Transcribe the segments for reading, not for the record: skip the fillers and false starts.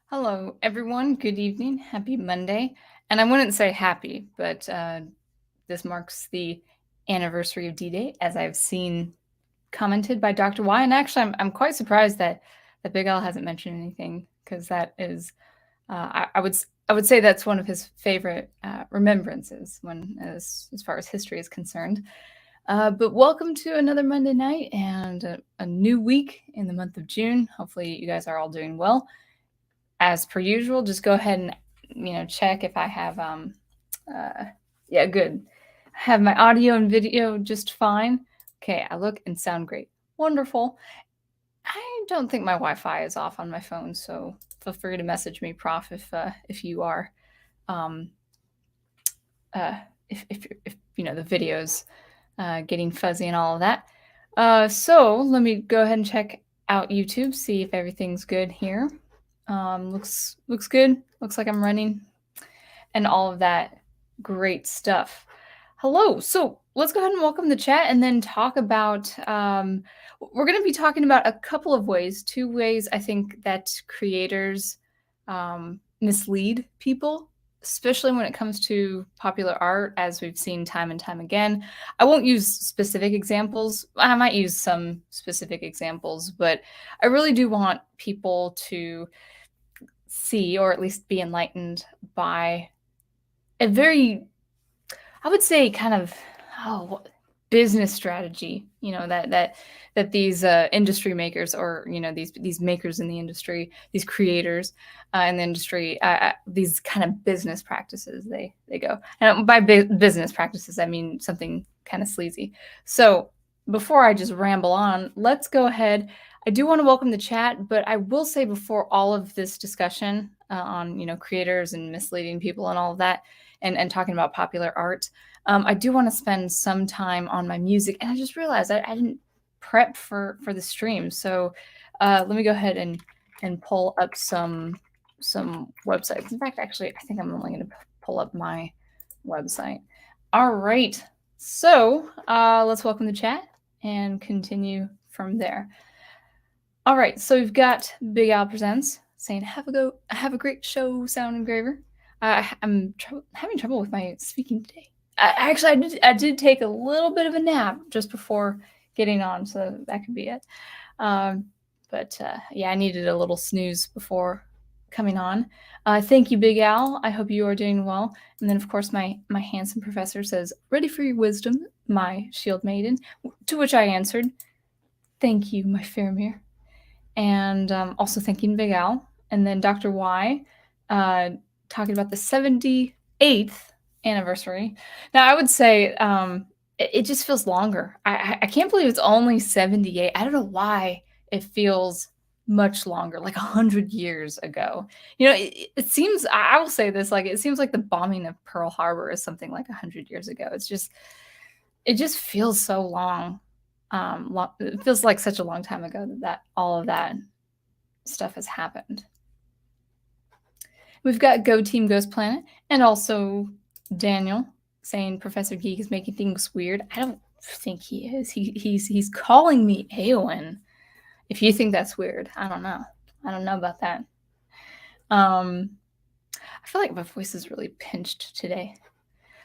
Hello, everyone. Good evening. Happy Monday. And I wouldn't say happy, but this marks the anniversary of D-Day, as I've seen commented by Dr. Y. And actually, I'm quite surprised that Big L hasn't mentioned anything, because that is, I would say that's one of his favorite remembrances as far as history is concerned. But welcome to another Monday night and a new week in the month of June. Hopefully, you guys are all doing well. As per usual, just go ahead and check if I have yeah, good. I have my audio and video just fine. Okay, I look and sound great. Wonderful. I don't think my Wi-Fi is off on my phone, so feel free to message me, Prof, if you are um if the videos getting fuzzy and all of that. So let me go ahead and check out YouTube, see if everything's good here. Looks good. Looks like I'm running and all of that great stuff. Hello. So let's go ahead and welcome the chat and then talk about. We're going to be talking about a couple of ways. Two ways I think that creators mislead people, especially when it comes to popular art, as we've seen time and time again. I won't use specific examples. I might use some specific examples, but I really do want people to see, or at least be enlightened by a very, I would say, kind of business strategy, that these industry makers, or these makers in the industry, these creators in the industry, these kind of business practices they go. And by business practices, I mean something kind of sleazy. So before I just ramble on, let's go ahead. I do want to welcome the chat, but I will say, before all of this discussion on creators and misleading people and all of that, and talking about popular art, I do want to spend some time on my music. And I just realized I didn't prep for the stream, so let me go ahead and pull up some websites. In fact, actually, I think I'm only going to pull up my website. All right, so let's welcome the chat and continue from there. All right, so we've got Big Al Presents saying, have a great show, Sound Engraver. I'm having trouble with my speaking today. I did take a little bit of a nap just before getting on, so that could be it. But yeah, I needed a little snooze before coming on. Thank you, Big Al. I hope you are doing well. And then, of course, my handsome professor says, ready for your wisdom, my shield maiden, to which I answered, thank you, my fair mirror. And also thanking Big Al. And then Dr. Y talking about the 78th anniversary. Now, I would say it just feels longer. I can't believe it's only 78. I don't know why it feels much longer, like 100 years ago. It seems, I will say this, like, it seems like the bombing of Pearl Harbor is something like 100 years ago. It just feels so long. It feels like such a long time ago that all of that stuff has happened. We've got Go Team Ghost Planet, and also Daniel saying Professor Geek is making things weird. I don't think he is. He's calling me Eowyn. If you think that's weird, I don't know. I don't know about that. I feel like my voice is really pinched today.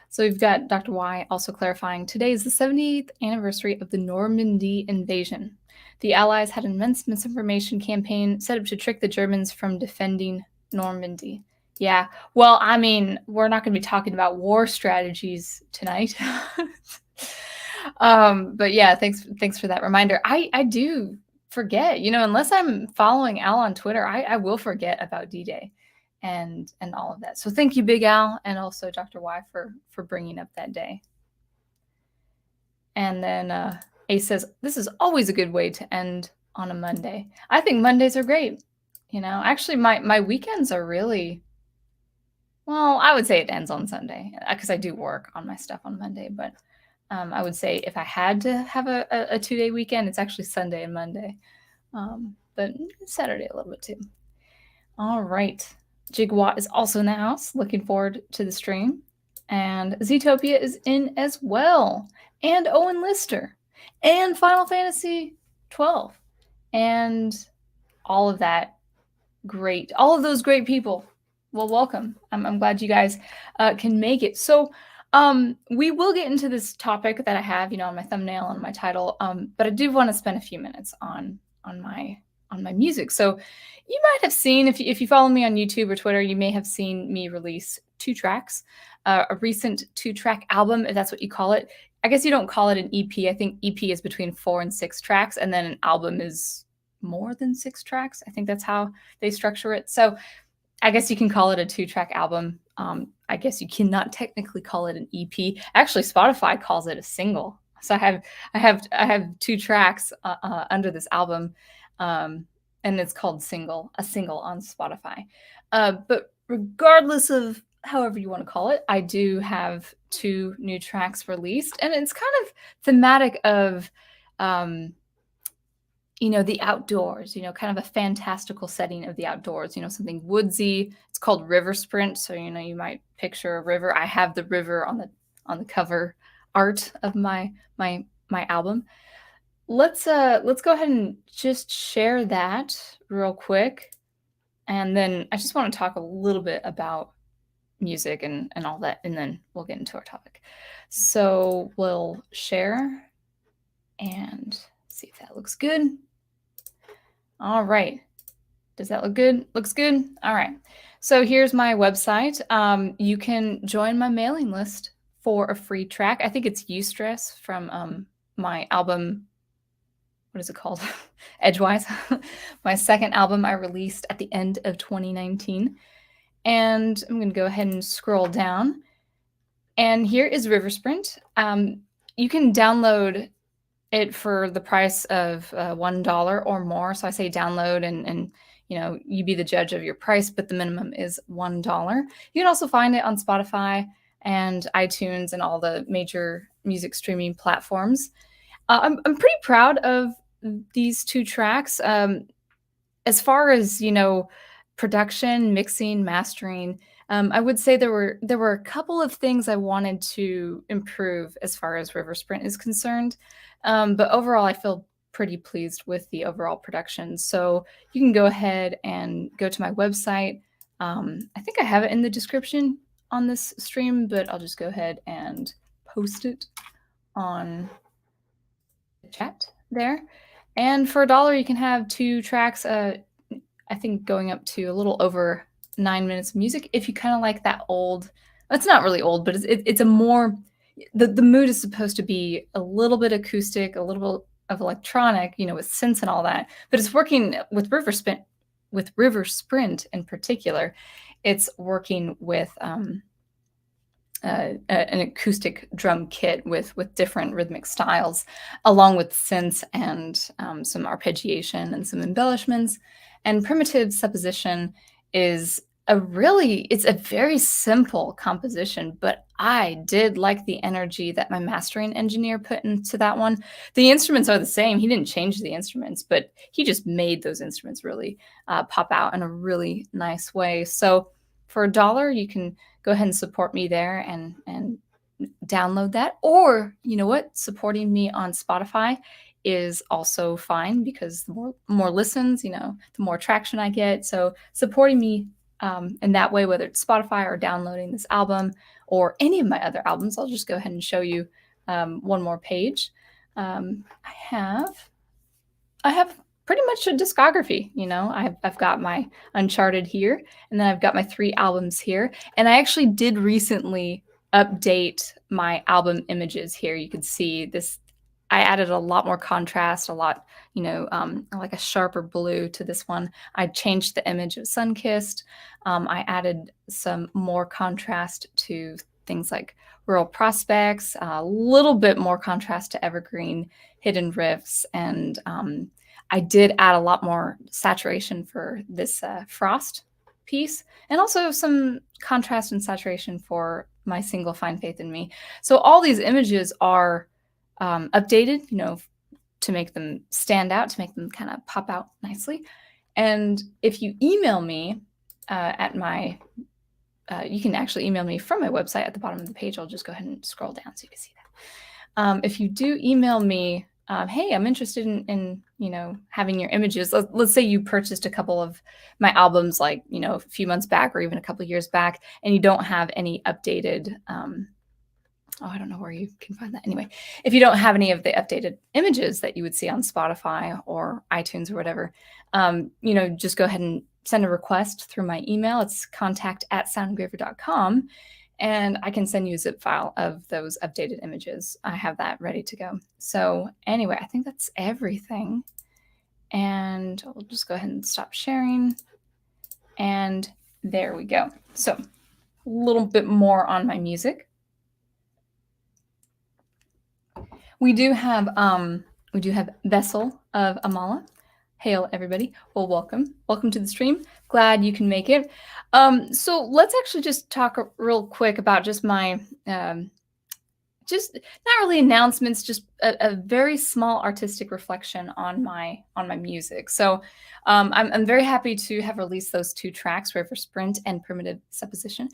So we've got Dr. Y also clarifying, today is the 70th anniversary of the Normandy invasion. The Allies had an immense misinformation campaign set up to trick the Germans from defending Normandy. Yeah, well, I mean, we're not going to be talking about war strategies tonight. But yeah, thanks for that reminder. I do forget, unless I'm following Al on Twitter, I will forget about D-Day and all of that. So thank you, Big Al, and also Dr. Y for bringing up that day. And then Ace says, this is always a good way to end on a Monday. I think Mondays are great. Actually, my weekends are really, well, I would say it ends on Sunday, because I do work on my stuff on Monday. But I would say if I had to have a 2-day weekend, it's actually Sunday and Monday. But Saturday a little bit too. All right. Jigwatt is also in the house. Looking forward to the stream. And Zootopia is in as well. And Owen Lister. And Final Fantasy 12. And all of that great. All of those great people. Well, welcome. I'm glad you guys can make it. So we will get into this topic that I have, on my thumbnail and my title. But I do want to spend a few minutes on my music. So you might have seen, if you follow me on YouTube or Twitter, you may have seen me release 2 tracks, a recent 2-track album, if that's what you call it. I guess you don't call it an EP. I think EP is between 4 and 6 tracks, and then an album is more than 6 tracks. I think that's how they structure it. So I guess you can call it a 2-track album. I guess you cannot technically call it an EP. Actually, Spotify calls it a single. So I have 2 tracks under this album, and it's called a single on Spotify. But regardless of however you want to call it, I do have 2 new tracks released, and it's kind of thematic of the outdoors, kind of a fantastical setting of the outdoors, something woodsy. It's called River Sprint. So, you might picture a river. I have the river on the cover art of my album. Let's go ahead and just share that real quick. And then I just want to talk a little bit about music and all that, and then we'll get into our topic. So we'll share and see if that looks good. All right. Does that look good? Looks good? All right. So here's my website. You can join my mailing list for a free track. I think it's Eustress from my album. What is it called? Edgewise. My second album I released at the end of 2019. And I'm going to go ahead and scroll down. And here is River Sprint. You can download it for the price of $1 or more. So I say download and you be the judge of your price, but the minimum is $1. You can also find it on Spotify and iTunes and all the major music streaming platforms. I'm pretty proud of these 2 tracks. As far as, production, mixing, mastering, I would say there were a couple of things I wanted to improve as far as River Sprint is concerned. But overall, I feel pretty pleased with the overall production. So you can go ahead and go to my website. I think I have it in the description on this stream, but I'll just go ahead and post it on the chat there. And for $1, you can have 2 tracks, I think going up to a little over 9 minutes of music. If you kind of like that old, it's not really old, but it's a more, the mood is supposed to be a little bit acoustic, a little bit of electronic, with synths and all that. But it's working with River Sprint in particular. It's working with an acoustic drum kit with different rhythmic styles, along with synths and some arpeggiation and some embellishments. And primitive supposition is it's a very simple composition, but I did like the energy that my mastering engineer put into that one. The instruments are the same. He didn't change the instruments, but he just made those instruments really pop out in a really nice way. So for $1, you can go ahead and support me there and download that. Or, you know what? Supporting me on Spotify is also fine, because the more listens, the more traction I get. So supporting me in that way, whether it's Spotify or downloading this album or any of my other albums, I'll just go ahead and show you one more page. I have pretty much a discography. I've got my Uncharted here, and then I've got my 3 albums here. And I actually did recently update my album images here. You can see this. I added a lot more contrast, a lot, like a sharper blue to this one. I changed the image of Sunkissed. I added some more contrast to things like Rural Prospects, a little bit more contrast to Evergreen, Hidden Rifts, and I did add a lot more saturation for this Frost piece, and also some contrast and saturation for my single Find Faith in Me. So all these images are updated, to make them stand out, to make them kind of pop out nicely. And if you email me at my, you can actually email me from my website at the bottom of the page. I'll just go ahead and scroll down so you can see that. If you do email me hey, I'm interested in having your images. Let's say you purchased a couple of my albums, like, a few months back or even a couple of years back, and you don't have any updated, oh, I don't know where you can find that. Anyway, if you don't have any of the updated images that you would see on Spotify or iTunes or whatever, just go ahead and send a request through my email. It's contact@soundengraver.com, and I can send you a zip file of those updated images. I have that ready to go. So anyway, I think that's everything. And I'll just go ahead and stop sharing. And there we go. So a little bit more on my music. We do have Vessel of Amala. Hail, everybody. Well, welcome to the stream. Glad you can make it. So let's actually just talk real quick about just my just not really announcements, just a very small artistic reflection on my music. So I'm very happy to have released those 2 tracks, River Sprint and Primitive Supposition.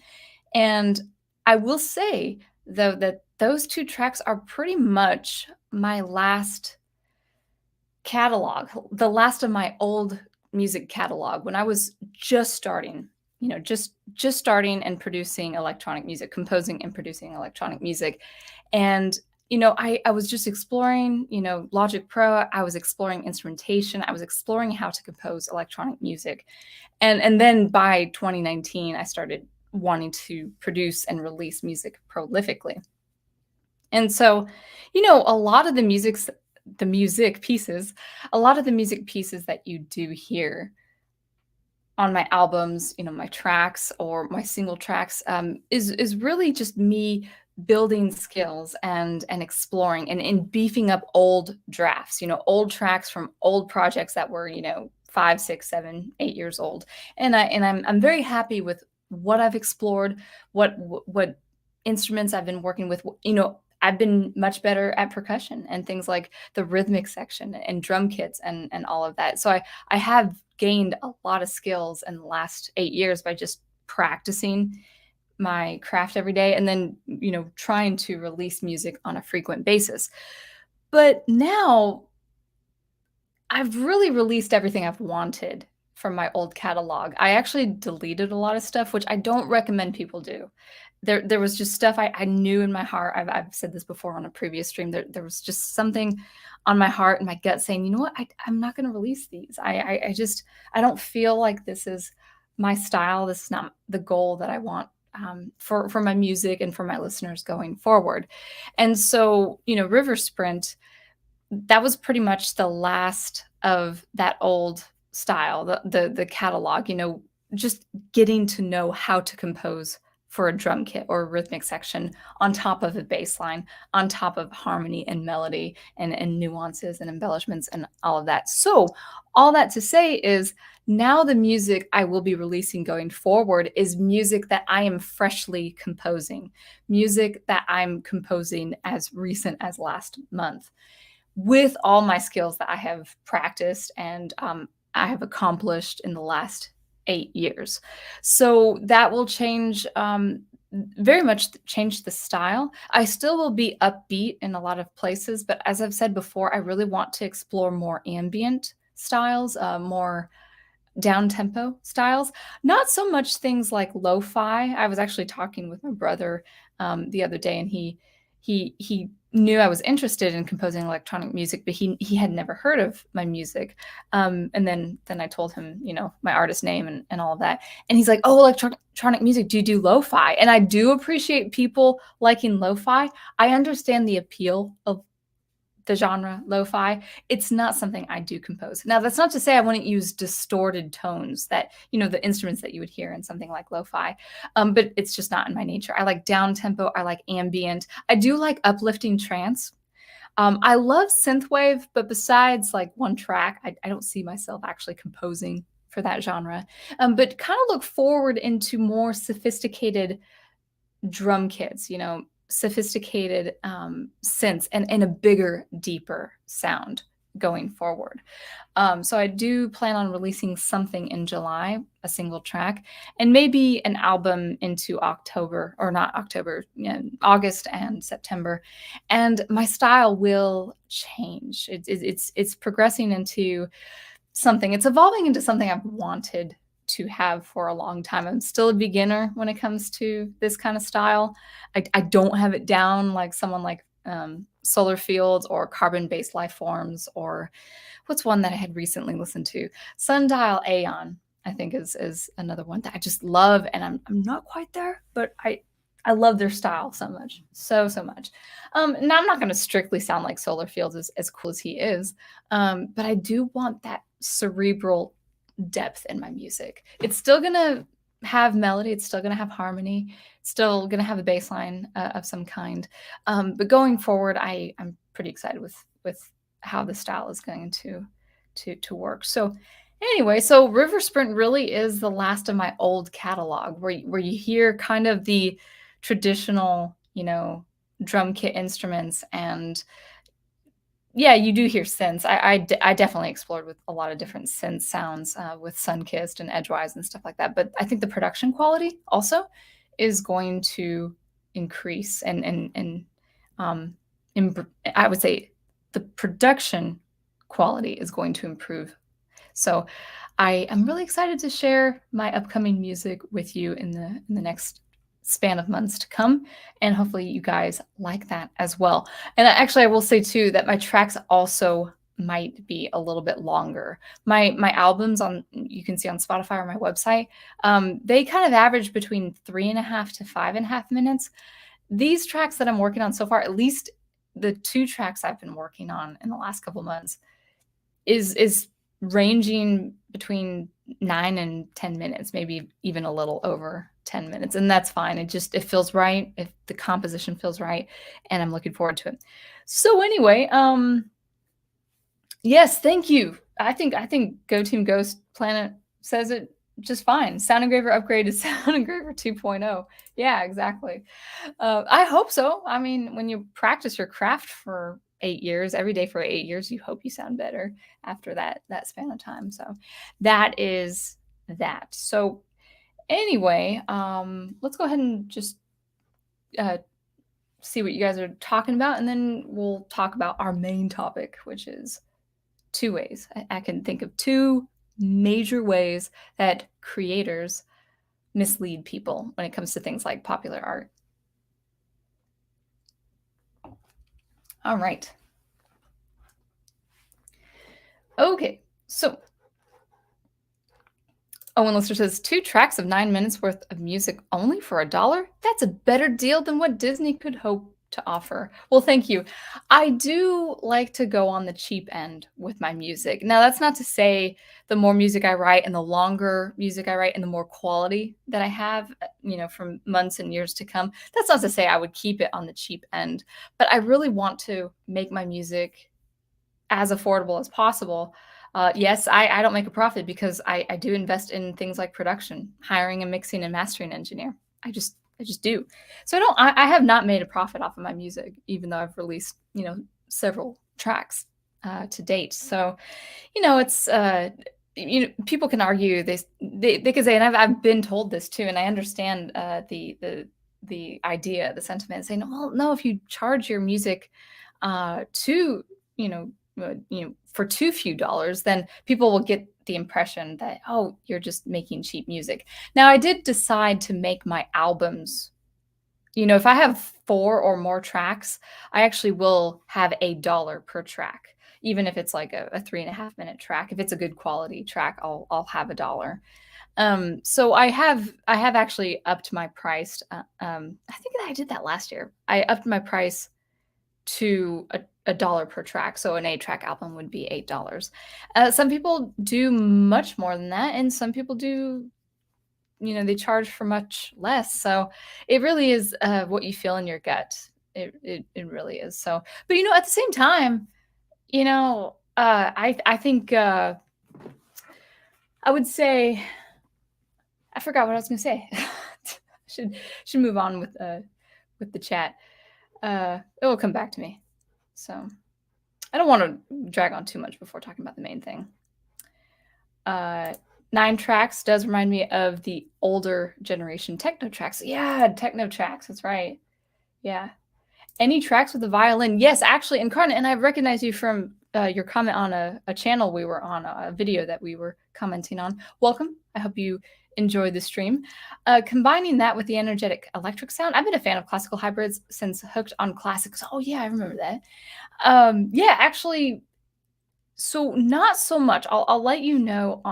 And I will say, though, that those 2 tracks are pretty much my last catalog, the last of my old music catalog when I was just starting, just starting and producing electronic music, composing and producing electronic music. And I was just exploring, Logic Pro. I was exploring instrumentation. I was exploring how to compose electronic music. And then by 2019, I started wanting to produce and release music prolifically. And so, a lot of the music pieces that you do hear on my albums, my tracks or my single tracks, is really just me building skills and exploring and beefing up old drafts, old tracks from old projects that were, 5, 6, 7, 8 years old. And I'm very happy with what I've explored, what instruments I've been working with. I've been much better at percussion and things like the rhythmic section and drum kits and all of that. So I have gained a lot of skills in the last 8 years by just practicing my craft every day and then, trying to release music on a frequent basis. But now I've really released everything I've wanted from my old catalog. I actually deleted a lot of stuff, which I don't recommend people do. There was just stuff I knew in my heart. I've said this before on a previous stream. There was just something on my heart and my gut saying, you know what, I'm not going to release these. I don't feel like this is my style. This is not the goal that I want for my music and for my listeners going forward. And so, River Sprint, that was pretty much the last of that old style, the catalog, just getting to know how to compose for a drum kit or a rhythmic section on top of a bass line, on top of harmony and melody and nuances and embellishments and all of that. So all that to say is now the music I will be releasing going forward is music that I am freshly composing, music that I'm composing as recent as last month, with all my skills that I have practiced and I have accomplished in the last 8 years. So that will change, very much change the style. I still will be upbeat in a lot of places, but as I've said before, I really want to explore more ambient styles, more down-tempo styles, not so much things like lo-fi. I was actually talking with my brother the other day, and he knew I was interested in composing electronic music, but he had never heard of my music. And then I told him, my artist name and all of that. And he's like, oh, electronic music, do you do lo-fi? And I do appreciate people liking lo-fi. I understand the appeal of the genre lo-fi. It's not something I do compose. Now, that's not to say I wouldn't use distorted tones that, the instruments that you would hear in something like lo-fi, but it's just not in my nature. I like down-tempo. I like ambient. I do like uplifting trance. I love synthwave, but besides like one track, I don't see myself actually composing for that genre. But kind of look forward into more sophisticated drum kits, sophisticated synths and a bigger, deeper sound going forward. So I do plan on releasing something in July, a single track, and maybe an album into October, or not October, August and September. And my style will change. It's progressing into something. It's evolving into something I've wanted to have for a long time. I'm still a beginner when it comes to this kind of style. I don't have it down like someone like Solar Fields or Carbon-Based Life Forms, or what's one that I had recently listened to? Sundial Aeon, I think is another one that I just love, and I'm not quite there, but I love their style so much, so much. Now I'm not going to strictly sound like Solar Fields as cool as he is, but I do want that cerebral depth in my music. It's still gonna have melody. It's still gonna have harmony. It's still gonna have a bass line of some kind. But going forward, I'm pretty excited with how the style is going to work. So anyway, so River Sprint really is the last of my old catalog, where you hear kind of the traditional, drum kit instruments, and yeah, you do hear synths. I definitely explored with a lot of different synth sounds with Sunkissed and Edgewise and stuff like that. But I think the production quality also is going to increase, and I would say the production quality is going to improve. So I am really excited to share my upcoming music with you in the next span of months to come, and hopefully you guys like that as well. And actually, I will say too that my tracks also might be a little bit longer. My albums, on you can see on Spotify or my website, they kind of average between 3.5 to 5.5 minutes. These tracks that I'm working on so far, at least the 2 tracks I've been working on in the last couple months, is ranging between 9 and 10 minutes, maybe even a little over 10 minutes, and that's fine. It feels right. If the composition feels right, and I'm looking forward to it. So anyway, yes, thank you. I think Go Team Ghost Planet says it just fine. Sound Engraver upgrade is Sound Engraver 2.0. Yeah, exactly. I hope so. I mean, when you practice your craft for 8 years, every day for 8 years, you hope you sound better after that span of time. So that is that. So anyway, let's go ahead and just see what you guys are talking about, and then we'll talk about our main topic, which is 2 ways. I can think of 2 major ways that creators mislead people when it comes to things like popular art. All right. Okay, so Owen Lister says 2 tracks of 9 minutes worth of music only for $1? That's a better deal than what Disney could hope to offer. Well, thank you. I do like to go on the cheap end with my music. Now, that's not to say the more music I write and the longer music I write and the more quality that I have, from months and years to come, that's not to say I would keep it on the cheap end. But I really want to make my music as affordable as possible. Yes, I don't make a profit because I do invest in things like production, hiring a mixing and mastering engineer. I just do. So I have not made a profit off of my music, even though I've released, several tracks to date. So, it's people can argue they can say, and I've been told this too, and I understand the idea, the sentiment, saying, well, no, if you charge your music to for too few dollars, then people will get the impression that, oh, you're just making cheap music. Now, I did decide to make my albums, if I have 4 or more tracks, I actually will have $1 per track, even if it's like a 3.5 minute track. If it's a good quality track, I'll have $1. So I have actually upped my price. I think that I did that last year. I upped my price to $1 per track. So an 8-track album would be $8. Some people do much more than that, and some people do, they charge for much less. So it really is what you feel in your gut. It really is. So, but at the same time, I think I would say, I forgot what I was going to say. should move on with the chat. It will come back to me. So, I don't want to drag on too much before talking about the main thing. 9 tracks does remind me of the older generation techno tracks. Yeah, techno tracks. That's right. Yeah. Any tracks with a violin? Yes, actually, Incarnate, and I recognize you from your comment on a channel we were on, a video that we were commenting on. Welcome. I hope you enjoy the stream. Combining that with the energetic electric sound, I've been a fan of classical hybrids since Hooked on Classics. Oh, yeah, I remember that. Yeah, actually, so not so much. I'll let you know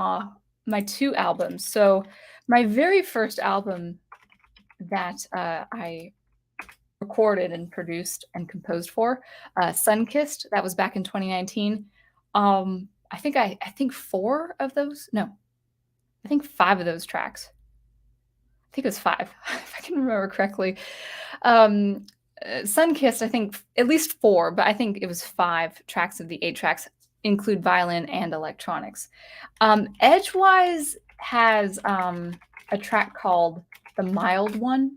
my 2 albums. So my very first album that I recorded and produced and composed for, Sunkissed. That was back in 2019. I think 4 of those. No, I think 5 of those tracks. I think it was 5, if I can remember correctly. Sunkissed, I think at least 4, but I think it was 5 tracks of the 8 tracks include violin and electronics. Edgewise has a track called The Mild One,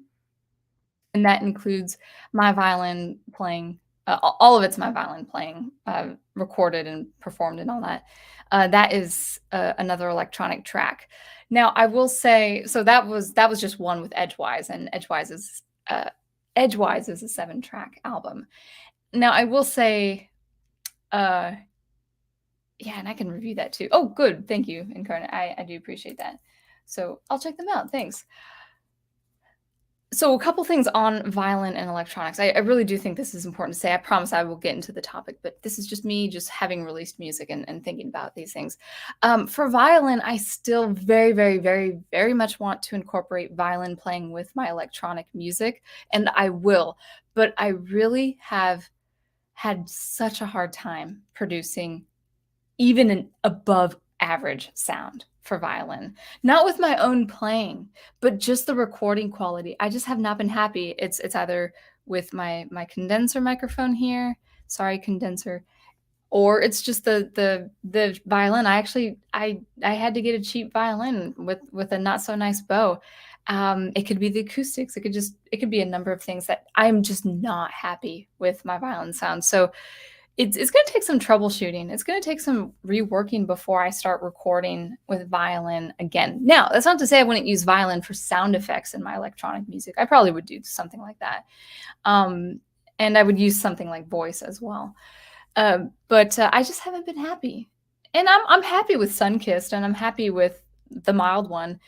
and that includes my violin playing. All of it's my violin playing, recorded and performed and all that. That is another electronic track. Now, I will say, so that was just one with Edgewise, and Edgewise is a 7-track album. Now, I will say, yeah, and I can review that too. Oh, good, thank you, Incarnate. I do appreciate that. So I'll check them out. Thanks. So a couple things on violin and electronics. I really do think this is important to say. I promise I will get into the topic, but this is just me just having released music and thinking about these things. For violin, I still very, very, very, very much want to incorporate violin playing with my electronic music, and I will. But I really have had such a hard time producing even an above average sound for violin. Not with my own playing, but just the recording quality. I just have not been happy. It's either with my condenser microphone here, sorry condenser, or it's just the violin. I had to get a cheap violin with a not so nice bow. It could be the acoustics. It could be a number of things that I'm just not happy with my violin sound. So it's going to take some troubleshooting. It's going to take some reworking before I start recording with violin again. Now, that's not to say I wouldn't use violin for sound effects in my electronic music. I probably would do something like that. And I would use something like voice as well. But I just haven't been happy. And I'm happy with Sunkissed, and I'm happy with the Mild One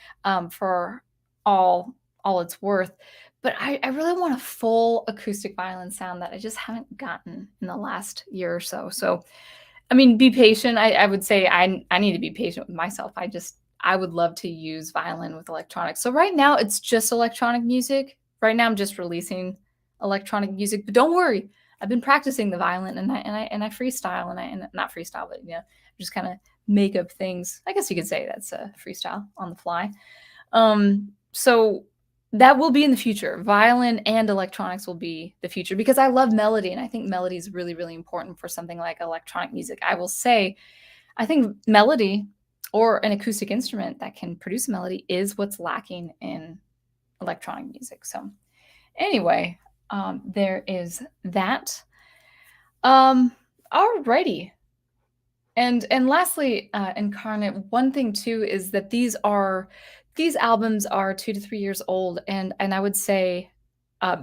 for all it's worth. But I really want a full acoustic violin sound that I just haven't gotten in the last year or so. So, I mean, be patient. I would say I need to be patient with myself. I would love to use violin with electronics. So right now it's just electronic music. Right now I'm just releasing electronic music. But don't worry, I've been practicing the violin, and I freestyle, and not freestyle, but just kind of make up things. I guess you could say that's a freestyle on the fly. So that will be in the future. Violin and electronics will be the future because I love melody, and I think melody is really, really important for something like electronic music. I will say, I think melody or an acoustic instrument that can produce a melody is what's lacking in electronic music. So anyway, there is that. Alrighty. And lastly, Incarnate, one thing too is that these albums are 2 to 3 years old, and I would say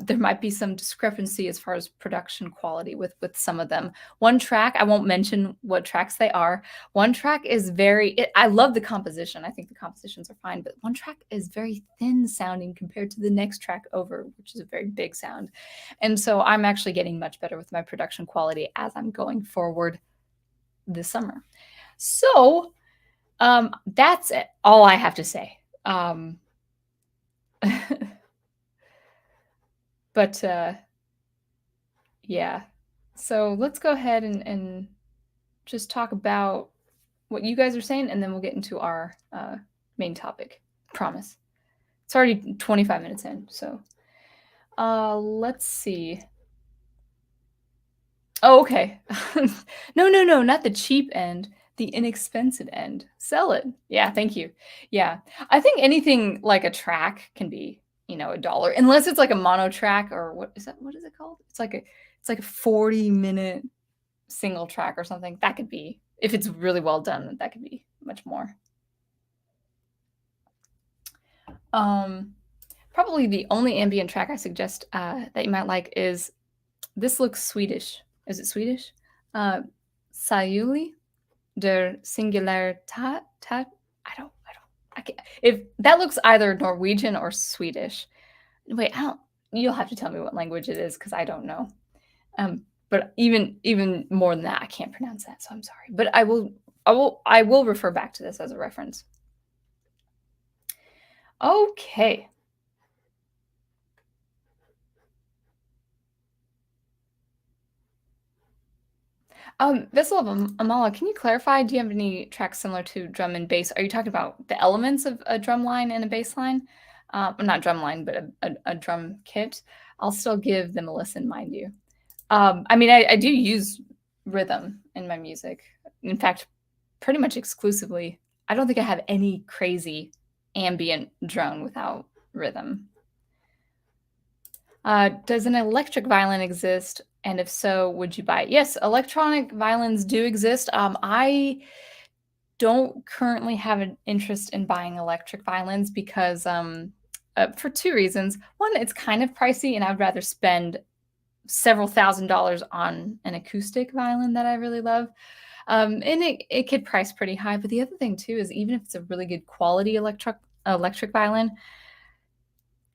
there might be some discrepancy as far as production quality with some of them. One track, I won't mention what tracks they are. One track is I love the composition. I think the compositions are fine, but one track is very thin sounding compared to the next track over, which is a very big sound. And so I'm actually getting much better with my production quality as I'm going forward this summer. So that's it. All I have to say. But yeah, so let's go ahead and just talk about what you guys are saying, and then we'll get into our main topic. Promise. It's already 25 minutes in, so let's see. Oh, okay. No, not the cheap end. The inexpensive end. Sell it. Yeah, thank you. Yeah. I think anything like a track can be, $1, unless it's like a mono track, or what is it called? It's like a 40-minute single track or something, that could be, if it's really well done, that could be much more. Probably the only ambient track I suggest that you might like is, this looks Swedish. Is it Swedish? Sayuli der Singularität. I can't. If that looks either Norwegian or Swedish. Wait, I don't. You'll have to tell me what language it is because I don't know. But even more than that, I can't pronounce that, so I'm sorry. But I will refer back to this as a reference. Okay. Vessel of Amala, can you clarify? Do you have any tracks similar to drum and bass? Are you talking about the elements of a drum line and a bass line? Not drum line, but a drum kit. I'll still give them a listen, mind you. I mean, I do use rhythm in my music. In fact, pretty much exclusively. I don't think I have any crazy ambient drone without rhythm. Does an electric violin exist? And if so, would you buy it? Yes, electronic violins do exist. I don't currently have an interest in buying electric violins because for two reasons. One, it's kind of pricey, and I would rather spend several $1,000s on an acoustic violin that I really love. And it could price pretty high. But the other thing too is, even if it's a really good quality electric violin,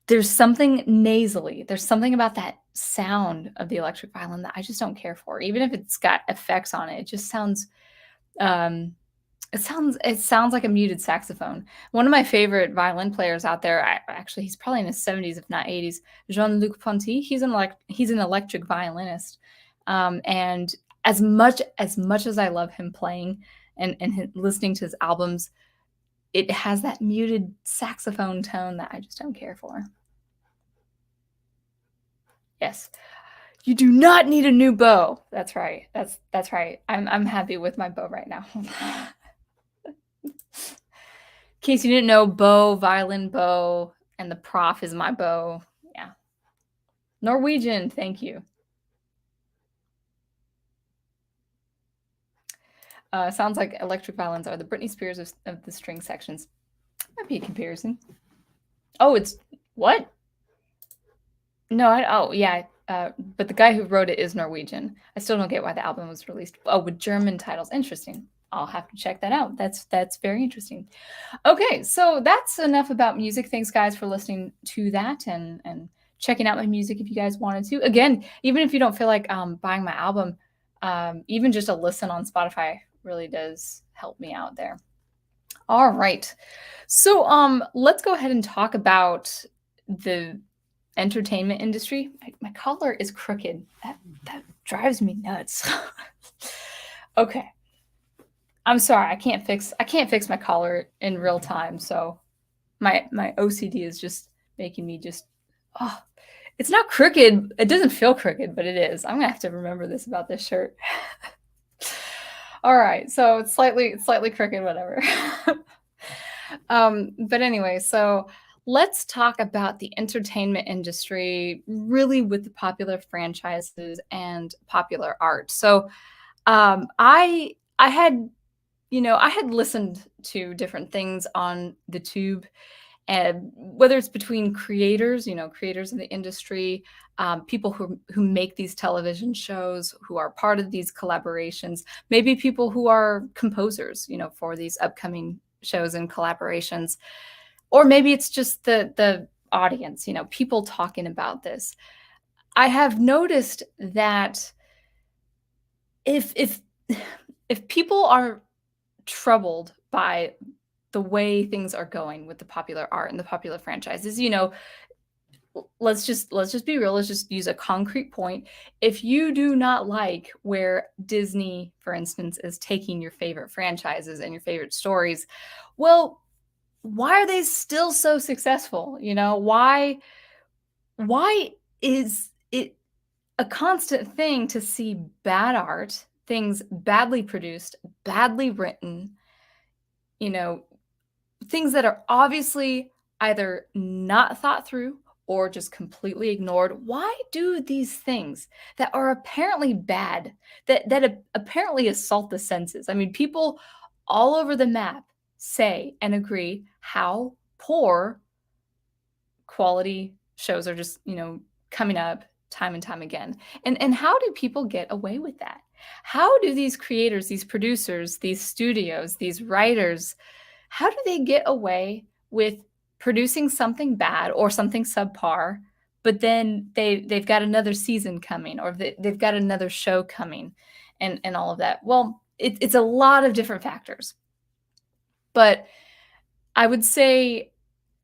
there's something nasally. There's something about that sound of the electric violin that I just don't care for. Even if it's got effects on it, it just sounds it sounds like a muted saxophone. One of my favorite violin players out there, actually, he's probably in his 70s, if not 80s, Jean-Luc Ponty. He's an electric violinist. And as much as I love him playing and listening to his albums, it has that muted saxophone tone that I just don't care for. Yes. You do not need a new bow. That's right. That's right. I'm happy with my bow right now. In case you didn't know, bow, violin bow, and the prof is my bow. Yeah. Norwegian, thank you. Sounds like electric violins are the Britney Spears of the string sections. Might be a comparison. Oh, it's what? No, oh yeah. But the guy who wrote it is Norwegian. I still don't get why the album was released. Oh, with German titles. Interesting. I'll have to check that out. That's very interesting. Okay, so that's enough about music. Thanks, guys, for listening to that and checking out my music if you guys wanted to. Again, even if you don't feel like buying my album, even just a listen on Spotify really does help me out there. All right. So let's go ahead and talk about the entertainment industry. My collar is crooked. That drives me nuts. Okay. I'm sorry. I can't fix my collar in real time. So my OCD is just making me just it's not crooked. It doesn't feel crooked, but it is. I'm gonna have to remember this about this shirt. All right, so it's slightly crooked, whatever. But anyway, so let's talk about the entertainment industry, really with the popular franchises and popular art. So I had listened to different things on the tube, and whether it's between creators, creators in the industry, people who make these television shows, who are part of these collaborations, maybe people who are composers, for these upcoming shows and collaborations, or maybe it's just the audience, people talking about this. I have noticed that if people are troubled by the way things are going with the popular art and the popular franchises, let's just be real. Let's just use a concrete point. If you do not like where Disney, for instance, is taking your favorite franchises and your favorite stories, well, why are they still so successful? Why is it a constant thing to see bad art, things badly produced, badly written, things that are obviously either not thought through or just completely ignored. Why do these things that are apparently bad, that apparently assault the senses? I mean, people all over the map say and agree how poor quality shows are just, coming up time and time again. And how do people get away with that? How do these creators, these producers, these studios, these writers, how do they get away with producing something bad or something subpar, but then they've got another season coming, or they've got another show coming, and all of that? Well, it's a lot of different factors. But I would say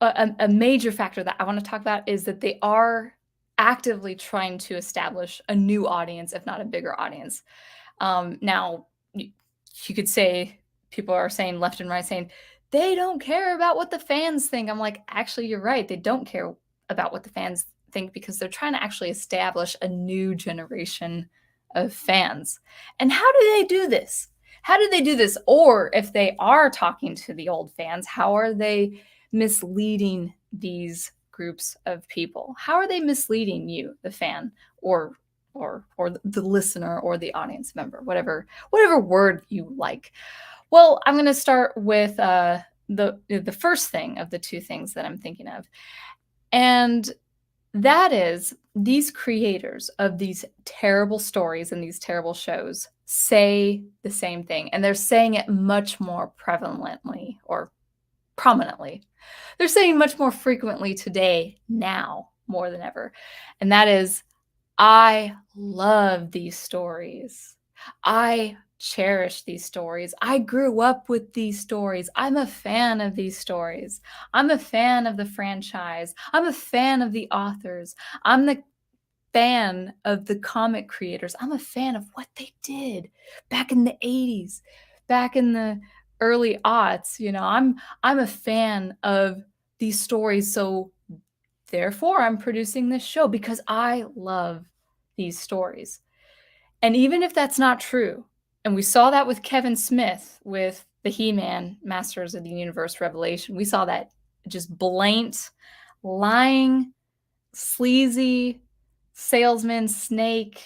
a major factor that I want to talk about is that they are actively trying to establish a new audience, if not a bigger audience. Now, you could say, people are saying left and right, saying they don't care about what the fans think. I'm like, actually, you're right. They don't care about what the fans think, because they're trying to actually establish a new generation of fans. And how do they do this? How do they do this? Or if they are talking to the old fans, how are they misleading these groups of people? How are they misleading you, the fan, or the listener, or the audience member, whatever word you like? Well, I'm going to start with the first thing of the two things that I'm thinking of, and that is, these creators of these terrible stories and these terrible shows say the same thing, and they're saying it much more prevalently, or prominently. They're saying much more frequently today, now, more than ever. And that is, I love these stories. I cherish these stories. I grew up with these stories. I'm a fan of these stories. I'm a fan of the franchise. I'm a fan of the authors. I'm the fan of the comic creators. I'm a fan of what they did back in the 80s, back in the early aughts. I'm a fan of these stories. So therefore, I'm producing this show because I love these stories. And even if that's not true, and we saw that with Kevin Smith with the He-Man Masters of the Universe Revelation, we saw that just blatant, lying, sleazy, salesman, snake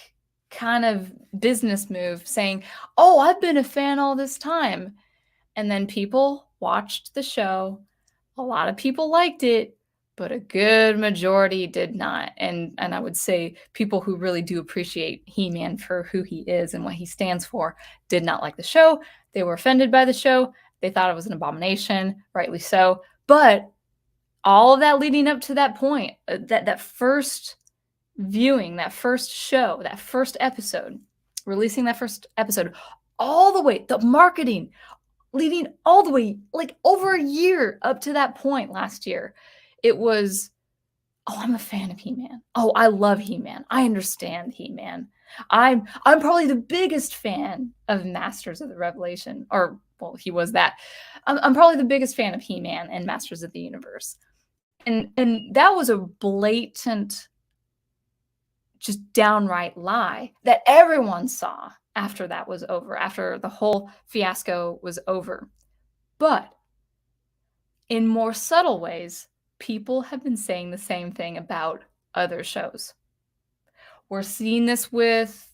kind of business move, saying, oh, I've been a fan all this time. And then people watched the show. A lot of people liked it, but a good majority did not. And I would say people who really do appreciate He-Man for who he is and what he stands for did not like the show. They were offended by the show. They thought it was an abomination, rightly so. But all of that leading up to that point, that first viewing, that first show, that first episode, releasing that first episode, all the way, the marketing leading all the way, like over a year up to that point last year, it was, oh, I'm a fan of He-Man. Oh, I love He-Man. I understand He-Man. I'm probably the biggest fan of Masters of the Revelation, or well, he was that. I'm probably the biggest fan of He-Man and Masters of the Universe. And that was a blatant, just downright lie that everyone saw after that was over, after the whole fiasco was over. But in more subtle ways, people have been saying the same thing about other shows. We're seeing this with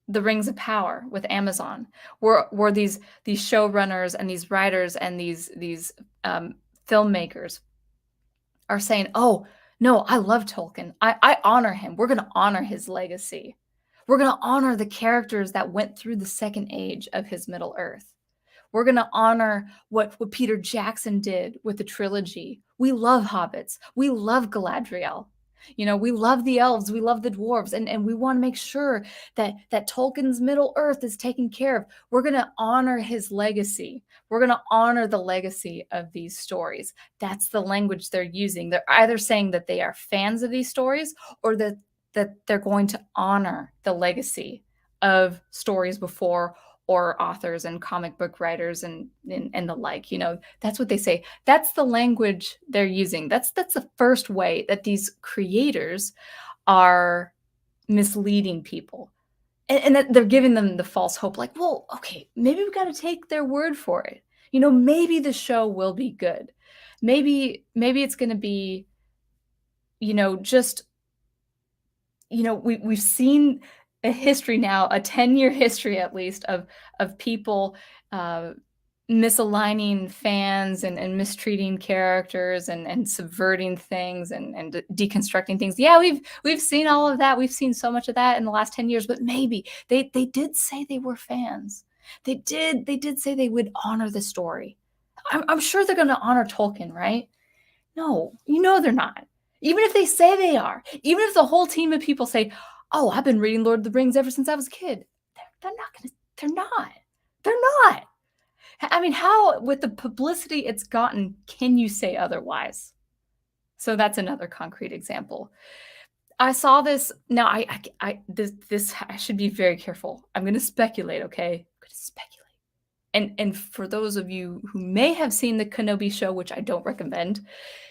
the Rings of Power with Amazon, where these showrunners and these writers and these filmmakers are saying, oh, no, I love Tolkien. I honor him. We're going to honor his legacy. We're going to honor the characters that went through the second age of his Middle Earth. We're going to honor what Peter Jackson did with the trilogy. We love hobbits. We love Galadriel. We love the elves. We love the dwarves. And we want to make sure that Tolkien's Middle Earth is taken care of. We're going to honor his legacy. We're going to honor the legacy of these stories. That's the language they're using. They're either saying that they are fans of these stories, or that they're going to honor the legacy of stories before, or authors and comic book writers and the like. That's what they say. That's the language they're using. That's the first way that these creators are misleading people. And that they're giving them the false hope, like, well, okay, maybe we got to take their word for it. Maybe the show will be good. Maybe it's going to be just, we've seen a history now, a 10-year history at least of people, uh, misaligning fans and mistreating characters and subverting things and deconstructing things. Yeah, we've seen all of that. We've seen so much of that in the last 10 years, but maybe they did say they were fans. They did say they would honor the story. I'm sure they're going to honor Tolkien, right? No, they're not. Even if they say they are, even if the whole team of people say, "Oh, I've been reading Lord of the Rings ever since I was a kid," they're not going to. They're not. They're not. I mean, how, with the publicity it's gotten, can you say otherwise? So that's another concrete example. I saw this. Now, this I should be very careful. I'm going to speculate. Okay, I'm going to speculate. And for those of you who may have seen the Kenobi show, which I don't recommend,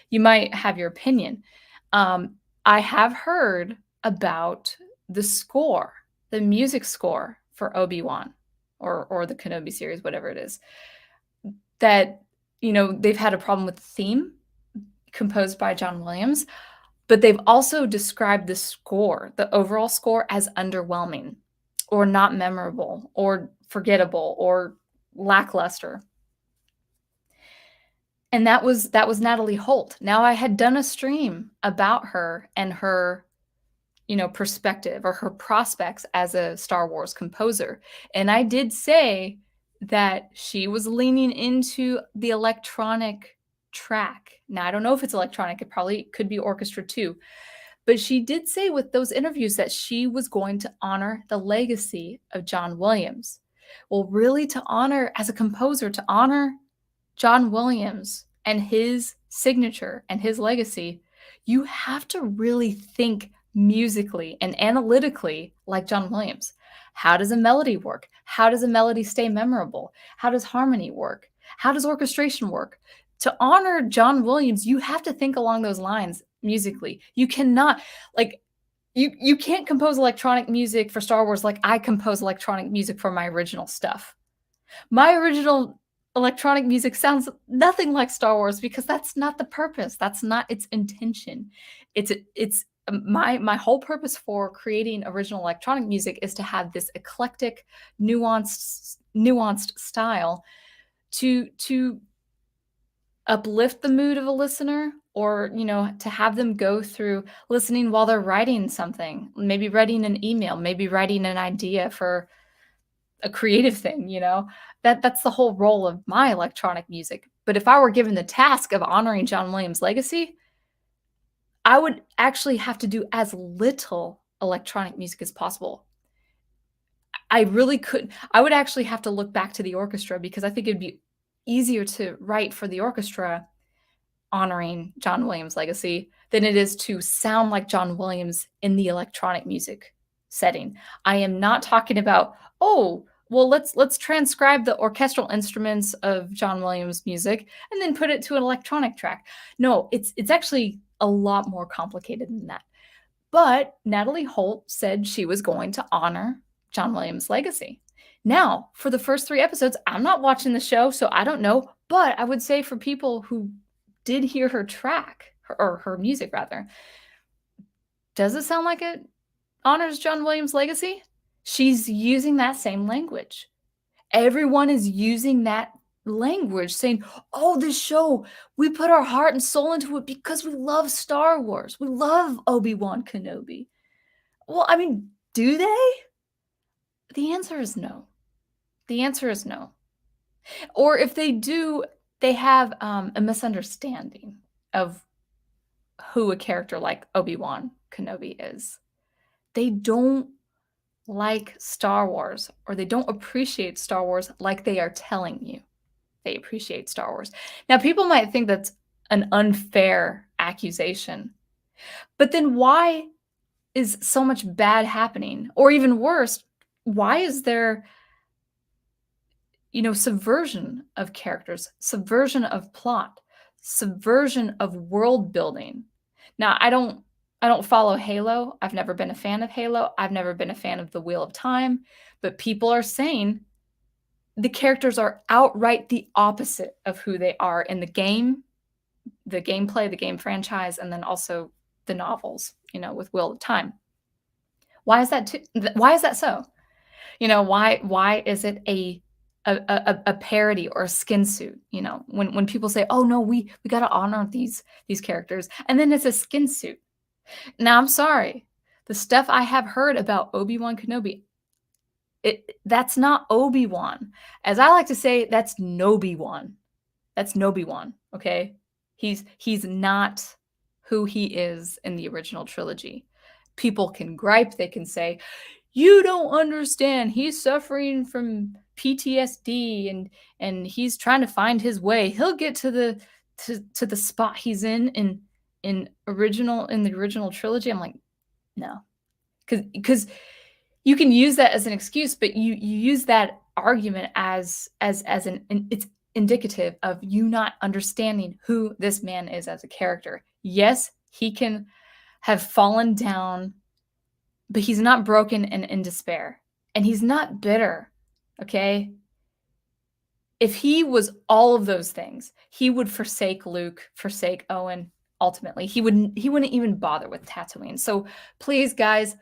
you might have your opinion. I have heard about the score, the music score for Obi-Wan or the Kenobi series, whatever it is, that they've had a problem with the theme composed by John Williams, but they've also described the score, the overall score, as underwhelming or not memorable or forgettable or lackluster. And that was Natalie Holt. Now, I had done a stream about her and her, perspective or her prospects as a Star Wars composer. And I did say that she was leaning into the electronic track. Now, I don't know if it's electronic. It probably could be orchestra too. But she did say with those interviews that she was going to honor the legacy of John Williams. Well, really, to honor, as a composer, to honor John Williams and his signature and his legacy, you have to really think musically and analytically like John Williams. How does a melody work? How does a melody stay memorable? How does harmony work? How does orchestration work? To honor John Williams, you have to think along those lines musically. You cannot, like, you can't compose electronic music for Star Wars like I compose electronic music for my original stuff. My original electronic music sounds nothing like Star Wars because that's not the purpose. That's not its intention. It's my whole purpose for creating original electronic music is to have this eclectic, nuanced style to uplift the mood of a listener, or to have them go through listening while they're writing something, maybe writing an email, maybe writing an idea for a creative thing. That's the whole role of my electronic music. But if I were given the task of honoring John Williams' legacy, I would actually have to do as little electronic music as possible. I would actually have to look back to the orchestra, because I think it'd be easier to write for the orchestra honoring John Williams' legacy than it is to sound like John Williams in the electronic music setting. I am not talking about, oh, well, let's transcribe the orchestral instruments of John Williams' music and then put it to an electronic track. No, it's actually a lot more complicated than that. But Natalie Holt said she was going to honor John Williams' legacy. Now, for the first 3 episodes, I'm not watching the show, so I don't know. But I would say for people who did hear her track, or her music rather, does it sound like it honors John Williams' legacy? She's using that same language. Everyone is using that language, saying, oh, this show, we put our heart and soul into it because we love Star Wars. We love Obi-Wan Kenobi. Well, I mean, do they? The answer is no. The answer is no. Or if they do, they have a misunderstanding of who a character like Obi-Wan Kenobi is. They don't like Star Wars, or they don't appreciate Star Wars like they are telling you they appreciate Star Wars. Now, people might think that's an unfair accusation, but then why is so much bad happening? Or even worse, why is there subversion of characters, subversion of plot, subversion of world building? Now, I don't follow Halo. I've never been a fan of Halo. I've never been a fan of the Wheel of Time, but people are saying the characters are outright the opposite of who they are in the game, the gameplay, the game franchise, and then also the novels, with Wheel of Time. Why is that why is that so? Why is it a parody or a skin suit? When people say, "Oh no, we got to honor these characters," and then it's a skin suit. Now, I'm sorry, the stuff I have heard about Obi-Wan Kenobi, that's not Obi-Wan. As I like to say, that's Nobi-Wan. That's Nobi-Wan. Okay, he's not who he is in the original trilogy. People can gripe, they can say, you don't understand. He's suffering from PTSD and he's trying to find his way. He'll get to the spot he's in the original trilogy. I'm like, no. Cuz you can use that as an excuse, but you use that argument as it's indicative of you not understanding who this man is as a character. Yes, he can have fallen down, but he's not broken and in despair. And he's not bitter, okay? If he was all of those things, he would forsake Luke, forsake Owen, ultimately. He wouldn't even bother with Tatooine. So please, guys,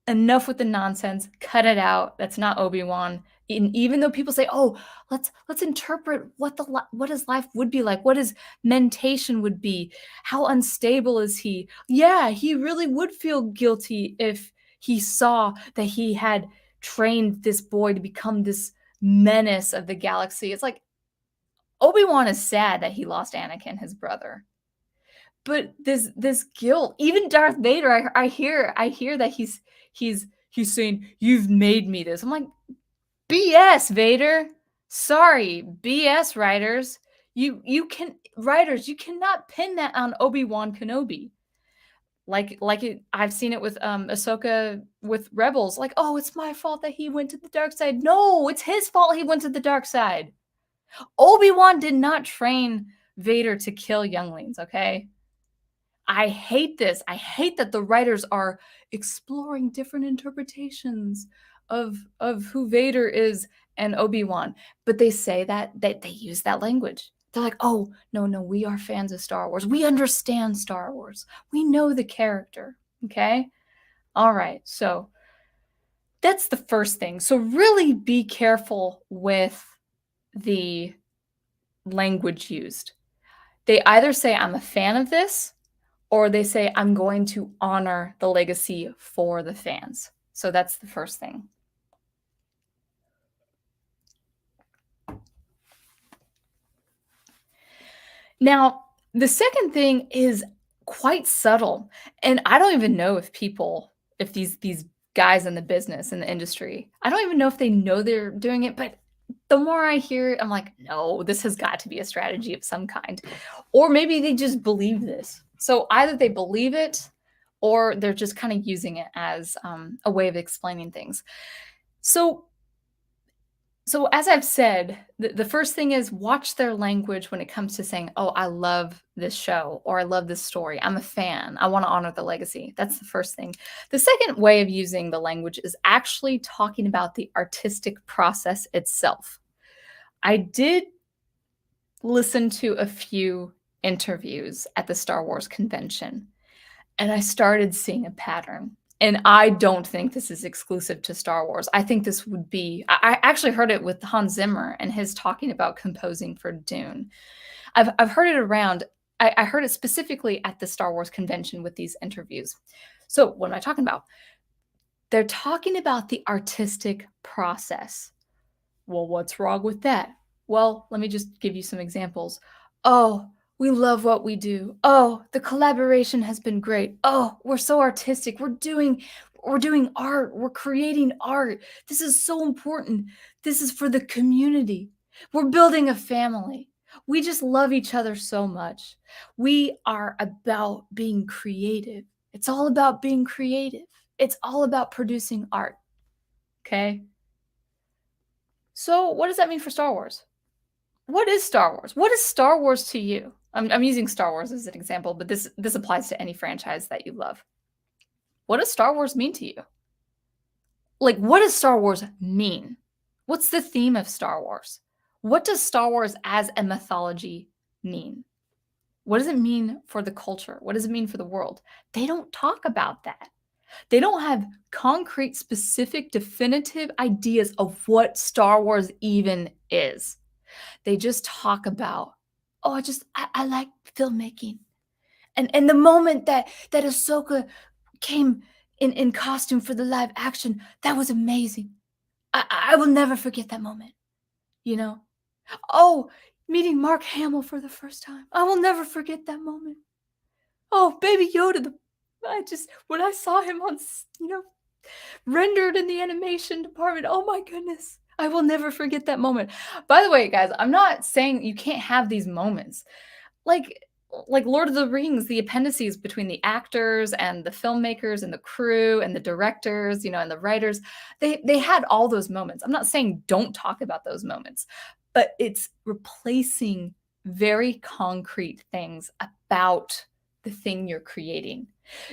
enough with the nonsense. Cut it out. That's not Obi-Wan. And even though people say, "Oh, let's interpret what his life would be like, what his mentation would be, how unstable is he?" Yeah, he really would feel guilty if he saw that he had trained this boy to become this menace of the galaxy. It's like Obi-Wan is sad that he lost Anakin, his brother. But this guilt, even Darth Vader, I hear that he's saying, "You've made me this." I'm like, BS, Vader. Sorry, BS writers. You cannot pin that on Obi-Wan Kenobi. I've seen it with Ahsoka with Rebels. Like, oh, it's my fault that he went to the dark side. No, it's his fault he went to the dark side. Obi-Wan did not train Vader to kill younglings, okay? I hate this. I hate that the writers are exploring different interpretations of who Vader is and Obi-Wan, but they say that they use that language. They're like, "Oh, no, we are fans of Star Wars. We understand Star Wars. We know the character." Okay? All right. So, that's the first thing. So really be careful with the language used. They either say, "I'm a fan of this," or they say, "I'm going to honor the legacy for the fans." So that's the first thing. Now, the second thing is quite subtle, and I don't even know if these guys in the business, in the industry, I don't even know if they know they're doing it, but the more I hear it, I'm like, no, this has got to be a strategy of some kind. Or maybe they just believe this. So either they believe it or they're just kind of using it as a way of explaining things. So as I've said, the first thing is watch their language when it comes to saying, "Oh, I love this show," or "I love this story. I'm a fan. I want to honor the legacy." That's the first thing. The second way of using the language is actually talking about the artistic process itself. I did listen to a few interviews at the Star Wars convention, and I started seeing a pattern. And I don't think this is exclusive to Star Wars. I think this would be, I actually heard it with Hans Zimmer and his talking about composing for Dune. I've heard it around, I heard it specifically at the Star Wars convention with these interviews. So what am I talking about? They're talking about the artistic process. Well, what's wrong with that? Well, let me just give you some examples. "Oh, we love what we do. Oh, the collaboration has been great. Oh, we're so artistic. We're doing art. We're creating art. This is so important. This is for the community. We're building a family. We just love each other so much. We are about being creative. It's all about being creative. It's all about producing art." Okay? So, what does that mean for Star Wars? What is Star Wars? What is Star Wars to you? I'm using Star Wars as an example, but this applies to any franchise that you love. What does Star Wars mean to you? Like, what does Star Wars mean? What's the theme of Star Wars? What does Star Wars as a mythology mean? What does it mean for the culture? What does it mean for the world? They don't talk about that. They don't have concrete, specific, definitive ideas of what Star Wars even is. They just talk about, oh, I like filmmaking. And the moment that Ahsoka came in costume for the live action, that was amazing. I will never forget that moment, you know? Oh, meeting Mark Hamill for the first time. I will never forget that moment. Oh, Baby Yoda, when I saw him rendered in the animation department, oh my goodness. I will never forget that moment. By the way, guys, I'm not saying you can't have these moments. Like like Lord of the Rings, the appendices between the actors and the filmmakers and the crew and the directors, and the writers, they had all those moments. I'm not saying don't talk about those moments, but it's replacing very concrete things about the thing you're creating.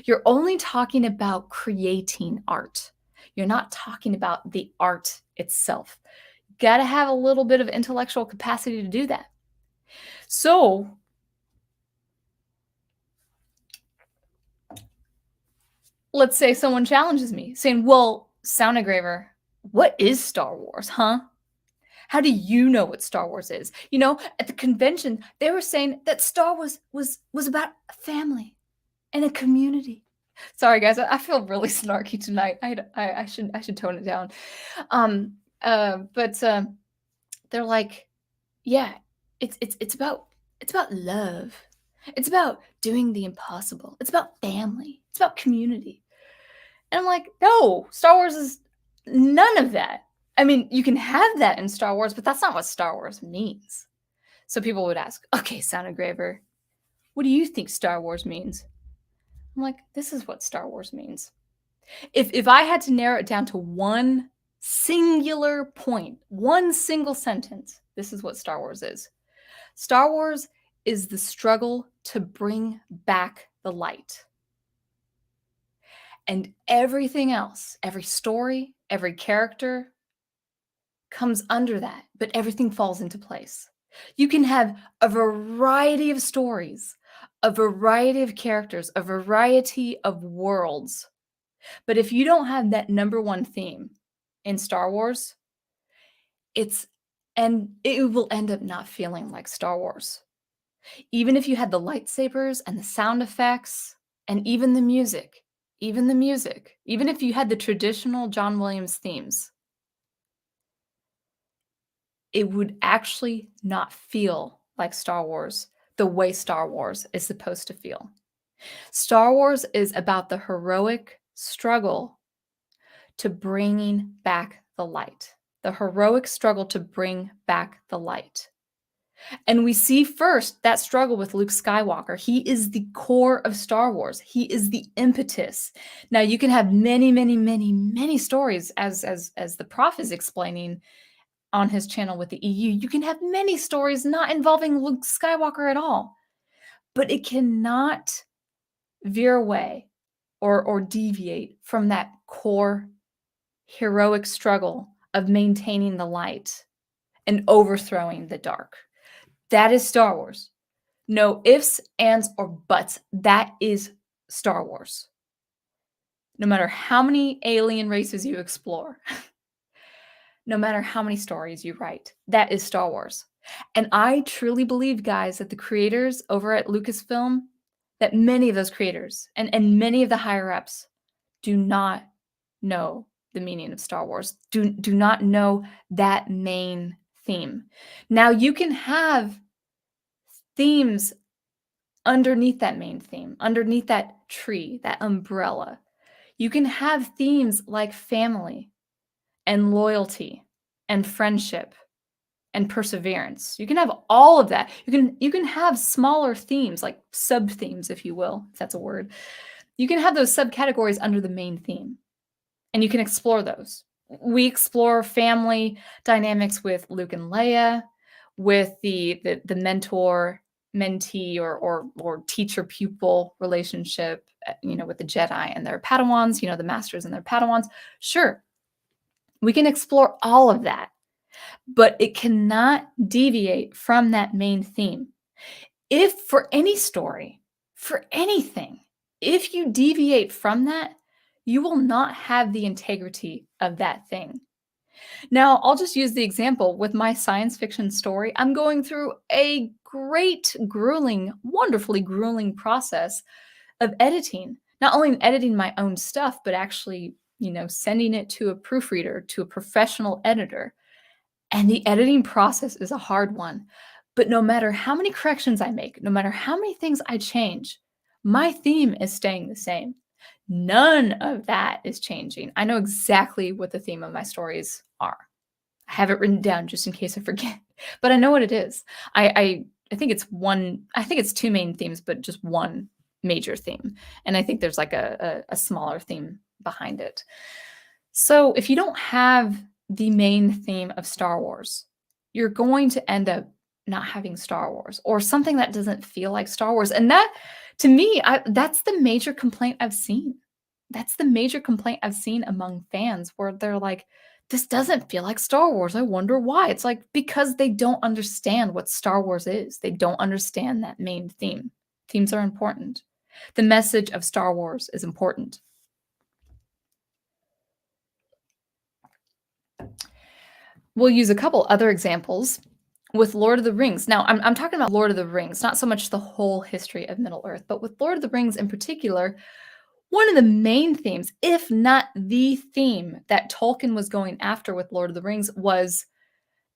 You're only talking about creating art. You're not talking about the art itself. Got to have a little bit of intellectual capacity to do that. So, let's say someone challenges me saying, well, Sound Engraver, what is Star Wars, huh? How do you know what Star Wars is? At the convention, they were saying that Star Wars was about a family and a community. Sorry, guys, I feel really snarky tonight. I should tone it down. But they're like, yeah, it's about love. It's about doing the impossible. It's about family. It's about community. And I'm like, no, Star Wars is none of that. I mean, you can have that in Star Wars, but that's not what Star Wars means. So people would ask, okay, Sound Engraver, what do you think Star Wars means? I'm like, this is what Star Wars means. If I had to narrow it down to one singular point, one single sentence, this is what Star Wars is. Star Wars is the struggle to bring back the light. And everything else, every story, every character comes under that, but everything falls into place. You can have a variety of stories, a variety of characters, a variety of worlds. But if you don't have that number one theme in Star Wars, it will end up not feeling like Star Wars. Even if you had the lightsabers and the sound effects and even the music, even if you had the traditional John Williams themes, it would actually not feel like Star Wars the way Star Wars is supposed to feel. Star Wars is about the heroic struggle to bringing back the light. The heroic struggle to bring back the light. And we see first that struggle with Luke Skywalker. He is the core of Star Wars. He is the impetus. Now you can have many, many, many, many stories, as the Prof is explaining on his channel with the EU. You can have many stories not involving Luke Skywalker at all, but it cannot veer away or deviate from that core heroic struggle of maintaining the light and overthrowing the dark. That is Star Wars. No ifs, ands, or buts. That is Star Wars. No matter how many alien races you explore, no matter how many stories you write, that is Star Wars. And I truly believe, guys, that the creators over at Lucasfilm, that many of those creators and many of the higher ups do not know the meaning of Star Wars, do not know that main theme. Now, you can have themes underneath that main theme, underneath that tree, that umbrella. You can have themes like family and loyalty and friendship and perseverance. You can have all of that. You can have smaller themes, like sub-themes, if you will, if that's a word. You can have those subcategories under the main theme, and you can explore those. We explore family dynamics with Luke and Leia, with the mentor mentee or teacher pupil relationship, with the Jedi and their Padawans, the masters and their Padawans. Sure, we can explore all of that, but it cannot deviate from that main theme. If for any story, for anything, if you deviate from that, you will not have the integrity of that thing. Now, I'll just use the example with my science fiction story. I'm going through a great, grueling, wonderfully grueling process of editing. Not only editing my own stuff, but actually, sending it to a proofreader, to a professional editor. And the editing process is a hard one. But no matter how many corrections I make, no matter how many things I change, my theme is staying the same. None of that is changing. I know exactly what the theme of my stories are. I have it written down just in case I forget, but I know what it is. I think it's one. I think it's two main themes, but just one major theme, and I think there's like a smaller theme behind it. So if you don't have the main theme of Star Wars, you're going to end up not having Star Wars or something that doesn't feel like Star Wars, and that to me, that's the major complaint I've seen. That's the major complaint I've seen among fans where they're like, this doesn't feel like Star Wars. I wonder why. It's like because they don't understand what Star Wars is. They don't understand that main theme. Themes are important. The message of Star Wars is important. We'll use a couple other examples with Lord of the Rings. Now, I'm talking about Lord of the Rings, not so much the whole history of Middle Earth, but with Lord of the Rings in particular, one of the main themes, if not the theme that Tolkien was going after with Lord of the Rings was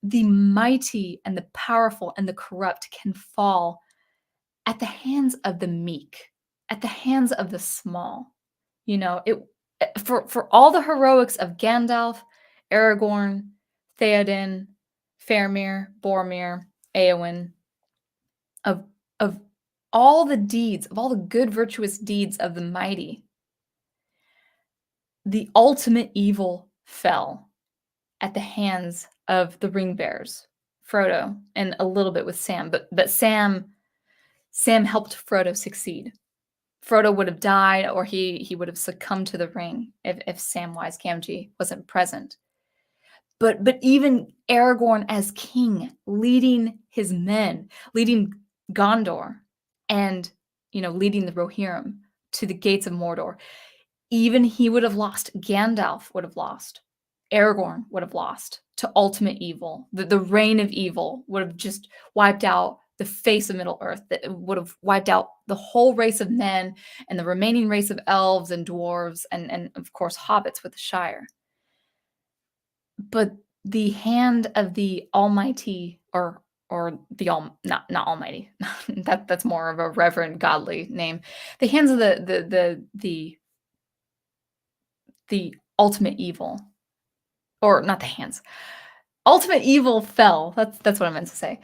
the mighty and the powerful and the corrupt can fall at the hands of the meek, at the hands of the small. It for all the heroics of Gandalf, Aragorn, Theoden, Faramir, Boromir, Eowyn, of of all the deeds, of all the good virtuous deeds of the mighty, the ultimate evil fell at the hands of the ring bearers, Frodo, and a little bit with Sam. But Sam helped Frodo succeed. Frodo would have died, or he would have succumbed to the ring if Samwise Gamgee wasn't present. But even Aragorn as king, leading his men, leading Gondor, and leading the Rohirrim to the gates of Mordor, even he would have lost. Gandalf would have lost. Aragorn would have lost to ultimate evil. The reign of evil would have just wiped out the face of Middle Earth. That would have wiped out the whole race of men and the remaining race of elves and dwarves and of course hobbits with the Shire. But the hand of the Almighty, or the not Almighty, that's more of a reverend godly name. The hands of the ultimate evil, or not the hands. Ultimate evil fell. That's what I meant to say.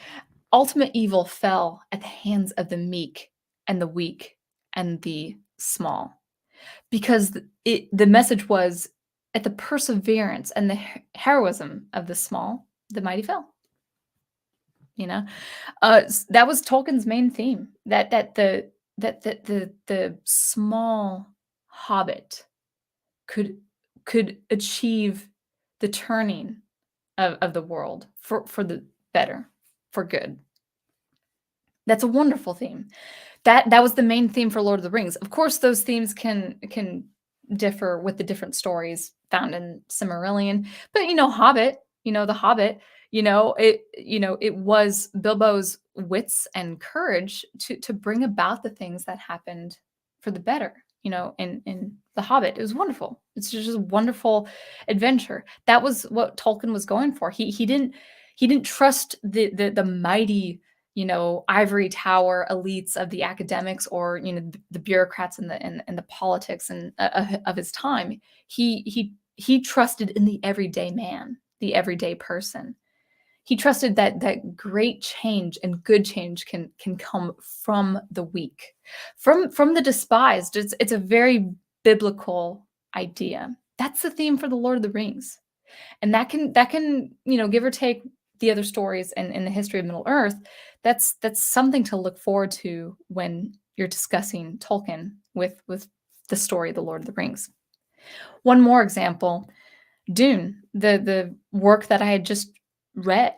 Ultimate evil fell at the hands of the meek and the weak and the small, because the message was at the perseverance and the heroism of the small, the mighty fell. That was Tolkien's main theme. That the small hobbit could achieve the turning of the world for the better, for good. That's a wonderful theme. That was the main theme for Lord of the Rings. Of course, those themes can differ with the different stories found in Silmarillion, but Hobbit, the Hobbit, it was Bilbo's wits and courage to bring about the things that happened for the better. In The Hobbit, it was wonderful. It's just a wonderful adventure. That was what Tolkien was going for. He didn't trust the mighty, ivory tower elites of the academics, or the bureaucrats and the politics and of his time. He trusted in the everyday man, the everyday person. He trusted that great change and good change can come from the weak, from the despised. It's a very biblical idea. That's the theme for the Lord of the Rings, and that can give or take the other stories in the history of Middle Earth. That's something to look forward to when you're discussing Tolkien with the story of the Lord of the Rings. One more example, Dune, the work that I had just read.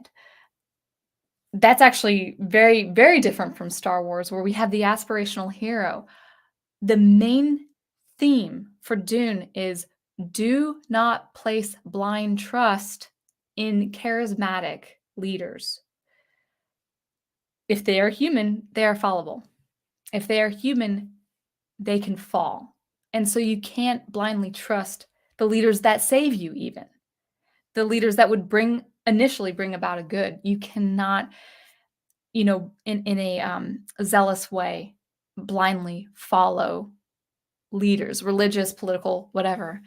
That's actually very, very different from Star Wars, where we have the aspirational hero. The main theme for Dune is do not place blind trust in charismatic leaders. If they are human, they are fallible. If they are human, they can fall. And so you can't blindly trust the leaders that save you, even the leaders that would initially bring about a good. You cannot, in a zealous way, blindly follow leaders, religious, political, whatever,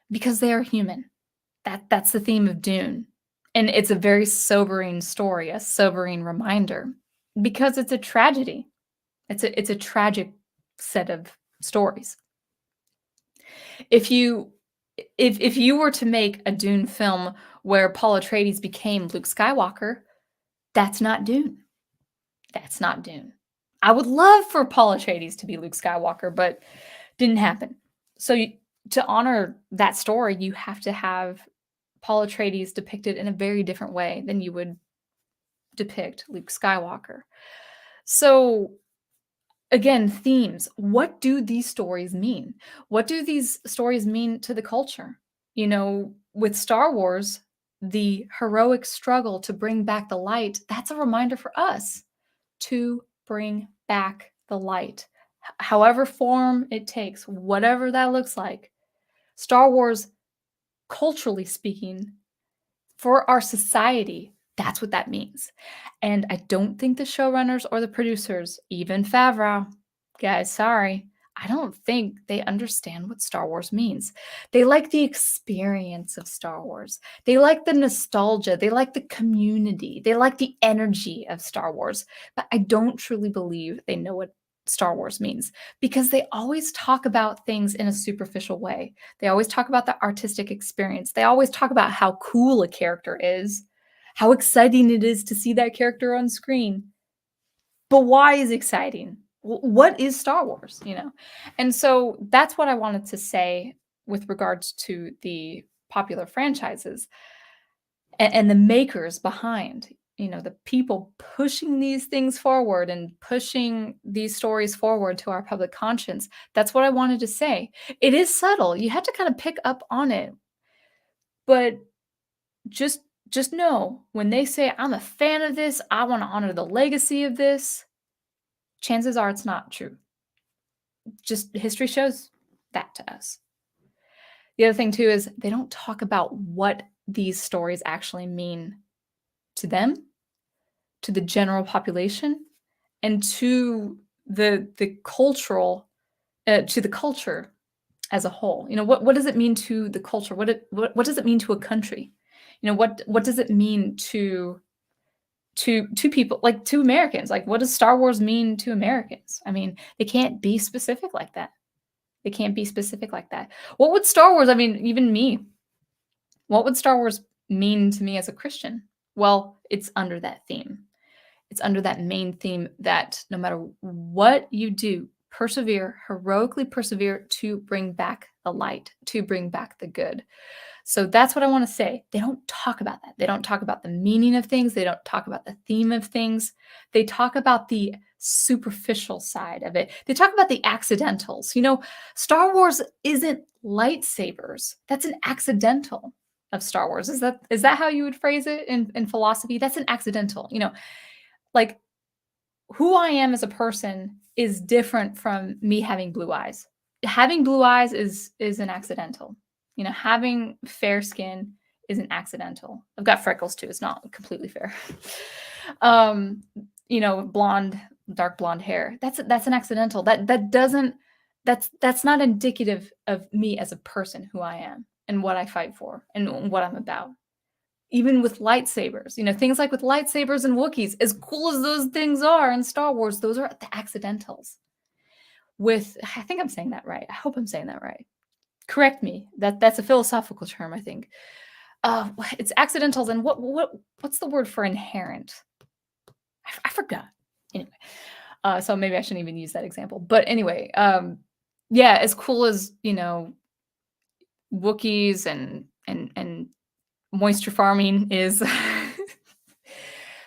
because they are human. That's the theme of Dune. And it's a very sobering story, a sobering reminder, because it's a tragedy. It's a tragic set of stories. If you if you were to make a Dune film where Paul Atreides became Luke Skywalker, that's not Dune. That's not Dune. I would love for Paul Atreides to be Luke Skywalker, but didn't happen. So to honor that story, you have to have Paul Atreides depicted in a very different way than you would depict Luke Skywalker. So again, themes. What do these stories mean? What do these stories mean to the culture? With Star Wars, the heroic struggle to bring back the light, that's a reminder for us to bring back the light. However form it takes, whatever that looks like. Star Wars, culturally speaking, for our society, that's what that means. And I don't think the showrunners or the producers, even Favreau, guys, sorry, I don't think they understand what Star Wars means. They like the experience of Star Wars. They like the nostalgia. They like the community. They like the energy of Star Wars. But I don't truly believe they know what Star Wars means because they always talk about things in a superficial way. They always talk about the artistic experience. They always talk about how cool a character is, how exciting it is to see that character on screen. But why is exciting? What is Star Wars, And so that's what I wanted to say with regards to the popular franchises and the makers behind, the people pushing these things forward and pushing these stories forward to our public conscience. That's what I wanted to say. It is subtle. You have to kind of pick up on it. But just know when they say I'm a fan of this, I want to honor the legacy of this, chances are it's not true. Just history shows that to us. The other thing too is they don't talk about what these stories actually mean to them, to the general population, and to the cultural to the culture as a whole. What does it mean to the culture? What does it mean to a country? What does it mean to people, like to Americans? Like, what does Star Wars mean to Americans? I mean, they can't be specific like that. They can't be specific like that. What would Star Wars, I mean, even me, what would Star Wars mean to me as a Christian? Well, it's under that theme. It's under that main theme that no matter what you do, persevere, heroically persevere to bring back the light, to bring back the good. So that's what I want to say. They don't talk about that. They don't talk about the meaning of things. They don't talk about the theme of things. They talk about the superficial side of it. They talk about the accidentals. Star Wars isn't lightsabers. That's an accidental of Star Wars. Is that how you would phrase it in philosophy? That's an accidental. Like who I am as a person is different from me having blue eyes. Having blue eyes is an accidental. Having fair skin is an accidental. I've got freckles too. It's not completely fair. Blonde, dark blonde hair. That's an accidental. That's not indicative of me as a person, who I am and what I fight for and what I'm about. Even with lightsabers, things like with lightsabers and Wookiees, as cool as those things are in Star Wars, those are the accidentals. I think I'm saying that right. I hope I'm saying that right. Correct me. That's a philosophical term, I think. It's accidentals, and what's the word for inherent? I forgot. Anyway, so maybe I shouldn't even use that example. But anyway, yeah, as cool as Wookiees and moisture farming is,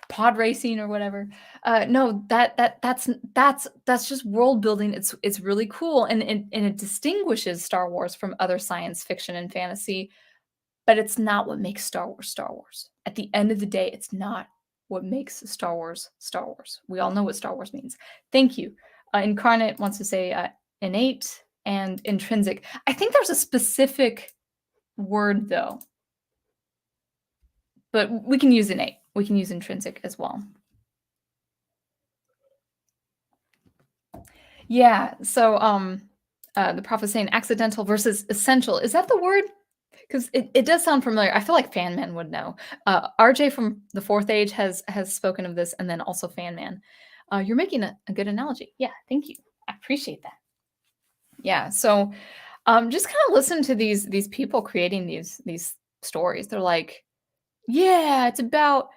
pod racing or whatever. No, that's just world building. It's really cool, and it distinguishes Star Wars from other science fiction and fantasy, but it's not what makes Star Wars Star Wars. At the end of the day, it's not what makes Star Wars Star Wars. We all know what Star Wars means. Thank you. Incarnate wants to say innate and intrinsic. I think there's a specific word though, but we can use innate. We can use intrinsic as well. Yeah. So the prof is saying accidental versus essential. Is that the word? Because it does sound familiar. I feel like Fan Man would know. RJ from the Fourth Age has spoken of this, and then also Fan Man. You're making a good analogy. Yeah, thank you. I appreciate that. Yeah. So just kind of listen to these people creating these stories. They're like, yeah, it's about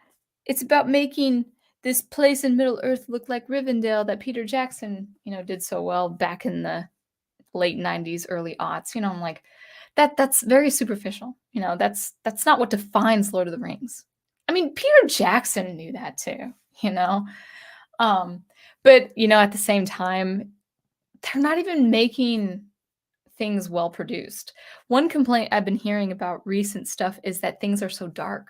making this place in Middle Earth look like Rivendell that Peter Jackson, did so well back in the late 90s, early aughts. I'm like, that's very superficial. That's not what defines Lord of the Rings. I mean, Peter Jackson knew that too, you know. Um, but at the same time, they're not even making things well produced. One complaint I've been hearing about recent stuff is that things are so dark.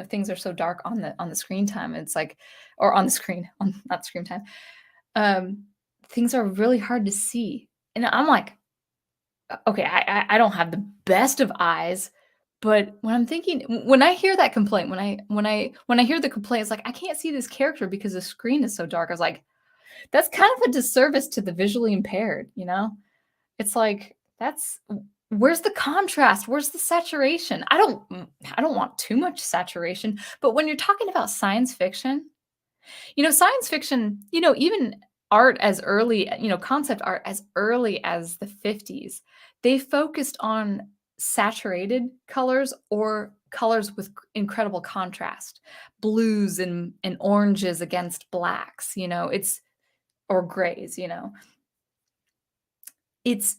Things are so dark on the screen time. It's like, or on the screen, on not screen time. Things are really hard to see, and I'm like, okay, I don't have the best of eyes, but when I hear that complaint, when I hear the complaint, it's like I can't see this character because the screen is so dark. I was like, that's kind of a disservice to the visually impaired. It's like where's the contrast? Where's the saturation? I don't want too much saturation, but when you're talking about science fiction, even art as early, concept art as early as the 50s, they focused on saturated colors or colors with incredible contrast, blues and oranges against blacks, or grays, it's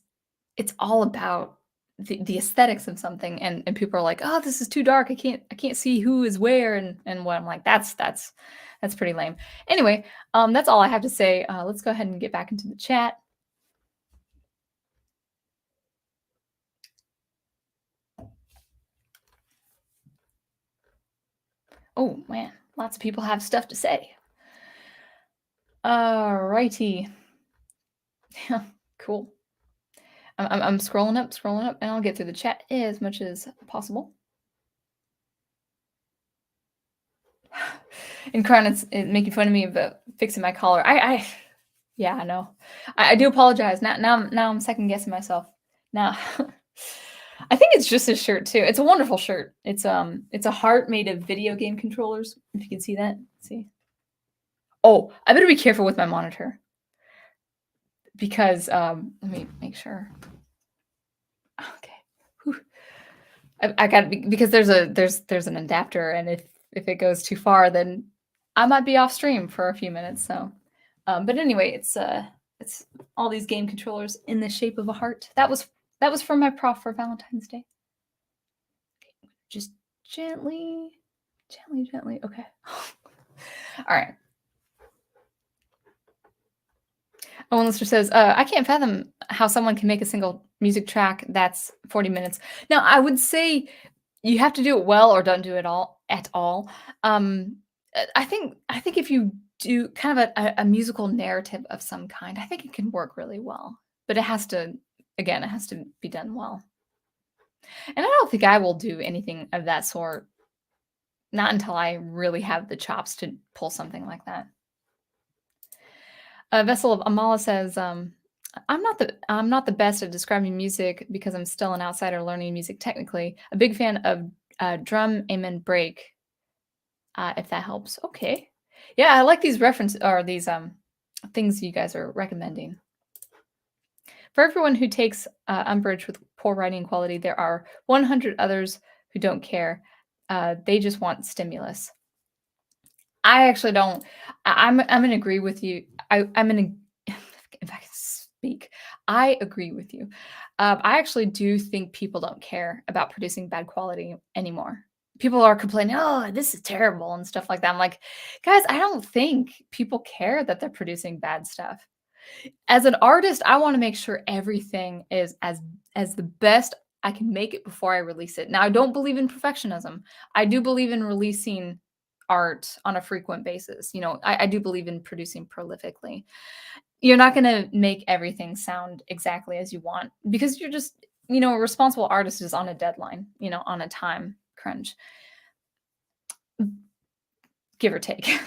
it's all about the aesthetics of something, and people are like, oh, this is too dark, I can't see who is where, and what. I'm like, that's pretty lame. Anyway, that's all I have to say. Let's go ahead and get back into the chat. Oh man, lots of people have stuff to say. All righty. Cool. I'm scrolling up, and I'll get through the chat as much as possible. Incarnate's making fun of me about fixing my collar. Yeah, I know. I do apologize. Now I'm second guessing myself. Now, I think it's just a shirt too. It's a wonderful shirt. It's a heart made of video game controllers. If you can see that, see. Oh, I better be careful with my monitor because let me make sure. Okay, Whew. I got because there's an adapter, and if it goes too far, then I might be off stream for a few minutes. So, but anyway, it's all these game controllers in the shape of a heart. That was from my prof for Valentine's Day. Okay, just gently. Okay. All right. One listener says, I can't fathom how someone can make a single music track that's 40 minutes. Now, I would say you have to do it well or don't do it at all. I think if you do kind of a musical narrative of some kind, I think it can work really well. But it has to be done well. And I don't think I will do anything of that sort. Not until I really have the chops to pull something like that. Vessel of Amala says, I'm not the best at describing music because I'm still an outsider learning music technically. A big fan of drum amen break. If that helps. Okay. Yeah, I like these these things you guys are recommending. For everyone who takes umbrage with poor writing quality, there are 100 others who don't care. They just want stimulus. I actually don't. I'm gonna agree with you. I'm gonna, if I can speak, I agree with you. I actually do think people don't care about producing bad quality anymore. people are complaining, "Oh, this is terrible," and stuff like that. I'm like, "Guys, I don't think people care that they're producing bad stuff." As an artist, I wanna make sure everything is as the best I can make it before I release it. Now, I don't believe in perfectionism. I do believe in releasing art on a frequent basis. I do believe in producing prolifically. You're not gonna make everything sound exactly as you want because you're just a responsible artist is on a deadline, on a time crunch, give or take.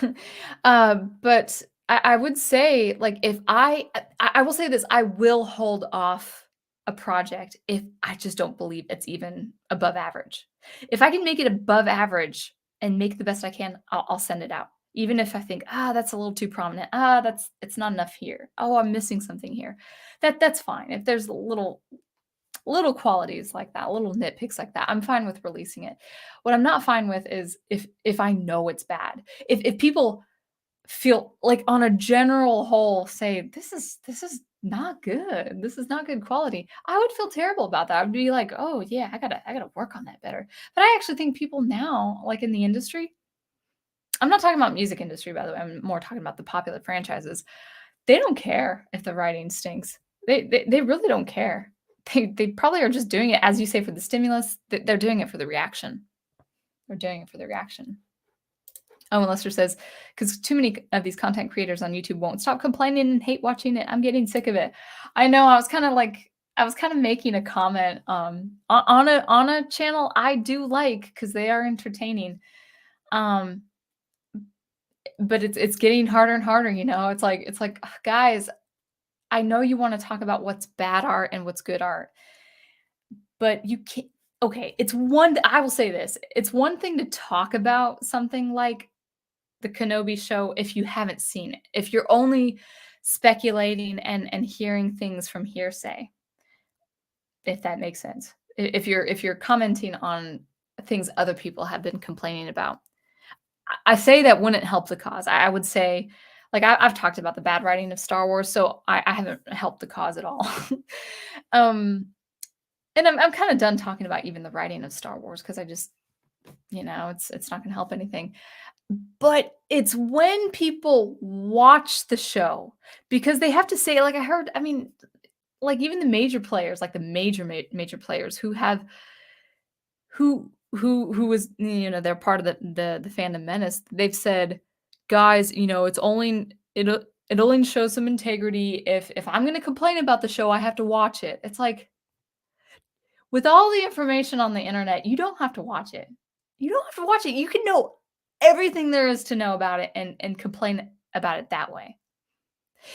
But I would say, like, if I will say this, I will hold off a project if I just don't believe it's even above average. If I can make it above average and make the best I can, I'll send it out. Even if I think, that's a little too prominent. It's not enough here. Oh, I'm missing something here. That's fine. If there's little qualities like that, little nitpicks like that, I'm fine with releasing it. What I'm not fine with is if I know it's bad. If people feel like on a general whole say, "This is not good. This is not good quality." I would feel terrible about that. I'd be like, "Oh, yeah, I gotta work on that better." But I actually think people now, like in the industry, I'm not talking about music industry, by the way, I'm more talking about the popular franchises. They don't care if the writing stinks. They really don't care. They probably are just doing it, as you say, for the stimulus. They're doing it for the reaction. They're doing it for the reaction. Oh, and Lester says, "'Cause too many of these content creators on YouTube won't stop complaining and hate watching it. I'm getting sick of it." I know, I was kinda making a comment, on a channel I do like because they are entertaining, um, but it's getting harder and harder, It's like, "Ugh, guys, I know you wanna talk about what's bad art and what's good art, but you can't." Okay, I will say this, it's one thing to talk about something like the Kenobi show if you haven't seen it. If you're only speculating and hearing things from hearsay, if that makes sense. If you're commenting on things other people have been complaining about. I say that wouldn't help the cause. I would say, like, I've talked about the bad writing of Star Wars, so I haven't helped the cause at all. Um, and I'm kinda done talking about even the writing of Star Wars because I just it's not gonna help anything. But it's when people watch the show because they have to say, like, I mean, like, even the major players, like the major players who was, they're part of the fandom menace. They've said, "Guys, it only shows some integrity if I'm gonna complain about the show, I have to watch it." It's like, with all the information on the internet, you don't have to watch it. You don't have to watch it. You can know everything there is to know about it and complain about it that way.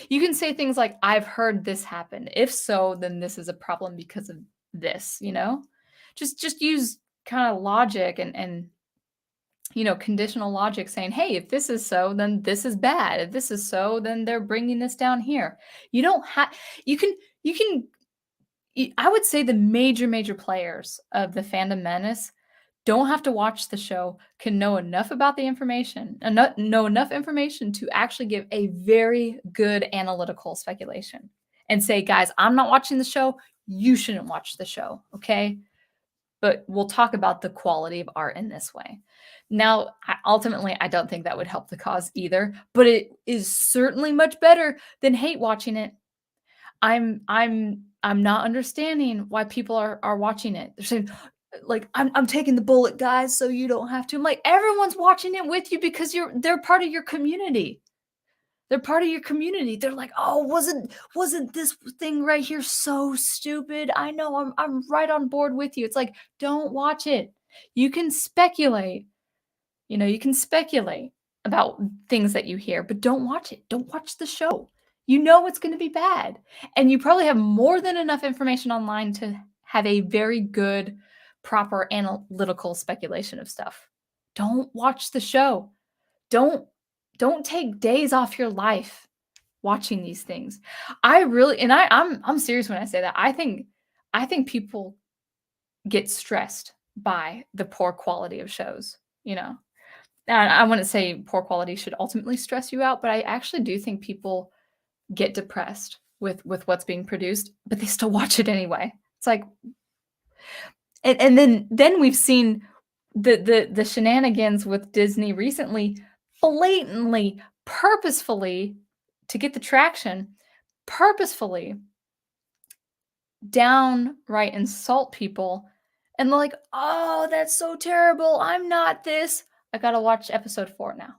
You can say things like, "I've heard this happen. If so, then this is a problem because of this." Just use kinda logic and conditional logic saying, "Hey, if this is so, then this is bad. If this is so, then they're bringing this down here." You don't have. You can I would say the major players of the fandom menace don't have to watch the show, can know enough about the information, know enough information to actually give a very good analytical speculation and say, "Guys, I'm not watching the show. You shouldn't watch the show, okay? But we'll talk about the quality of art in this way." Now, ultimately, I don't think that would help the cause either, but it is certainly much better than hate watching it. I'm not understanding why people are watching it. They're saying, like, "I'm taking the bullet, guys, so you don't have to." I'm like, "Everyone's watching it with you because they're part of your community. They're part of your community." They're like, "Oh, wasn't this thing right here so stupid? I know, I'm right on board with you." It's like, "Don't watch it. You can speculate. You can speculate about things that you hear, but don't watch it. Don't watch the show. You know it's gonna be bad, and you probably have more than enough information online to have a very good, proper analytical speculation of stuff. Don't watch the show. Don't don't take days off your life watching these things." I really and I'm serious when I say that. I think people get stressed by the poor quality of shows, you know? And I wouldn't say poor quality should ultimately stress you out, but I actually do think people get depressed with what's being produced, but they still watch it anyway. It's like, and then we've seen the shenanigans with Disney recently, blatantly, purposefully, to get the traction, purposefully downright insult people, and they're like, "Oh, that's so terrible. I'm not this." I gotta watch episode 4 now.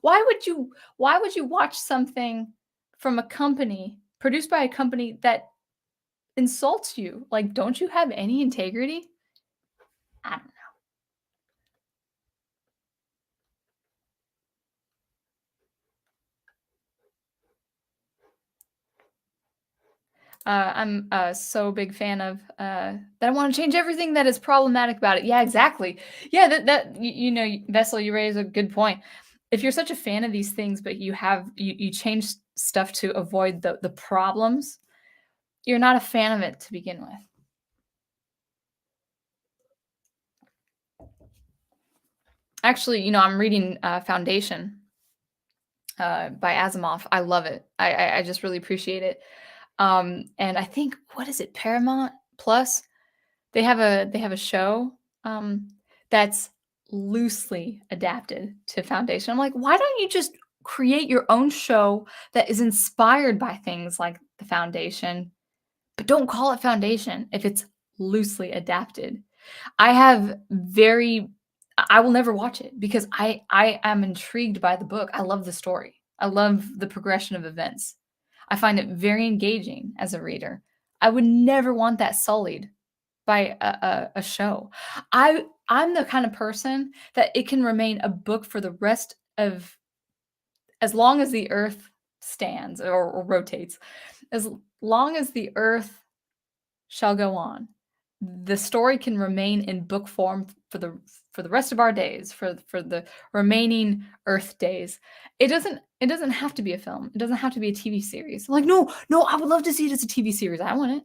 Why would you watch something from a company produced by a company that insults you? Like, don't you have any integrity? I don't know. I'm so big fan of that I want to change everything that is problematic about it. Yeah, exactly. Yeah, Vessel, you raise a good point. If you're such a fan of these things, but you change stuff to avoid the problems, you're not a fan of it to begin with. Actually, I'm reading Foundation by Asimov. I love it. I just really appreciate it. And I think, what is it, Paramount Plus? They have a show um, that's loosely adapted to Foundation. I'm like, why don't you just create your own show that is inspired by things like the Foundation, but don't call it Foundation if it's loosely adapted. I have very I will never watch it because I am intrigued by the book. I love the story. I love the progression of events. I find it very engaging as a reader. I would never want that sullied by a show. I'm the kind of person that it can remain a book for the rest of as long as the earth stands or rotates. As long as the earth shall go on. The story can remain in book form for the rest of our days, for the remaining Earth days. It doesn't have to be a film. It doesn't have to be a TV series. Like, no, no, I would love to see it as a TV series. I want it.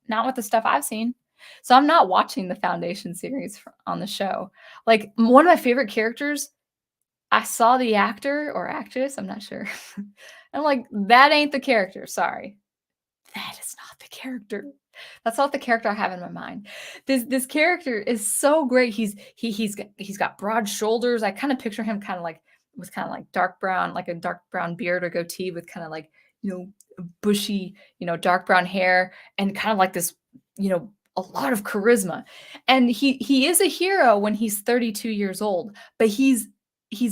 Not with the stuff I've seen. So I'm not watching the Foundation series on the show. Like one of my favorite characters, I saw the actor or actress, I'm not sure. I'm like, that ain't the character. Sorry. That is not the character. That's not the character I have in my mind. This character is so great. He's got broad shoulders. I kind of picture him kind of like with kind of like dark brown, like a dark brown beard or goatee with kind of like, bushy, dark brown hair and kind of like this, a lot of charisma. And he is a hero when he's 32 years old, but he's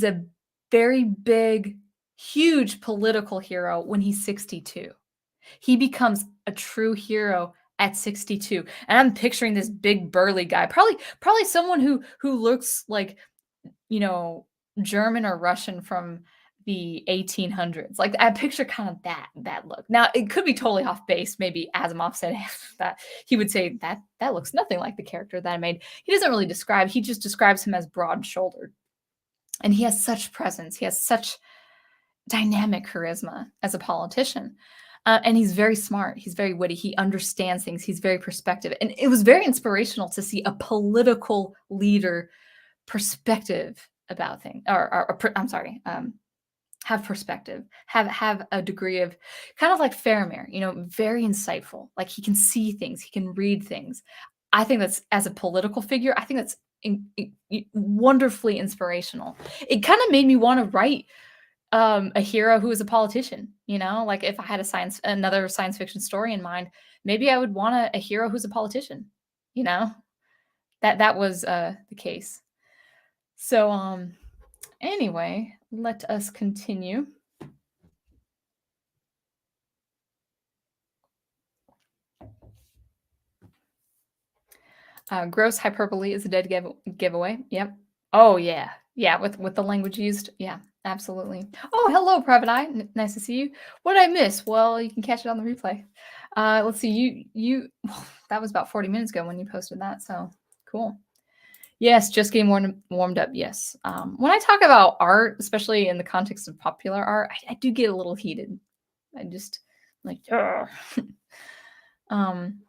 a very big, huge political hero when he's 62. He becomes a true hero at 62. And I'm picturing this big burly guy, probably someone who looks like, you know, German or Russian from the 1800s. Like I picture kind of that look. Now, it could be totally off base. Maybe Asimov said that he would say that looks nothing like the character that I made. He doesn't really describe, he just describes him as broad-shouldered. And he has such presence. He has such dynamic charisma as a politician. And he's very smart. He's very witty. He understands things. He's very perspective. And it was very inspirational to see a political leader perspective about things, I'm sorry, have perspective, have a degree of kind of like Faramir, very insightful. Like he can see things, he can read things. I think that's as a political figure, I think that's wonderfully inspirational. It kind of made me want to write a hero who is a politician, like if I had another science fiction story in mind, maybe I would want a hero who's a politician, you know, that was the case. So, anyway, let us continue. Gross hyperbole is a dead giveaway. Yep. Oh yeah, yeah. With the language used, yeah, absolutely. Oh, hello, Private Eye. Nice to see you. What did I miss? Well, you can catch it on the replay. Let's see. You that was about 40 minutes ago when you posted that. So cool. Yes, just getting warmed up. Yes. When I talk about art, especially in the context of popular art, I do get a little heated. I just like, um,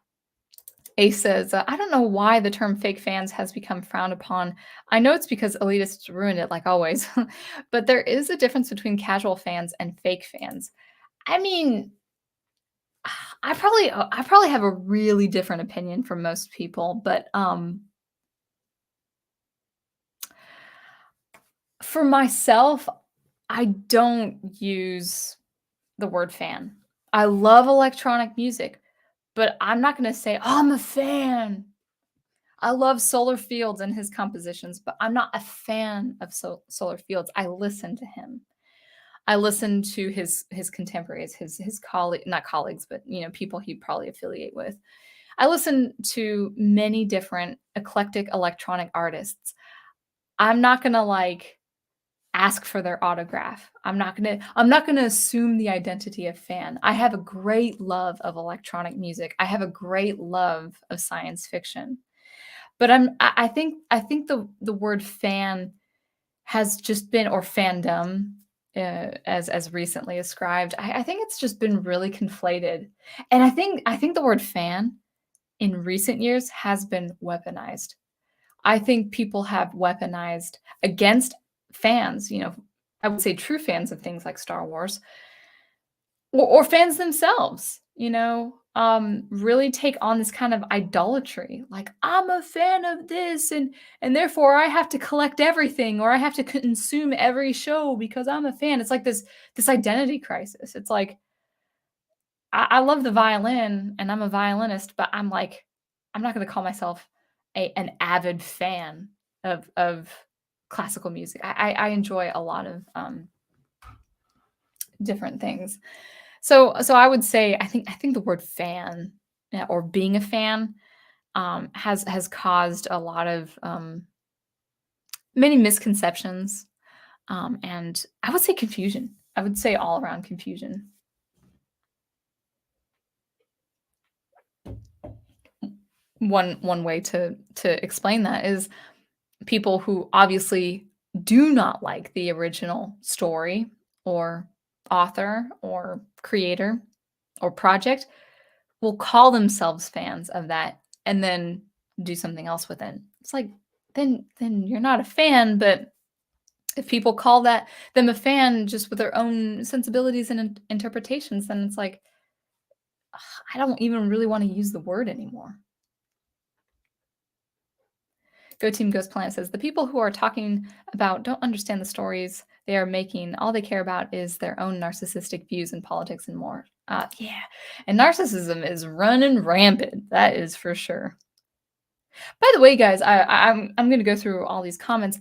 Ace says, I don't know why the term fake fans has become frowned upon. I know it's because elitists ruined it, like always, but there is a difference between casual fans and fake fans. I mean, I probably have a really different opinion from most people, but For myself, I don't use the word fan. I love electronic music, but I'm not gonna say, "Oh, I'm a fan." I love Solar Fields and his compositions, but I'm not a fan of Solar Fields. I listen to him. I listen to his contemporaries, his colleague, not colleagues, but, people he'd probably affiliate with. I listen to many different eclectic electronic artists. I'm not gonna, like, ask for their autograph. I'm not gonna assume the identity of fan. I have a great love of electronic music. I have a great love of science fiction. But I think the word fan has just been, or fandom, as recently ascribed, I think it's just been really conflated. And I think the word fan in recent years has been weaponized. I think people have weaponized against fans, I would say true fans of things like Star Wars, or fans themselves, really take on this kind of idolatry. Like, I'm a fan of this, and therefore I have to collect everything, or I have to consume every show because I'm a fan. It's like this identity crisis. It's like, I love the violin and I'm a violinist, but I'm like, I'm not gonna call myself an avid fan of classical music. I enjoy a lot of different things. So I would say I think the word fan, or being a fan, has caused a lot of many misconceptions, and I would say confusion. I would say all around confusion. One way to explain that is people who obviously do not like the original story, or author, or creator, or project will call themselves fans of that and then do something else with it. It's like, then you're not a fan. But if people call them a fan just with their own sensibilities and interpretations, then it's like, ugh, I don't even really want to use the word anymore. Go Team Ghost Planet says the people who are talking about don't understand the stories they are making. All they care about is their own narcissistic views in politics and more. Yeah, and narcissism is running rampant. That is for sure. By the way, guys, I'm gonna go through all these comments.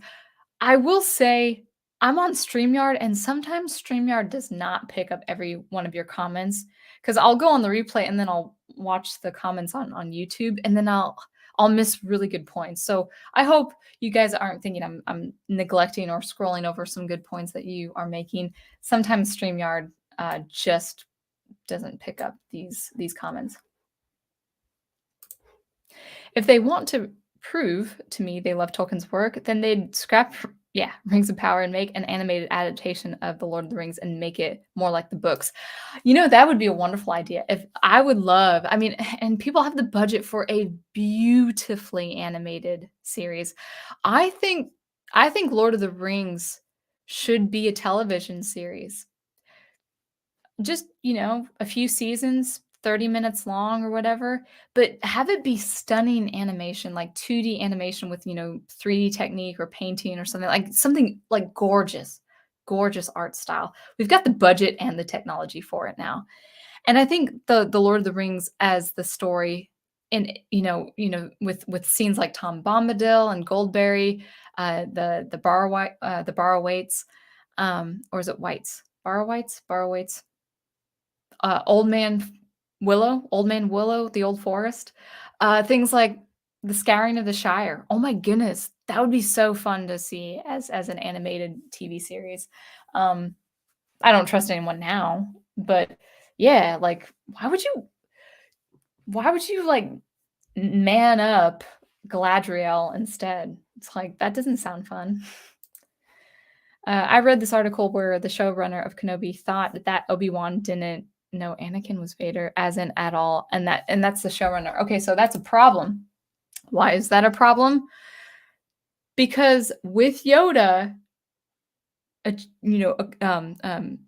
I will say I'm on StreamYard, and sometimes StreamYard does not pick up every one of your comments, because I'll go on the replay and then I'll watch the comments on YouTube, and then I'll miss really good points. So I hope you guys aren't thinking I'm neglecting or scrolling over some good points that you are making. Sometimes StreamYard just doesn't pick up these comments. If they want to prove to me they love Tolkien's work, then they'd scrap, yeah, Rings of Power and make an animated adaptation of The Lord of the Rings and make it more like the books. That would be a wonderful idea. If I would love, I mean, and people have the budget for a beautifully animated series. I think I think Lord of the Rings should be a television series. Just, a few seasons, 30 minutes long or whatever, but have it be stunning animation, like 2D animation with, 3D technique or painting or something like gorgeous, gorgeous art style. We've got the budget and the technology for it now. And I think the Lord of the Rings as the story, and with scenes like Tom Bombadil and Goldberry, the Borrowaits, or is it Whites? Borrowaits, Old Man Willow, the Old Forest, things like The Scouring of the Shire. Oh my goodness, that would be so fun to see as an animated TV series. Um, I don't trust anyone now, but yeah, like, why would you, like, man up Galadriel instead? It's like, that doesn't sound fun. I read this article where the showrunner of Kenobi thought that Obi-Wan didn't know Anakin was Vader, as in at all, and that's the showrunner. Okay, so that's a problem. Why is that a problem? Because with Yoda, uh, you know, uh, um, um,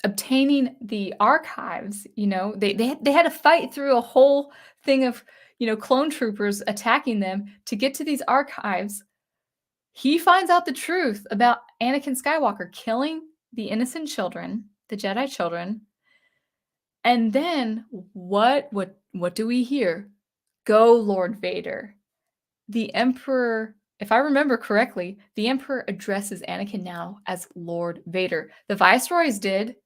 obtaining the archives, they had to fight through a whole thing of clone troopers attacking them to get to these archives. he finds out the truth about Anakin Skywalker killing the innocent children, the Jedi children, and then what do we hear? Go, Lord Vader. The Emperor, if I remember correctly, the Emperor addresses Anakin now as Lord Vader. The Viceroys did.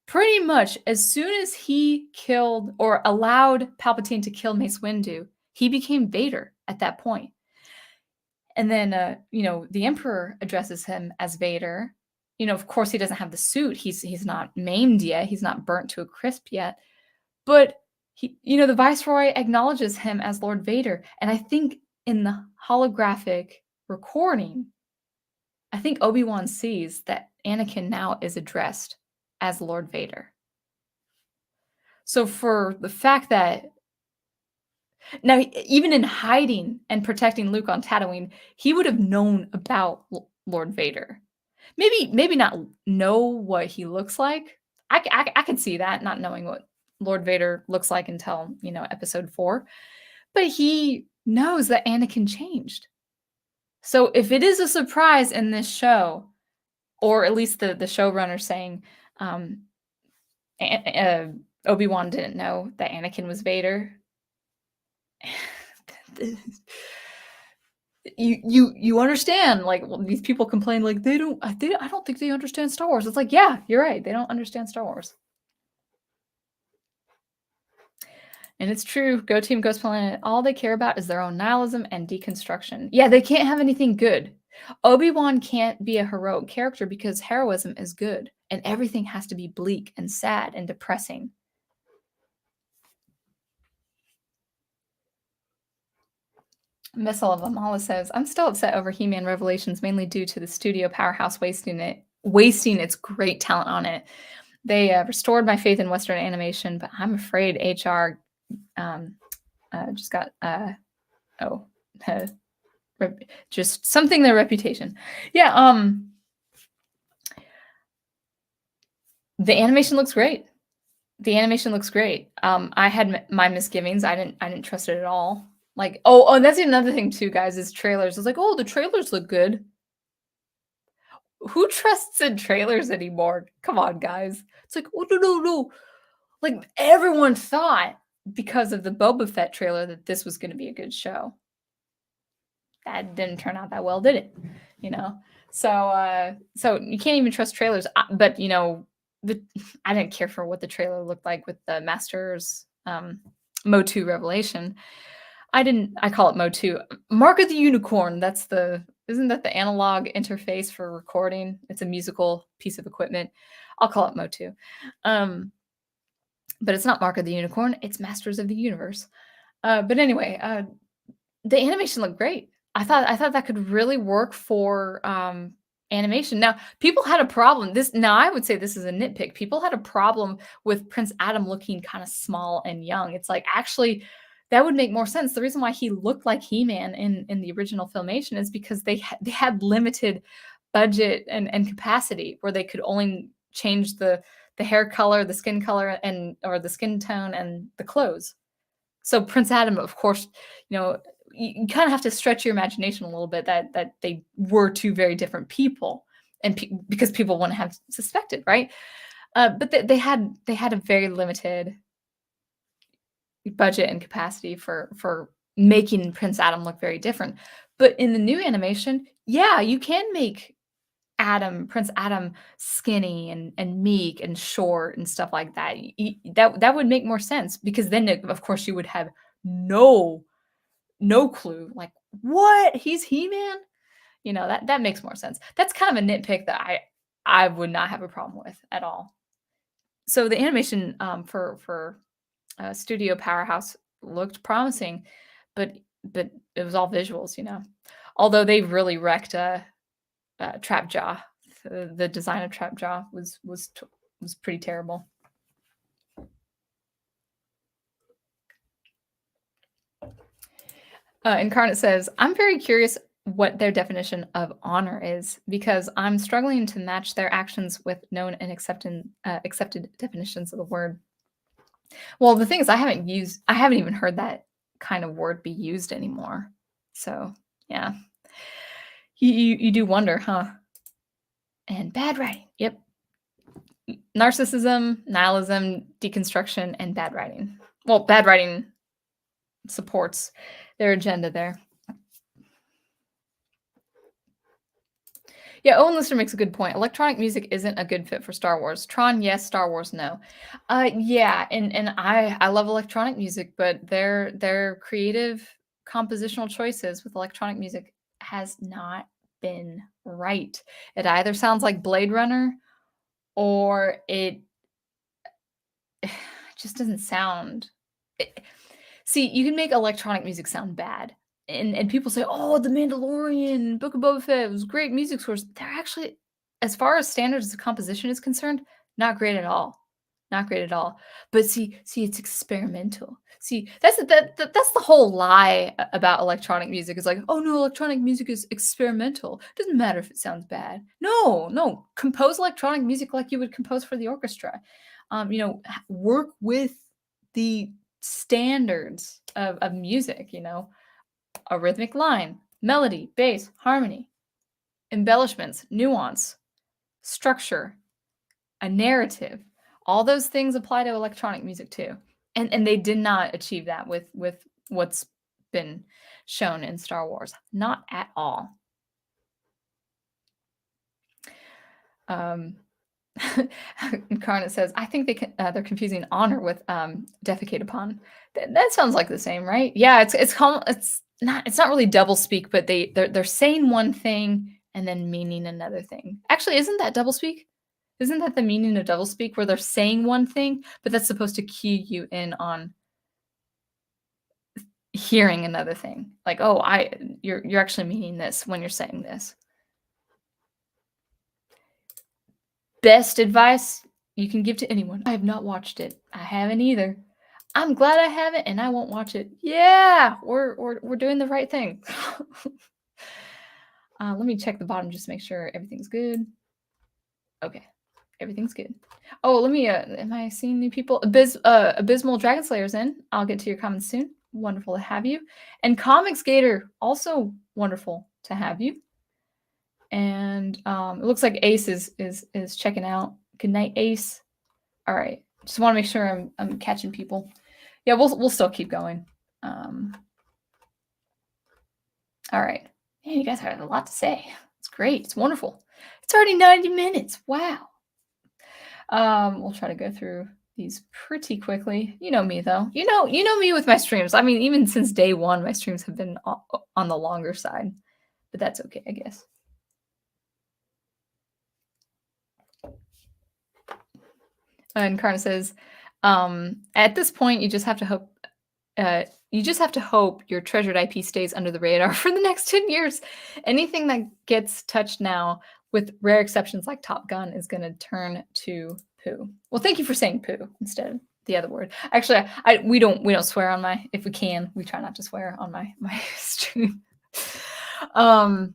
Pretty much as soon as he killed or allowed Palpatine to kill Mace Windu, he became Vader at that point. And then, the Emperor addresses him as Vader. Of course, he doesn't have the suit. He's not maimed yet. He's not burnt to a crisp yet. But the Viceroy acknowledges him as Lord Vader. And I think in the holographic recording, I think Obi-Wan sees that Anakin now is addressed as Lord Vader. So for the fact that now, even in hiding and protecting Luke on Tatooine, he would have known about Lord Vader. Maybe not know what he looks like. I could see that, not knowing what Lord Vader looks like until, episode 4. But he knows that Anakin changed. So if it is a surprise in this show, or at least the showrunner saying Obi-Wan didn't know that Anakin was Vader, you understand, like, these people complain like I don't think they understand Star Wars. It's like, yeah, you're right, they don't understand Star Wars. And it's true, Go Team Ghost Planet, all they care about is their own nihilism and deconstruction. Yeah, they can't have anything good. Obi-Wan can't be a heroic character because heroism is good, and everything has to be bleak and sad and depressing. Missile of Amala says, I'm still upset over He-Man Revelations, mainly due to the studio powerhouse wasting its great talent on it. They restored my faith in Western animation, but I'm afraid HR just got just something their reputation. Yeah, the animation looks great. The animation looks great. I had my misgivings. I didn't trust it at all. Like, and that's another thing too, guys, is trailers. It's like, oh, the trailers look good. Who trusts in trailers anymore? Come on, guys. It's like, oh, no. Like, everyone thought because of the Boba Fett trailer that this was going to be a good show. That didn't turn out that well, did it? So you can't even trust trailers. But I didn't care for what the trailer looked like with the Masters Motu Revelation. I call it Motu. Mark of the Unicorn. Isn't that the analog interface for recording? It's a musical piece of equipment. I'll call it Motu. But it's not Mark of the Unicorn. It's Masters of the Universe. But anyway, the animation looked great. I thought that could really work for animation. Now, people had a problem. I would say this is a nitpick. People had a problem with Prince Adam looking kind of small and young. It's like, actually, that would make more sense. The reason why he looked like He-Man in the original Filmation is because they had limited budget and capacity, where they could only change the hair color, the skin color, or the skin tone and the clothes. So Prince Adam, of course, you kind of have to stretch your imagination a little bit that they were two very different people, and because people wouldn't have suspected, right? But they had a very limited budget and capacity for making Prince Adam look very different. But in the new animation, yeah, you can make Prince Adam, skinny and meek and short and stuff like that. That would make more sense, because then, of course, you would have no clue, like, what? He's He-Man? That makes more sense. That's kind of a nitpick that I would not have a problem with at all. So the animation for Studio Powerhouse looked promising, but it was all visuals, Although they really wrecked Trapjaw. The design of Trapjaw was pretty terrible. Incarnate says, I'm very curious what their definition of honor is, because I'm struggling to match their actions with known and accepted definitions of the word. Well, the thing is, I haven't even heard that kind of word be used anymore. So, yeah. You do wonder, huh? And bad writing. Yep. Narcissism, nihilism, deconstruction, and bad writing. Well, bad writing supports their agenda there. Yeah, Owen Lister makes a good point. Electronic music isn't a good fit for Star Wars. Tron, yes. Star Wars, no. Yeah, and I love electronic music, but their creative compositional choices with electronic music has not been right. It either sounds like Blade Runner or it just doesn't sound. See, you can make electronic music sound bad. And people say, "Oh, The Mandalorian, Book of Boba Fett was great music scores." They're actually, as far as standards of composition is concerned, not great at all. Not great at all. But see, it's experimental. See, that's the whole lie about electronic music. It's like, "Oh no, electronic music is experimental. Doesn't matter if it sounds bad." No. Compose electronic music like you would compose for the orchestra. Work with the standards of music, a rhythmic line, melody, bass, harmony, embellishments, nuance, structure, a narrative. All those things apply to electronic music too. And they did not achieve that with what's been shown in Star Wars. Not at all. Incarnate says, I think they're confusing honor with defecate upon. That sounds like the same, right? Yeah, it's not really double speak, but they're saying one thing and then meaning another thing. Actually, isn't that double speak? Isn't that the meaning of double speak, where they're saying one thing, but that's supposed to cue you in on hearing another thing? Like, oh, you're actually meaning this when you're saying this. Best advice you can give to anyone. I have not watched it. I haven't either. I'm glad I haven't, and I won't watch it. Yeah, we're doing the right thing. Let me check the bottom just to make sure everything's good. Okay, everything's good. Oh, let me. Am I seeing new people? Abysmal Dragon Slayer's in. I'll get to your comments soon. Wonderful to have you. And Comics Gator, also wonderful to have you. And it looks like Ace is checking out. Good night, Ace. All right, just want to make sure I'm catching people. Yeah, we'll still keep going. All right, man, you guys have a lot to say. It's great. It's wonderful. It's already 90 minutes. Wow. We'll try to go through these pretty quickly. You know me though. You know me with my streams. I mean, even since day one, my streams have been on the longer side, but that's okay, I guess. And Karna says, at this point, you just have to hope. You just have to hope your treasured IP stays under the radar for the next 10 years. Anything that gets touched now, with rare exceptions like Top Gun, is going to turn to poo. Well, thank you for saying poo instead of the other word. Actually, we don't swear on my. If we can, we try not to swear on my stream. But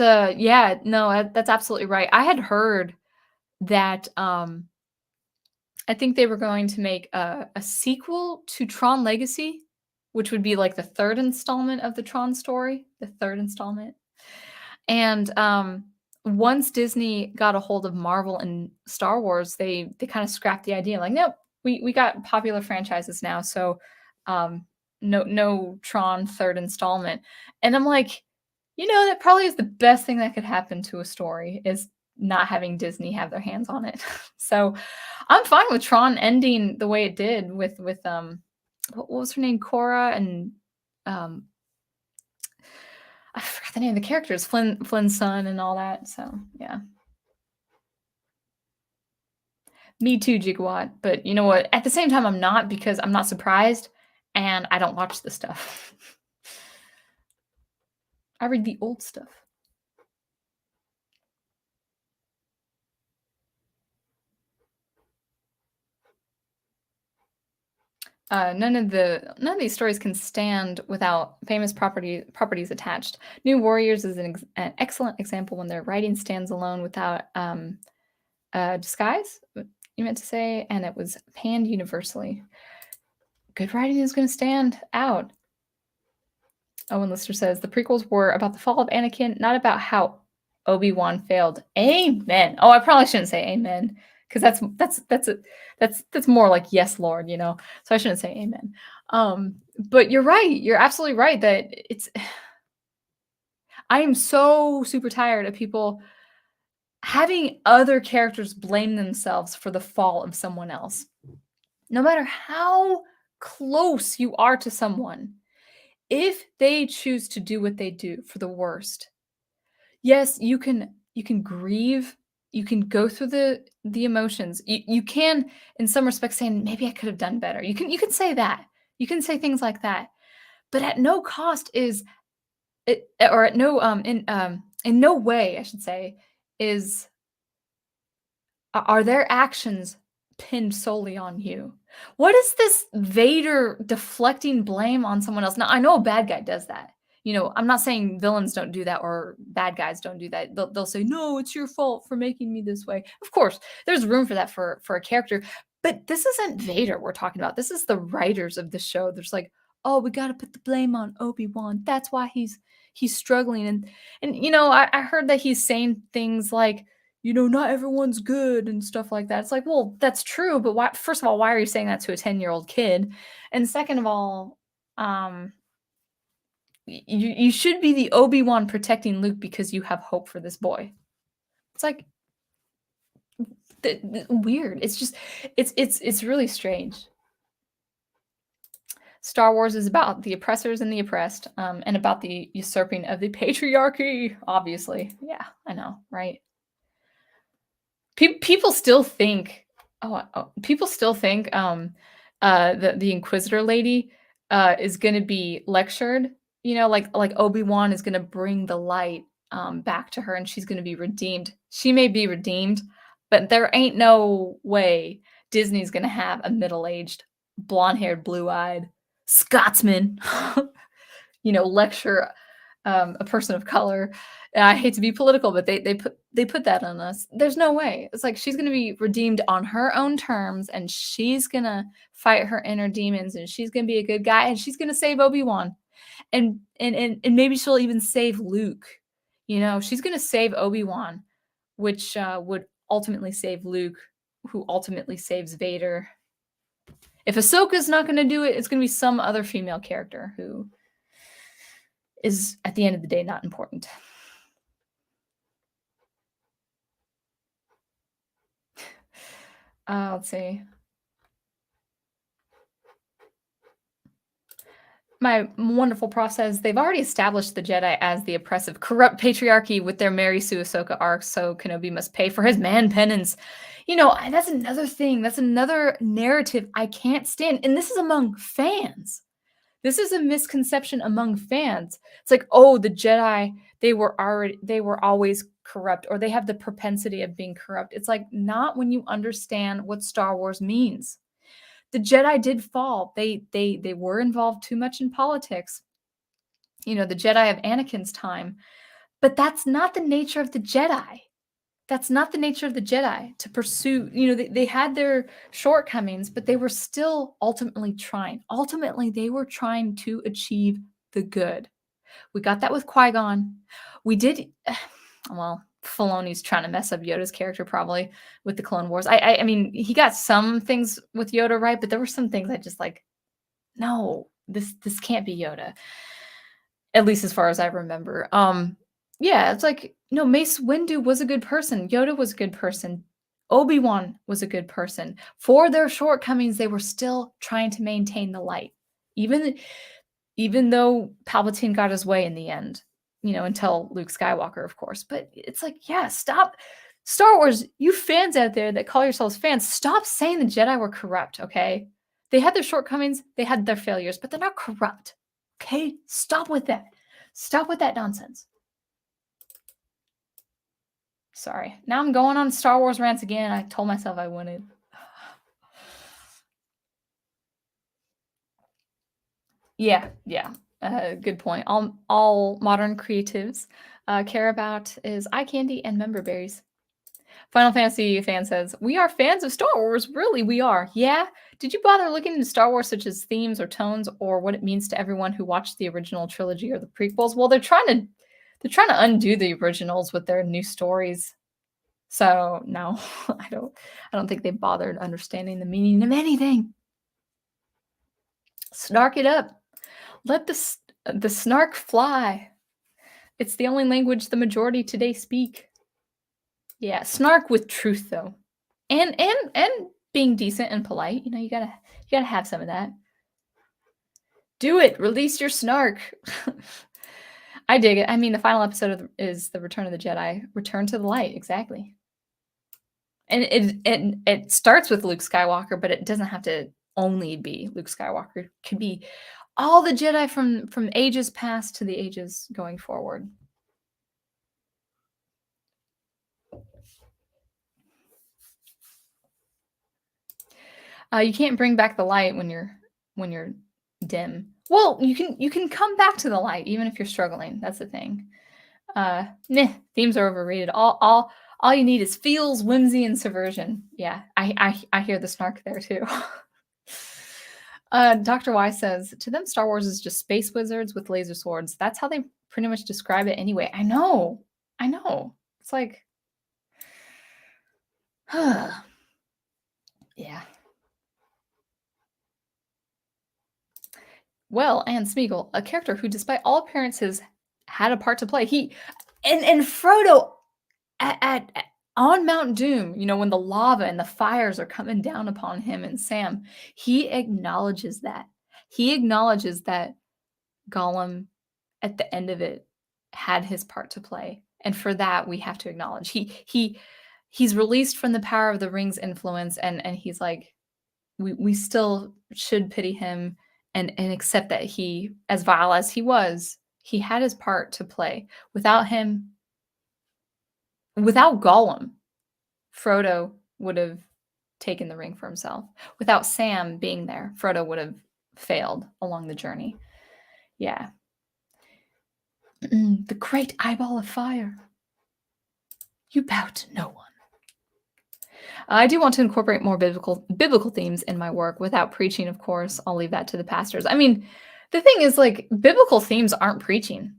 yeah, no, that's absolutely right. I had heard that I think they were going to make a sequel to Tron Legacy, which would be like the third installment of the Tron story, the third installment. And once Disney got a hold of Marvel and Star Wars, they kind of scrapped the idea. Like, nope, we got popular franchises now, so no Tron third installment. And I'm like, that probably is the best thing that could happen to a story, is not having Disney have their hands on it. So I'm fine with Tron ending the way it did with what was her name, Cora, and I forgot the name of the characters, Flynn's son and all that. So yeah. Me too, Gigawatt. But you know what? At the same time, I'm not, because I'm not surprised and I don't watch the stuff. I read the old stuff. None of these stories can stand without famous properties attached. New Warriors is an excellent example when their writing stands alone without disguise, what you meant to say, and it was panned universally. Good writing is going to stand out. Owen Lister says the prequels were about the fall of Anakin, not about how Obi-Wan failed. Amen. Oh, I probably shouldn't say amen because that's more like yes, Lord, you know. So I shouldn't say amen. But you're right. You're absolutely right that it's. I am so super tired of people having other characters blame themselves for the fall of someone else. No matter how close you are to someone, if they choose to do what they do for the worst, yes, you can grieve, you can go through the emotions. You can in some respects say maybe I could have done better. You can say that. You can say things like that. But at no cost is it or at no in no way, I should say, is are their actions pinned solely on you? What is this Vader deflecting blame on someone else? Now, I know a bad guy does that. You know, I'm not saying villains don't do that or bad guys don't do that. They'll say, "No, it's your fault for making me this way." Of course, there's room for that for a character, but this isn't Vader we're talking about. This is the writers of the show. There's like, "Oh, we got to put the blame on Obi-Wan. That's why he's struggling." And you know, I heard that he's saying things like, you know, not everyone's good and stuff like that. It's like, well, that's true, but why, first of all, why are you saying that to a 10-year-old kid? And second of all, um, you should be the Obi-Wan protecting Luke because you have hope for this boy. It's like weird. It's just it's really strange. Star Wars is about the oppressors and the oppressed, and about the usurping of the patriarchy. Obviously, yeah, I know, right? People still think people still think, the Inquisitor lady, is gonna be lectured, you know, like Obi-Wan is gonna bring the light, back to her, and she's gonna be redeemed. She may be redeemed, but there ain't no way Disney's gonna have a middle-aged, blonde-haired, blue-eyed Scotsman, you know, lecture a person of color. And I hate to be political, but they put that on us. There's no way. It's like she's gonna be redeemed on her own terms, and she's gonna fight her inner demons, and she's gonna be a good guy, and she's gonna save Obi-Wan. And maybe she'll even save Luke. You know, she's gonna save Obi-Wan, which would ultimately save Luke, who ultimately saves Vader. If Ahsoka's not gonna do it, it's gonna be some other female character who is at the end of the day not important. Let's see. My wonderful process. They've already established the Jedi as the oppressive, corrupt patriarchy with their Mary Sue Ahsoka arc, so Kenobi must pay for his man penance. You know, that's another thing. That's another narrative I can't stand. And this is among fans. This is a misconception among fans. It's like, oh, the Jedi, they were always corrupt, or they have the propensity of being corrupt. It's like not when you understand what Star Wars means. The Jedi did fall. They were involved too much in politics. You know, the Jedi of Anakin's time. But that's not the nature of the Jedi. That's not the nature of the Jedi to pursue, you know, they had their shortcomings, but they were still ultimately trying. Ultimately, they were trying to achieve the good. We got that with Qui-Gon. We did, well, Filoni's trying to mess up Yoda's character probably with the Clone Wars. I mean, he got some things with Yoda right, but there were some things I just like, no, this can't be Yoda. At least as far as I remember. Yeah, it's like, no, Mace Windu was a good person. Yoda was a good person. Obi-Wan was a good person. For their shortcomings, they were still trying to maintain the light. Even though Palpatine got his way in the end, you know, until Luke Skywalker, of course. But it's like, yeah, stop. Star Wars, you fans out there that call yourselves fans, stop saying the Jedi were corrupt, okay? They had their shortcomings, they had their failures, but they're not corrupt. Okay? Stop with that. Stop with that nonsense. Sorry. Now I'm going on Star Wars rants again. I told myself I wouldn't. Yeah, yeah. Good point. All modern creatives care about is eye candy and member berries. Final Fantasy fan says, "We are fans of Star Wars. Really, we are. Yeah. Did you bother looking into Star Wars, such as themes or tones, or what it means to everyone who watched the original trilogy or the prequels?" Well, they're trying to undo the originals with their new stories. So no, I don't think they bothered understanding the meaning of anything. Snark it up. Let the snark fly. It's the only language the majority today speak. Yeah, snark with truth though. And being decent and polite. You gotta have some of that. Do it. Release your snark. I dig it. I mean, the final episode is the Return of the Jedi. Return to the light. Exactly. And it starts with Luke Skywalker, but it doesn't have to only be Luke Skywalker. It could be all the Jedi from ages past to the ages going forward. You can't bring back the light when you're dim. Well, you can come back to the light even if you're struggling. That's the thing. Themes are overrated. All you need is feels, whimsy, and subversion. Yeah, I hear the snark there too. Dr. Y says, to them, Star Wars is just space wizards with laser swords. That's how they pretty much describe it anyway. I know. It's like, yeah. Well, and Smeagol, a character who, despite all appearances, had a part to play. And Frodo at on Mount Doom, when the lava and the fires are coming down upon him and Sam, he acknowledges that. He acknowledges that Gollum, at the end of it, had his part to play, and for that we have to acknowledge. He's released from the Power of the Ring's influence, and he's like, we still should pity him and accept that he, as vile as he was, he had his part to play. Without him, without Gollum, Frodo would have taken the ring for himself. Without Sam being there, Frodo would have failed along the journey. Yeah. The great eyeball of fire. You bow to no one. I do want to incorporate more biblical themes in my work without preaching, of course. I'll leave that to the pastors. I mean, the thing is, like, biblical themes aren't preaching.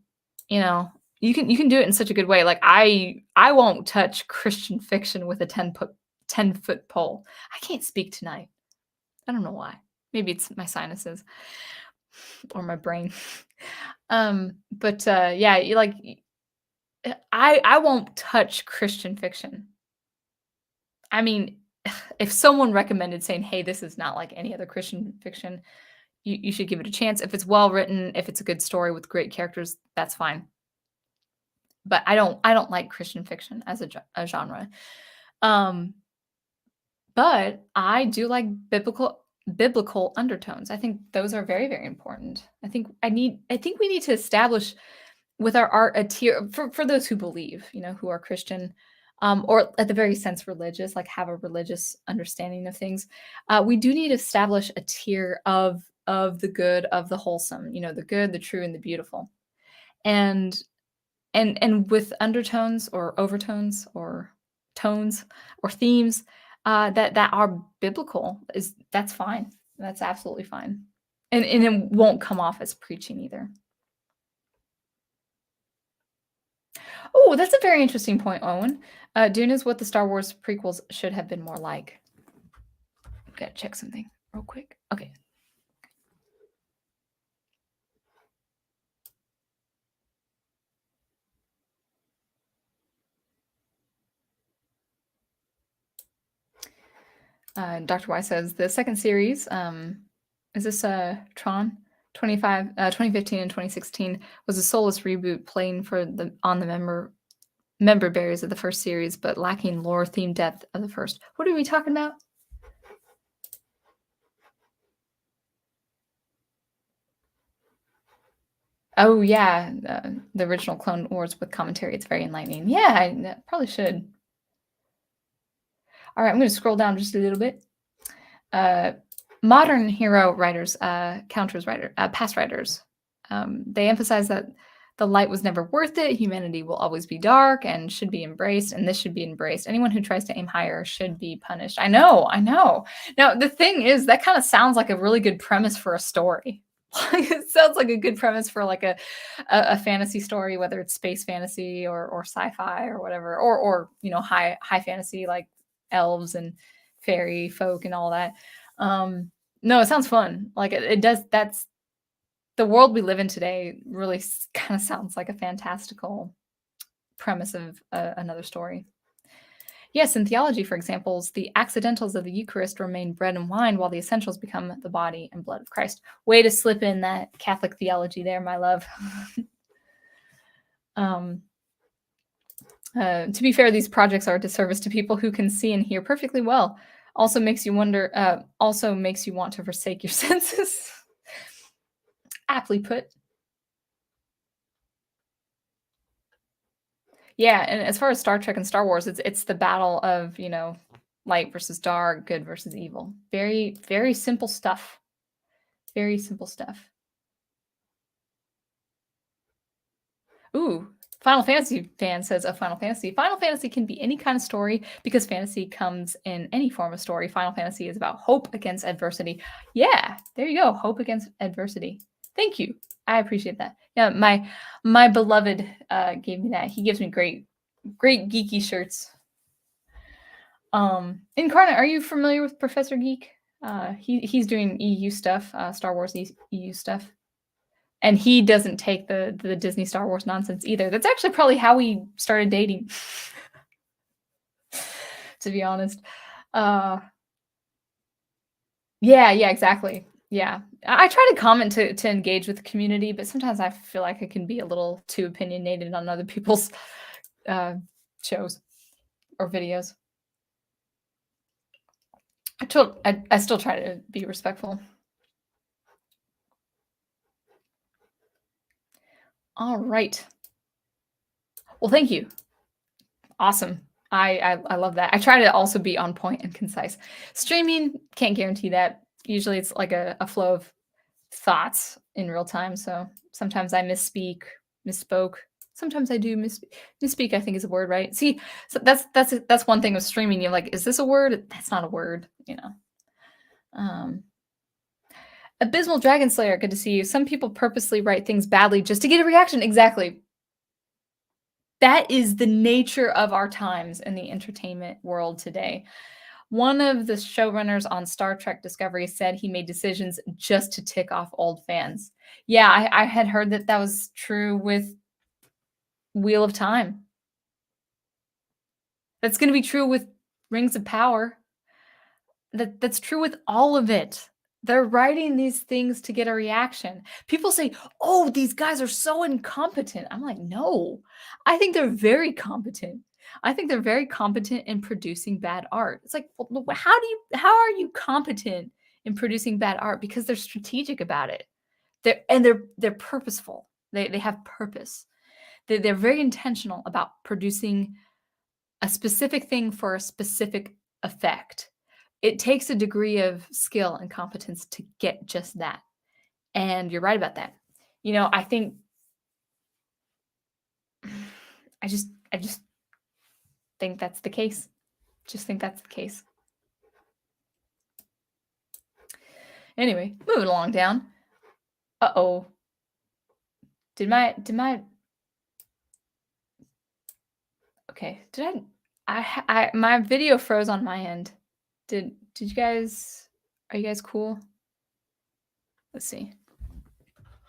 You can do it in such a good way. Like, I won't touch Christian fiction with a 10-foot pole. I can't speak tonight. I don't know why. Maybe it's my sinuses or my brain. Yeah, I won't touch Christian fiction. I mean, if someone recommended saying, "Hey, this is not like any other Christian fiction," you should give it a chance. If it's well written, if it's a good story with great characters, that's fine. But I don't like Christian fiction as a genre. But I do like biblical undertones. I think those are very, very important. I think we need to establish with our art a tier for those who believe, who are Christian, or at the very sense religious, like have a religious understanding of things. We do need to establish a tier of the good, of the wholesome, the good, the true, and the beautiful. And with undertones or overtones or tones or themes that are biblical, that's fine. That's absolutely fine. And it won't come off as preaching either. Oh, that's a very interesting point, Owen. Dune is what the Star Wars prequels should have been more like. I've got to check something real quick. Okay. Dr. Y says the second series, is this Tron? 2015 and 2016 was a soulless reboot playing on the member berries of the first series, but lacking lore theme depth of the first. What are we talking about? Oh yeah, the original Clone Wars with commentary. It's very enlightening. Yeah, I probably should. All right, I'm going to scroll down just a little bit. Modern hero writers, past writers, they emphasize that The light was never worth it. Humanity will always be dark and should be embraced, and this should be embraced. Anyone who tries to aim higher should be punished. I know, I know. Now, the thing is, that kind of sounds like a really good premise for a story. It sounds like a good premise for like a fantasy story, whether it's space fantasy or sci-fi or whatever, or you know, high fantasy like elves and fairy folk and all that. No, it sounds fun. Like it does. That's the world we live in today. Really kind of sounds like a fantastical premise of another story. Yes, in theology, for examples, the accidentals of the Eucharist remain bread and wine, while the essentials become the body and blood of Christ. Way to slip in that Catholic theology there, my love. To be fair, these projects are a disservice to people who can see and hear perfectly well. Also makes you wonder. Also makes you want to forsake your senses. Aptly put. Yeah, and as far as Star Trek and Star Wars, it's the battle of, you know, light versus dark, good versus evil. Very, very simple stuff. Very simple stuff. Ooh, Final Fantasy fan says of Final Fantasy. Final Fantasy can be any kind of story because fantasy comes in any form of story. Final Fantasy is about hope against adversity. Yeah, there you go. Hope against adversity. Thank you. I appreciate that. Yeah, my beloved gave me that. He gives me great geeky shirts. Incarnate, are you familiar with Professor Geek? He's doing EU stuff, Star Wars EU stuff. And he doesn't take the Disney Star Wars nonsense either. That's actually probably how we started dating. To be honest. Yeah, exactly. Yeah. I try to comment to engage with the community, but sometimes I feel like I can be a little too opinionated on other people's shows or videos. I still try to be respectful. All right. Well, thank you. Awesome. I love that. I try to also be on point and concise. Streaming, can't guarantee that. Usually it's like a flow of thoughts in real time. So sometimes I misspoke. Sometimes I do misspeak, I think is a word, right? See, so that's one thing with streaming. You're like, is this a word? That's not a word, you know. Abysmal Dragon Slayer, good to see you. Some people purposely write things badly just to get a reaction. Exactly. That is the nature of our times in the entertainment world today. One of the showrunners on Star Trek Discovery said he made decisions just to tick off old fans. Yeah, I had heard that was true with Wheel of Time. That's going to be true with Rings of Power. That's true with all of it. They're writing these things to get a reaction. People say, "Oh, these guys are so incompetent." I'm like, "No. I think they're very competent. I think they're very competent in producing bad art." It's like, well, how are you competent in producing bad art? Because they're strategic about it. They're purposeful. They have purpose. They're very intentional about producing a specific thing for a specific effect. It takes a degree of skill and competence to get just that. And you're right about that. You know, I think I just think that's the case. Just think that's the case. Anyway, moving along down. Uh-oh. Did my Okay, my video froze on my end. Did you guys Are you guys cool? Let's see.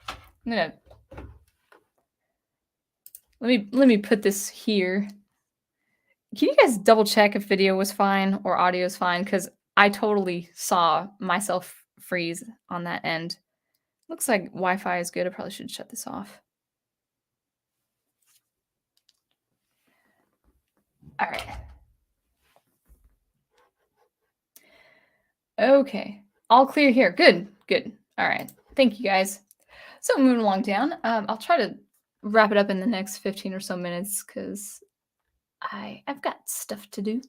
I'm gonna let me put this here. Can you guys double check if video was fine or audio is fine? Because I totally saw myself freeze on that end. Looks like Wi-Fi is good. I probably should shut this off. All right. Okay. All clear here. Good. All right. Thank you, guys. So moving along down, I'll try to wrap it up in the next 15 or so minutes because I've got stuff to do.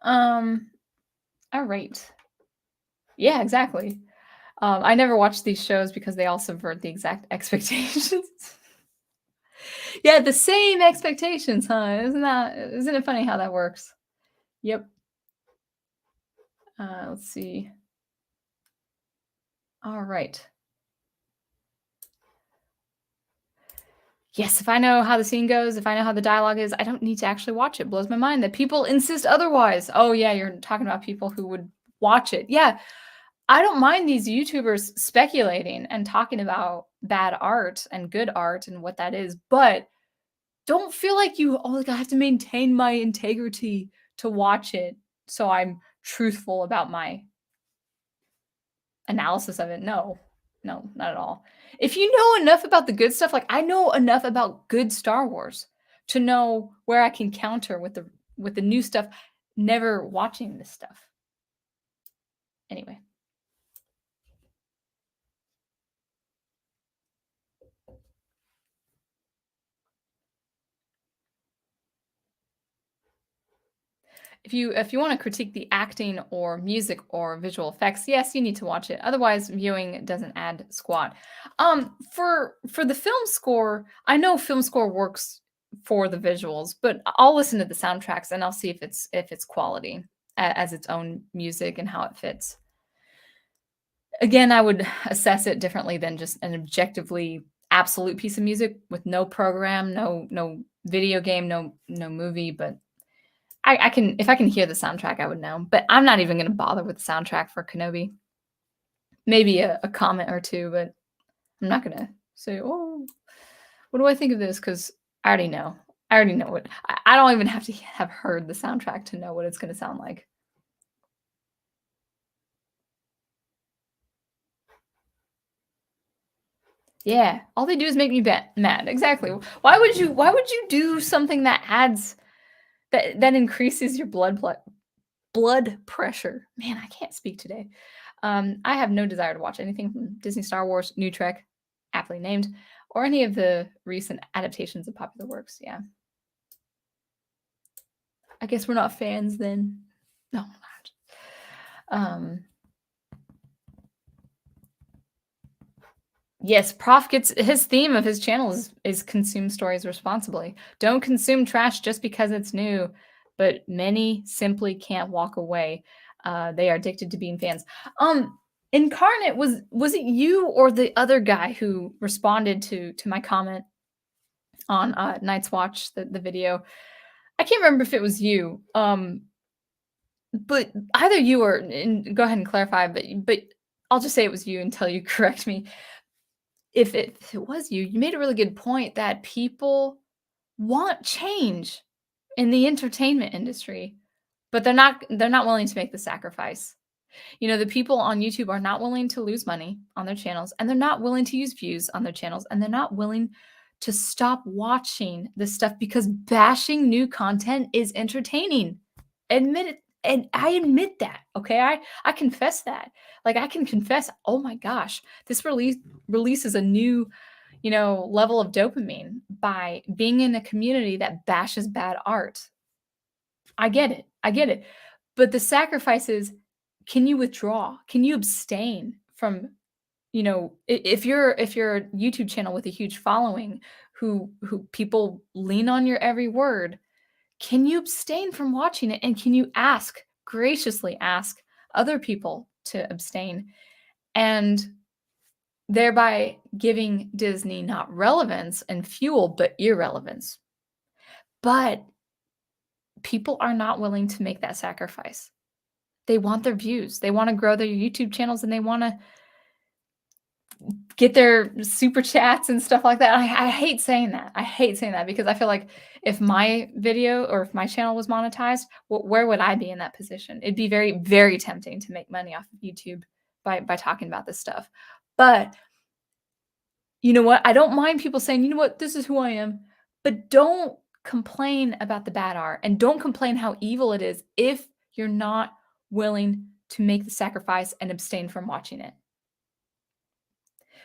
All right. Yeah, exactly. I never watch these shows because they all subvert the exact expectations. Yeah, the same expectations, huh? Isn't it funny how that works? Yep. Let's see. All right. Yes, if I know how the scene goes, if I know how the dialogue is, I don't need to actually watch it. Blows my mind that people insist otherwise. Oh, yeah, you're talking about people who would watch it. Yeah, I don't mind these YouTubers speculating and talking about bad art and good art and what that is, but don't feel like you, oh, like I have to maintain my integrity to watch it so I'm truthful about my analysis of it. No, no, not at all. If you know enough about the good stuff, like I know enough about good Star Wars to know where I can counter with the new stuff, never watching this stuff. Anyway. If you want to critique the acting or music or visual effects, yes, you need to watch it. Otherwise, viewing doesn't add squat. For the film score, I know film score works for the visuals, but I'll listen to the soundtracks and I'll see if it's quality as its own music and how it fits. Again, I would assess it differently than just an objectively absolute piece of music with no program, no video game, no movie, but I can if I can hear the soundtrack, I would know, but I'm not even gonna bother with the soundtrack for Kenobi. Maybe a comment or 2, but I'm not gonna say, "Oh, what do I think of this?" Because I already know. I already know what I don't even have to have heard the soundtrack to know what it's gonna sound like. Yeah, all they do is make me mad, exactly. Why would you do something that adds that increases your blood pressure? Man, I can't speak today. I have no desire to watch anything from Disney Star Wars, New Trek, aptly named, or any of the recent adaptations of popular works. Yeah. I guess we're not fans then. No, we're not. Yes, Prof gets his theme of his channel is consume stories responsibly. Don't consume trash just because it's new, but many simply can't walk away. They are addicted to being fans. Incarnate, was it you or the other guy who responded to my comment on Night's Watch, the video? I can't remember if it was you. But either you or and go ahead and clarify, but I'll just say it was you until you correct me. If it was you, you made a really good point that people want change in the entertainment industry, but they're not willing to make the sacrifice. You know, the people on YouTube are not willing to lose money on their channels, and they're not willing to use views on their channels, and they're not willing to stop watching this stuff because bashing new content is entertaining. Admit it, and I admit that, okay? I confess that. Like, I can confess, "Oh my gosh, this releases a new, level of dopamine by being in a community that bashes bad art." I get it, I get it. But the sacrifice is, can you withdraw? Can you abstain from, if you're a YouTube channel with a huge following who people lean on your every word, can you abstain from watching it? And can you graciously ask other people to abstain and thereby giving Disney not relevance and fuel, but irrelevance? But people are not willing to make that sacrifice. They want their views. They want to grow their YouTube channels and they want to get their super chats and stuff like that. I hate saying that. I hate saying that because I feel like if my video or if my channel was monetized, where would I be in that position? It'd be very, very tempting to make money off of YouTube by talking about this stuff. But you know what? I don't mind people saying, you know what, this is who I am. But don't complain about the bad art and don't complain how evil it is if you're not willing to make the sacrifice and abstain from watching it.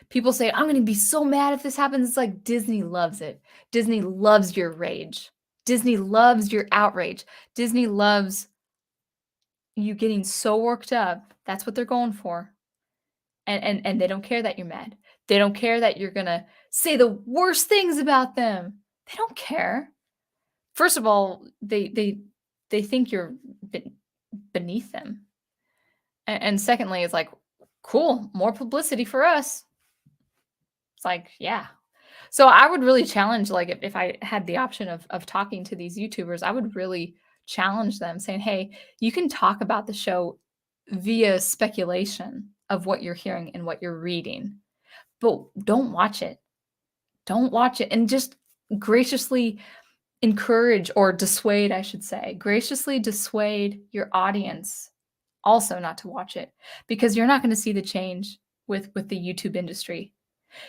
People say, "I'm gonna be so mad if this happens." It's like Disney loves it. Disney loves your rage. Disney loves your outrage. Disney loves you getting so worked up. That's what they're going for. And they don't care that you're mad. They don't care that you're gonna say the worst things about them. They don't care. First of all, they think you're beneath them. And secondly, it's like, cool, more publicity for us. It's like, yeah. So I would really challenge, like, if I had the option of talking to these YouTubers, I would really challenge them saying, hey, you can talk about the show via speculation of what you're hearing and what you're reading, but don't watch it. Don't watch it, and just graciously encourage, or dissuade, I should say, graciously dissuade your audience also not to watch it, because you're not going to see the change with the YouTube industry.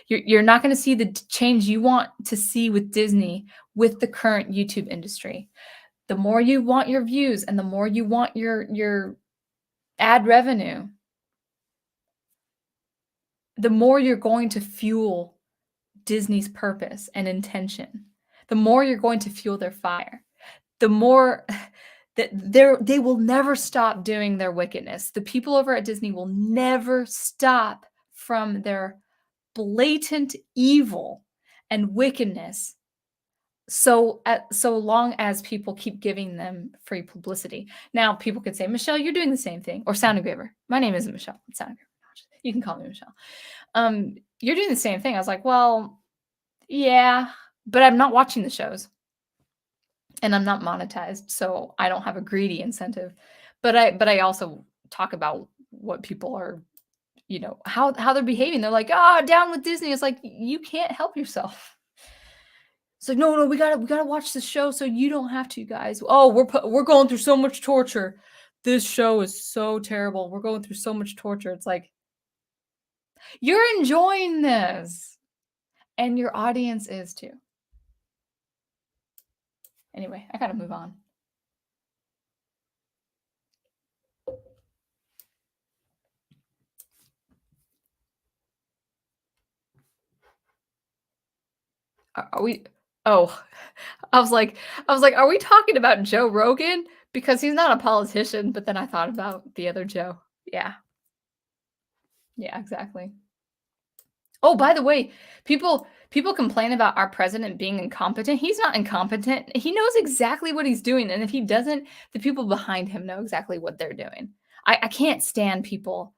You're not going to see the change you want to see with Disney with the current YouTube industry. The more you want your views and the more you want your ad revenue, the more you're going to fuel Disney's purpose and intention. The more you're going to fuel their fire. The more that they will never stop doing their wickedness. The people over at Disney will never stop from their blatant evil and wickedness, so long as people keep giving them free publicity. Now, people could say, Michelle, you're doing the same thing, or Sound Engraver. My name isn't Michelle, it's Sound Engraver. You can call me Michelle. You're doing the same thing. I was like, well, yeah, but I'm not watching the shows and I'm not monetized, so I don't have a greedy incentive. But I also talk about what people are, how they're behaving. They're like, down with Disney. It's like, you can't help yourself. It's like, no, we gotta watch this show so you don't have to, guys. Oh, we're going through so much torture. This show is so terrible. We're going through so much torture. It's like, you're enjoying this, and your audience is too. Anyway, I gotta move on. Are we? Oh, I was like, are we talking about Joe Rogan? Because he's not a politician. But then I thought about the other Joe. Yeah, yeah, exactly. Oh, by the way, people complain about our president being incompetent. He's not incompetent. He knows exactly what he's doing, and if he doesn't, the people behind him know exactly what they're doing. I can't stand people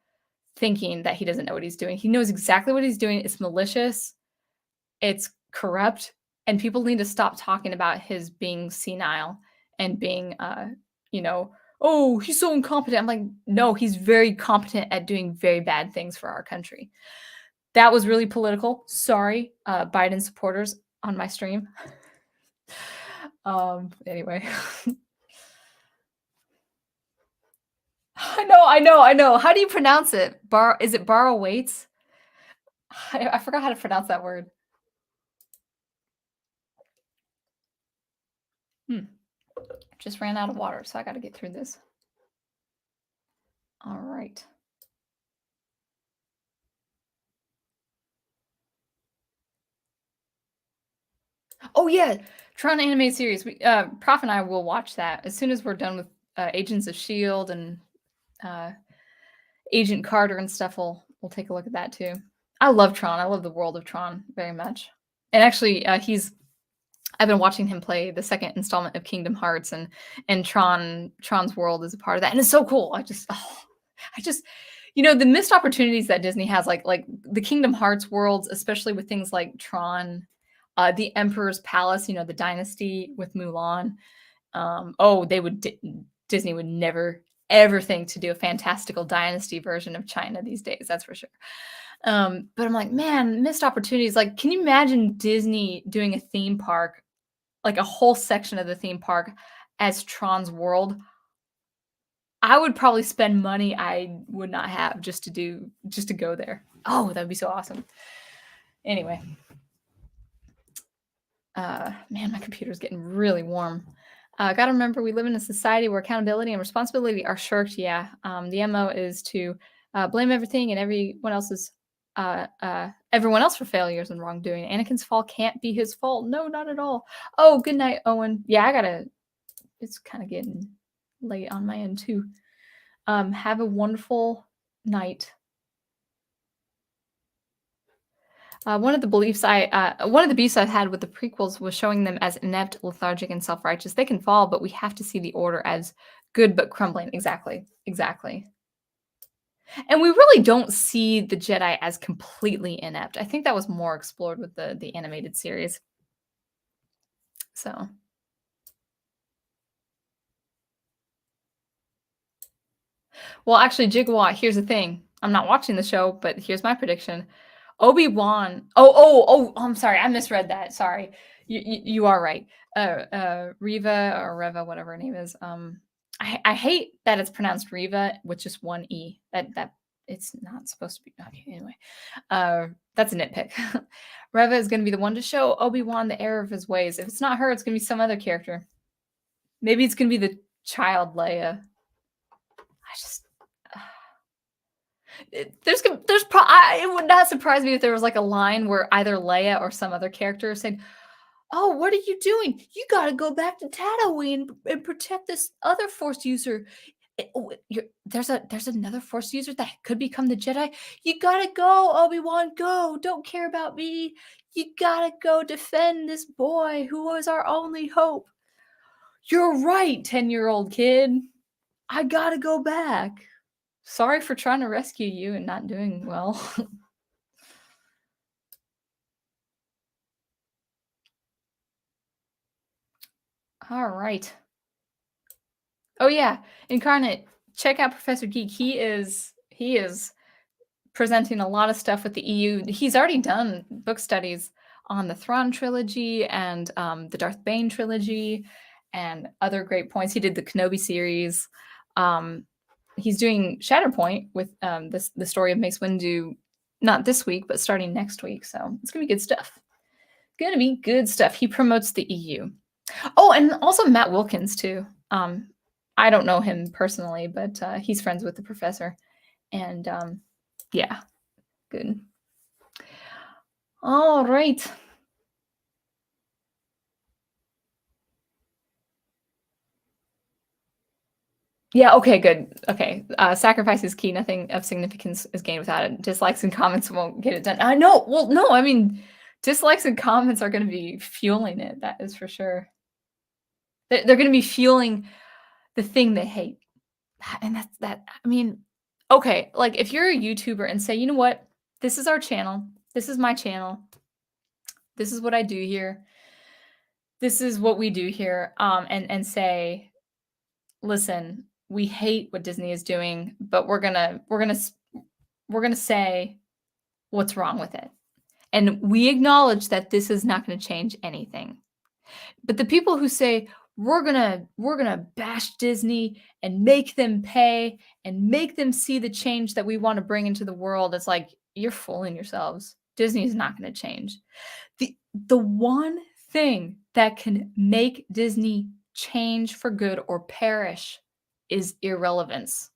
thinking that he doesn't know what he's doing. He knows exactly what he's doing. It's malicious. It's corrupt, and people need to stop talking about his being senile and being, oh, he's so incompetent. I'm like, no, he's very competent at doing very bad things for our country. That was really political. Sorry, Biden supporters on my stream. Anyway. I know. How do you pronounce it? Is it Barrow Waits? I forgot how to pronounce that word. Just ran out of water, so I got to get through this. All right. Oh yeah, Tron animated series. Prof and I will watch that as soon as we're done with Agents of Shield and Agent Carter and stuff. We'll take a look at that too. I love Tron. I love the world of Tron very much. And actually, I've been watching him play the second installment of Kingdom Hearts, and Tron's world is a part of that, and it's so cool. I just the missed opportunities that Disney has, like the Kingdom Hearts worlds, especially with things like Tron, the Emperor's Palace, the Dynasty with Mulan. Disney would never ever think to do a fantastical Dynasty version of China these days. That's for sure. But I'm like, man, missed opportunities. Like, can you imagine Disney doing a theme park, like a whole section of the theme park as Tron's world? I would probably spend money I would not have just to go there. Oh, that'd be so awesome. Anyway. Man, my computer's getting really warm. Gotta remember, we live in a society where accountability and responsibility are shirked. Yeah. The MO is to blame everything and everyone else for failures and wrongdoing. Anakin's fall can't be his fault. No, not at all. Oh, good night, Owen. Yeah, it's kind of getting late on my end too. Have a wonderful night. One of the beefs I've had with the prequels was showing them as inept, lethargic, and self-righteous. They can fall, but we have to see the Order as good but crumbling. Exactly, exactly. And we really don't see the Jedi as completely inept. I think that was more explored with the animated series. So, well, actually, Gigawatt. Here's the thing. I'm not watching the show, but here's my prediction. Obi-Wan. Oh, I'm sorry. I misread that. Sorry. You are right. Riva or Reva, whatever her name is. I hate that it's pronounced Riva with just one E. That it's not supposed to be. Okay, anyway, that's a nitpick. Reva is going to be the one to show Obi-Wan the error of his ways. If it's not her, it's going to be some other character. Maybe it's going to be the child Leia. I just it would not surprise me if there was like a line where either Leia or some other character said, "Oh, what are you doing? You got to go back to Tatooine and protect this other Force user. There's another Force user that could become the Jedi. You gotta go, Obi-Wan. Go. Don't care about me. You gotta go defend this boy who was our only hope." You're right, 10-year-old kid. I gotta go back. Sorry for trying to rescue you and not doing well. All right. Oh yeah, Incarnate, check out Professor Geek. He is presenting a lot of stuff with the EU. He's already done book studies on the Thrawn trilogy and the Darth Bane trilogy and other great points. He did the Kenobi series. He's doing Shatterpoint with the story of Mace Windu, not this week, but starting next week. So it's gonna be good stuff. Gonna be good stuff. He promotes the EU. Oh, and also Matt Wilkins too. I don't know him personally, but he's friends with the professor, and yeah, good. All right. Yeah. Okay. Good. Okay. Sacrifice is key. Nothing of significance is gained without it. Dislikes and comments won't get it done. I know. Well, no. I mean, dislikes and comments are going to be fueling it. That is for sure. They're going to be fueling the thing they hate. And that's that. I mean, okay, like if you're a YouTuber and say, you know what, this is our channel, this is my channel, this is what I do here, this is what we do here, and say, listen, we hate what Disney is doing, but we're gonna say what's wrong with it, and we acknowledge that this is not going to change anything. But the people who say we're gonna bash Disney and make them pay and make them see the change that we want to bring into the world, it's like you're fooling yourselves. Disney is not going to change. The one thing that can make Disney change for good or perish is irrelevance.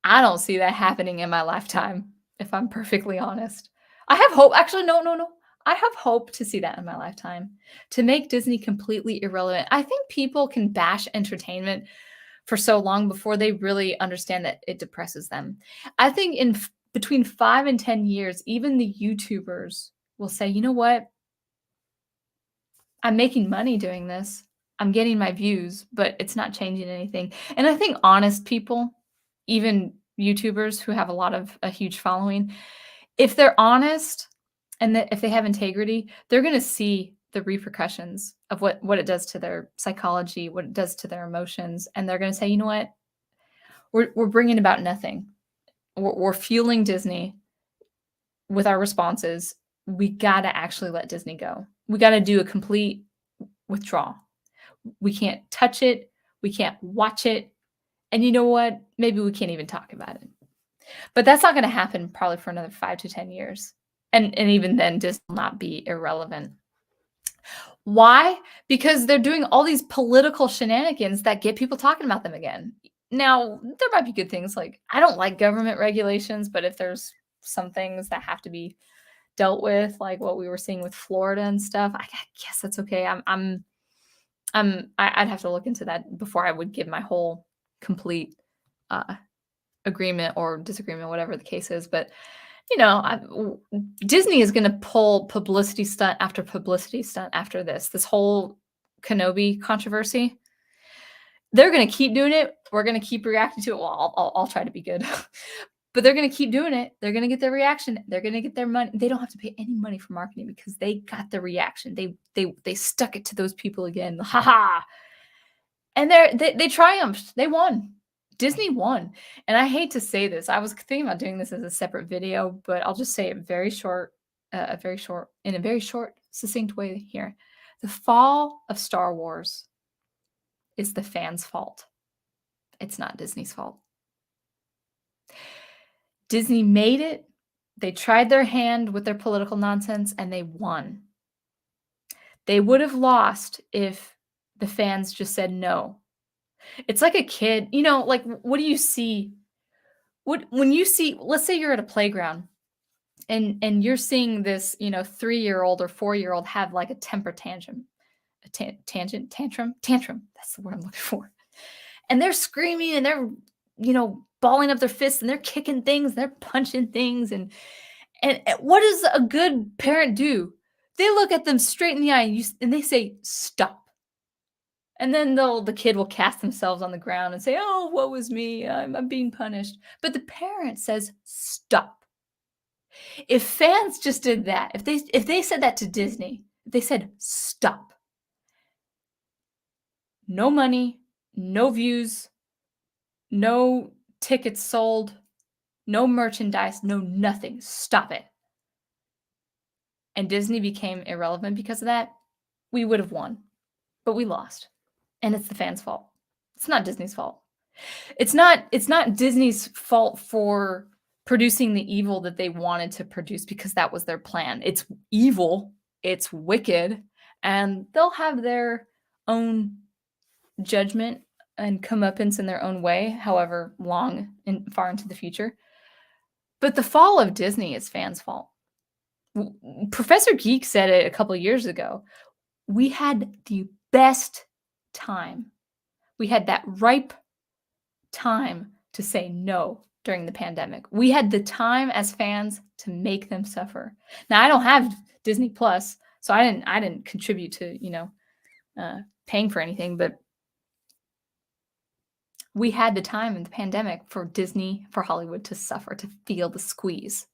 I don't see that happening in my lifetime, if I'm perfectly honest. I have hope. Actually, no, no, no. I have hope to see that in my lifetime to make Disney completely irrelevant. I think people can bash entertainment for so long before they really understand that it depresses them. I think between 5 and 10 years, even the YouTubers will say, you know what? I'm making money doing this. I'm getting my views, but it's not changing anything. And I think honest people, even YouTubers who have a huge following, if they're honest and if they have integrity, they're going to see the repercussions of what it does to their psychology, what it does to their emotions, and they're going to say, you know what, we're bringing about nothing. We're fueling Disney with our responses. We got to actually let Disney go. We got to do a complete withdrawal. We can't touch it. We can't watch it. And you know what? Maybe we can't even talk about it. But that's not going to happen probably for another 5 to 10 years. And even then, Disney will not be irrelevant. Why? Because they're doing all these political shenanigans that get people talking about them again. Now, there might be good things like I don't like government regulations, but if there's some things that have to be dealt with, like what we were seeing with Florida and stuff, I guess that's okay. I'd have to look into that before I would give my whole complete agreement or disagreement, whatever the case is. But you know, Disney is going to pull publicity stunt after publicity stunt after this. This whole Kenobi controversy, they're going to keep doing it. We're going to keep reacting to it. Well, I'll try to be good, but they're going to keep doing it. They're going to get their reaction. They're going to get their money. They don't have to pay any money for marketing because they got the reaction. They stuck it to those people again. Ha ha! And they triumphed. They won. Disney won. And I hate to say this. I was thinking about doing this as a separate video, but I'll just say it in a very short, succinct way here. The fall of Star Wars is the fans' fault. It's not Disney's fault. Disney made it. They tried their hand with their political nonsense and they won. They would have lost if the fans just said no. It's like a kid, you know, like what do you see? When you see, let's say you're at a playground and you're seeing this, you know, 3-year-old or 4-year-old have like a temper tantrum. Tantrum. That's the word I'm looking for. And they're screaming and they're, you know, balling up their fists and they're kicking things, they're punching things and what does a good parent do? They look at them straight in the eye and they say, "Stop." And then the kid will cast themselves on the ground and say, "Oh, woe was me. I'm being punished." But the parent says, "Stop." If fans just did that, if they said that to Disney, if they said, "Stop." No money, no views, no tickets sold, no merchandise, no nothing. Stop it. And Disney became irrelevant because of that, we would have won. But we lost. And it's the fans' fault. It's not Disney's fault. It's not Disney's fault for producing the evil that they wanted to produce because that was their plan. It's evil, it's wicked, and they'll have their own judgment and comeuppance in their own way, however long and far into the future. But the fall of Disney is fans' fault. Professor Geek said it a couple of years ago. We had the best time. We had that ripe time to say no during the pandemic. We had the time as fans to make them suffer. Now I don't have Disney Plus, so I didn't contribute to, you know, paying for anything, but we had the time in the pandemic for Disney, for Hollywood to suffer, to feel the squeeze,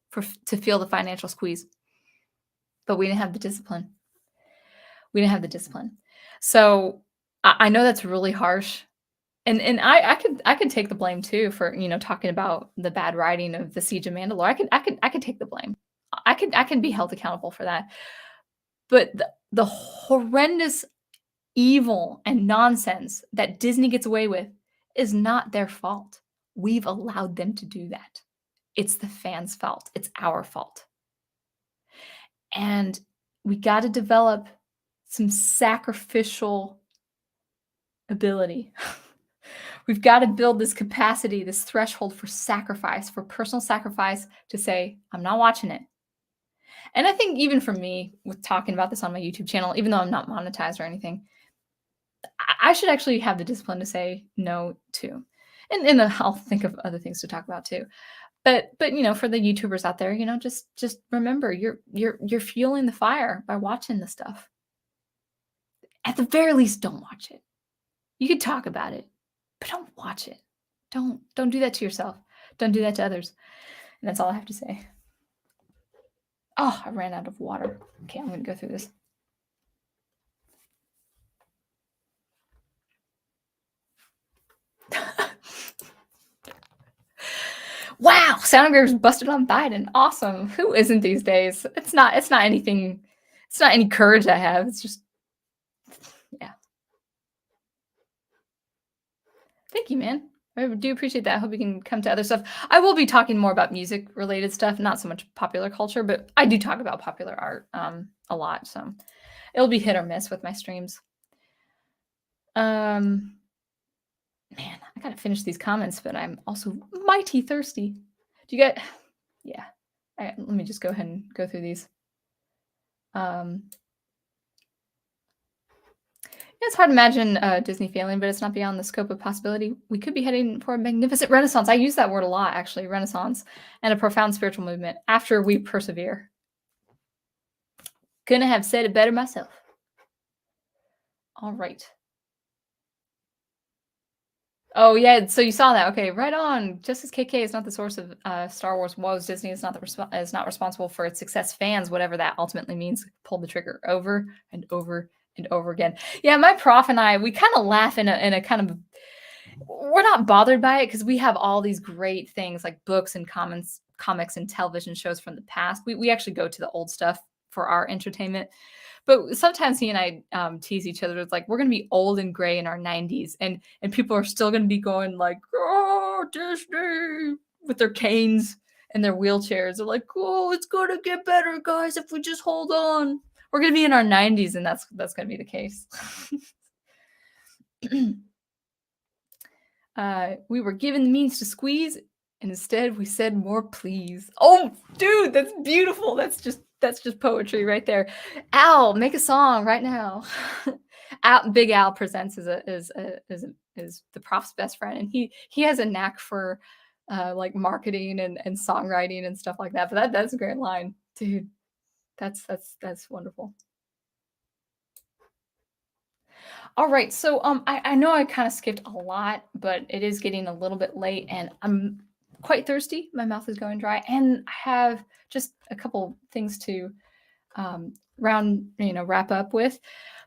to feel the financial squeeze. But we didn't have the discipline. We didn't have the discipline. So I know that's really harsh. And I could take the blame too for, you know, talking about the bad writing of the Siege of Mandalore. I could take the blame. I can be held accountable for that. But the horrendous evil and nonsense that Disney gets away with is not their fault. We've allowed them to do that. It's the fans' fault. It's our fault. And we got to develop some sacrificial ability. We've got to build this capacity, this threshold for sacrifice, for personal sacrifice to say, I'm not watching it. And I think even for me, with talking about this on my YouTube channel, even though I'm not monetized or anything, I should actually have the discipline to say no too. And I'll think of other things to talk about too. But you know, for the YouTubers out there, you know, just remember you're fueling the fire by watching the stuff. At the very least, don't watch it. You could talk about it, but don't watch it. Don't do that to yourself. Don't do that to others. And that's all I have to say. Oh, I ran out of water. Okay, I'm going to go through this. Wow, Soundgrave's busted on Biden. Awesome. Who isn't these days? It's not anything. It's not any courage I have. It's just, yeah. Thank you, man. I do appreciate that. I hope we can come to other stuff. I will be talking more about music related stuff, not so much popular culture, but I do talk about popular art a lot. So it'll be hit or miss with my streams. Man, I gotta finish these comments, but I'm also mighty thirsty. Do you get? Yeah. Let me just go ahead and go through these. Yeah, It's hard to imagine Disney failing, but it's not beyond the scope of possibility. We could be heading for a magnificent renaissance. I use that word a lot, actually, renaissance, and a profound spiritual movement after we persevere. Couldn't have said it better myself. All right. Oh yeah, so you saw that. Okay, right on. Just as KK is not the source of Star Wars woes, Disney is not is not responsible for its success. Fans, whatever that ultimately means, pulled the trigger over and over and over again. Yeah, my prof and I, we kind of laugh in a kind of, we're not bothered by it because we have all these great things like books and comics and television shows from the past. We actually go to the old stuff for our entertainment. But sometimes he and I tease each other. It's like we're gonna be old and gray in our 90s, and people are still gonna be going like, "Oh, Disney," with their canes and their wheelchairs. They're like, "Oh, it's gonna get better, guys, if we just hold on." We're gonna be in our 90s, and that's gonna be the case. We were given the means to squeeze, and instead we said more please. Oh, dude, that's beautiful. That's just poetry right there. Al, make a song right now. Big Al presents is the prof's best friend, and he has a knack for like marketing and songwriting and stuff like that. But that's a great line, dude. That's wonderful. All right, so I know I kind of skipped a lot, but it is getting a little bit late, and I'm quite thirsty. My mouth is going dry, and I have just a couple things to wrap up with.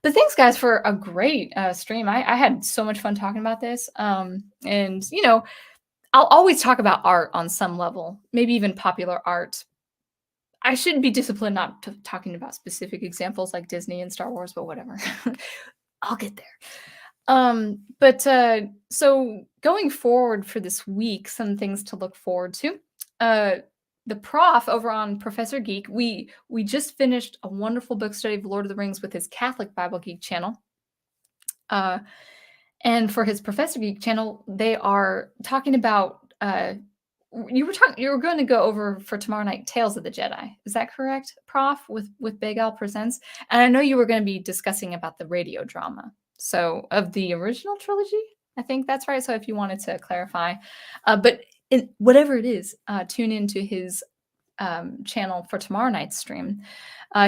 But thanks, guys, for a great stream. I had so much fun talking about this, and I'll always talk about art on some level, maybe even popular art. I should be disciplined not talking about specific examples like Disney and Star Wars, but whatever. I'll get there. But so going forward for this week, some things to look forward to. The prof over on Professor Geek, we just finished a wonderful book study of Lord of the Rings with his Catholic Bible Geek channel. And for his Professor Geek channel, they are talking about you were going to go over for tomorrow night Tales of the Jedi. Is that correct, Prof? With Big Al Presents? And I know you were going to be discussing about the radio drama. So of the original trilogy, I think that's right. So if you wanted to clarify, but whatever it is, tune into his channel for tomorrow night's stream.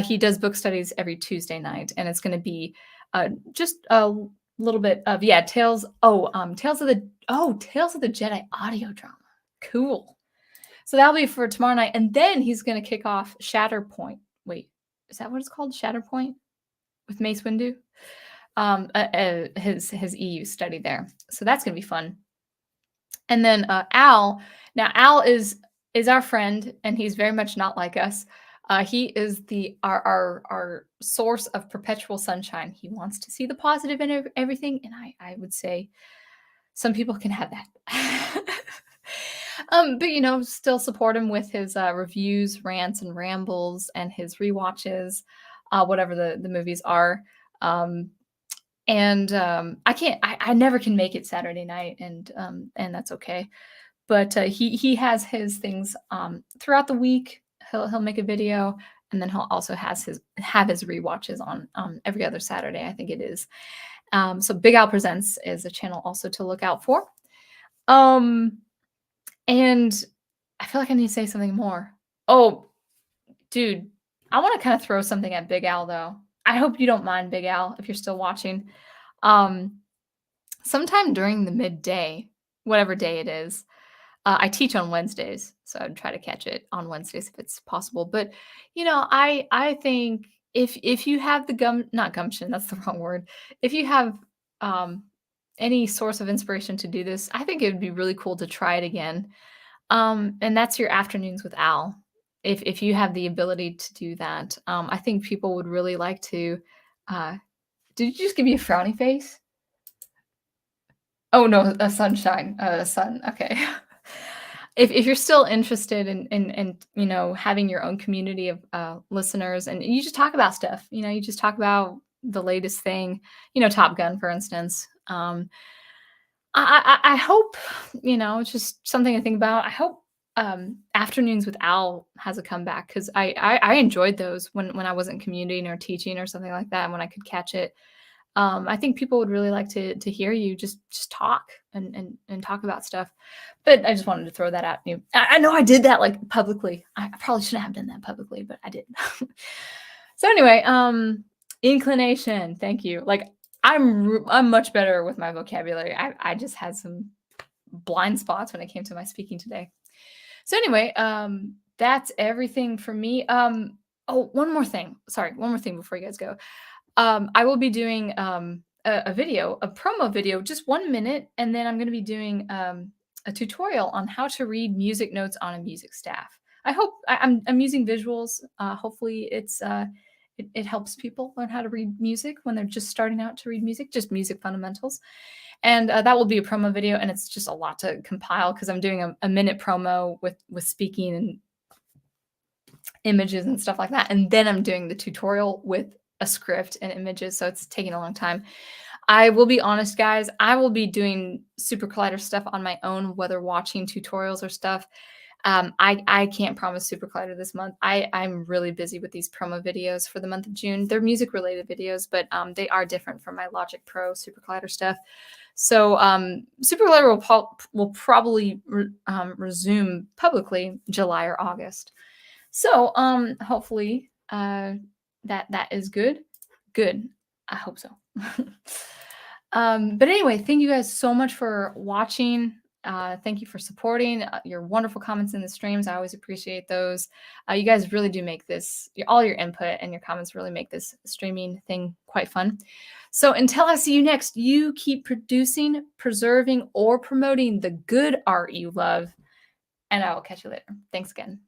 He does book studies every Tuesday night, and it's going to be just a little bit of Tales. Tales of the Jedi audio drama. Cool. So that'll be for tomorrow night, and then he's going to kick off Shatterpoint. Wait, is that what it's called? Shatterpoint with Mace Windu. His EU study there. So that's going to be fun. And then Al. Now Al is our friend, and he's very much not like us. He is our source of perpetual sunshine. He wants to see the positive in everything, and I would say some people can have that. But still support him with his reviews, rants, and rambles, and his rewatches, whatever the movies are. I never can make it Saturday night, and that's okay. But he has his things throughout the week. He'll make a video, and then he'll also have his rewatches on every other Saturday, I think it is. So Big Al Presents is a channel also to look out for. And I feel like I need to say something more. Oh, dude, I want to kind of throw something at Big Al, though. I hope you don't mind, Big Al, if you're still watching. Sometime during the midday, whatever day it is, I teach on Wednesdays, so I'd try to catch it on Wednesdays if it's possible. But I think if you have the not gumption, that's the wrong word. If you have any source of inspiration to do this, I think it would be really cool to try it again. And that's your afternoons with Al. If you have the ability to do that, I think people would really like to. Did you just give me a frowny face? Oh no, a sunshine, a sun. Okay. If you're still interested in having your own community of listeners, and you just talk about stuff, you just talk about the latest thing, Top Gun, for instance. I hope, it's just something to think about. I hope afternoons with Al has a comeback, because I enjoyed those when I wasn't commuting or teaching or something like that, when I could catch it. I think people would really like to hear you just talk and talk about stuff. But I just wanted to throw that at you. I know I did that like publicly. I probably shouldn't have done that publicly, but I did. So anyway, inclination. Thank you. Like I'm much better with my vocabulary. I just had some blind spots when it came to my speaking today. So anyway, that's everything for me. Oh, one more thing. Sorry, one more thing before you guys go. I will be doing a video, a promo video, just 1 minute, and then I'm going to be doing a tutorial on how to read music notes on a music staff. I hope I'm using visuals. Hopefully, it helps people learn how to read music when they're just starting out to read music, just music fundamentals. And that will be a promo video, and it's just a lot to compile because I'm doing a minute promo with speaking and images and stuff like that. And then I'm doing the tutorial with a script and images, so it's taking a long time. I will be honest, guys, I will be doing SuperCollider stuff on my own, whether watching tutorials or stuff. I can't promise SuperCollider this month. I'm really busy with these promo videos for the month of June. They're music-related videos, but they are different from my Logic Pro SuperCollider stuff. So SuperCollider will probably resume publicly July or August. So hopefully that is good. Good. I hope so. But anyway, thank you guys so much for watching. Thank you for supporting your wonderful comments in the streams. I always appreciate those. You guys really do make this, all your input and your comments really make this streaming thing quite fun. So until I see you next, you keep producing, preserving, or promoting the good art you love, and I will catch you later. Thanks again.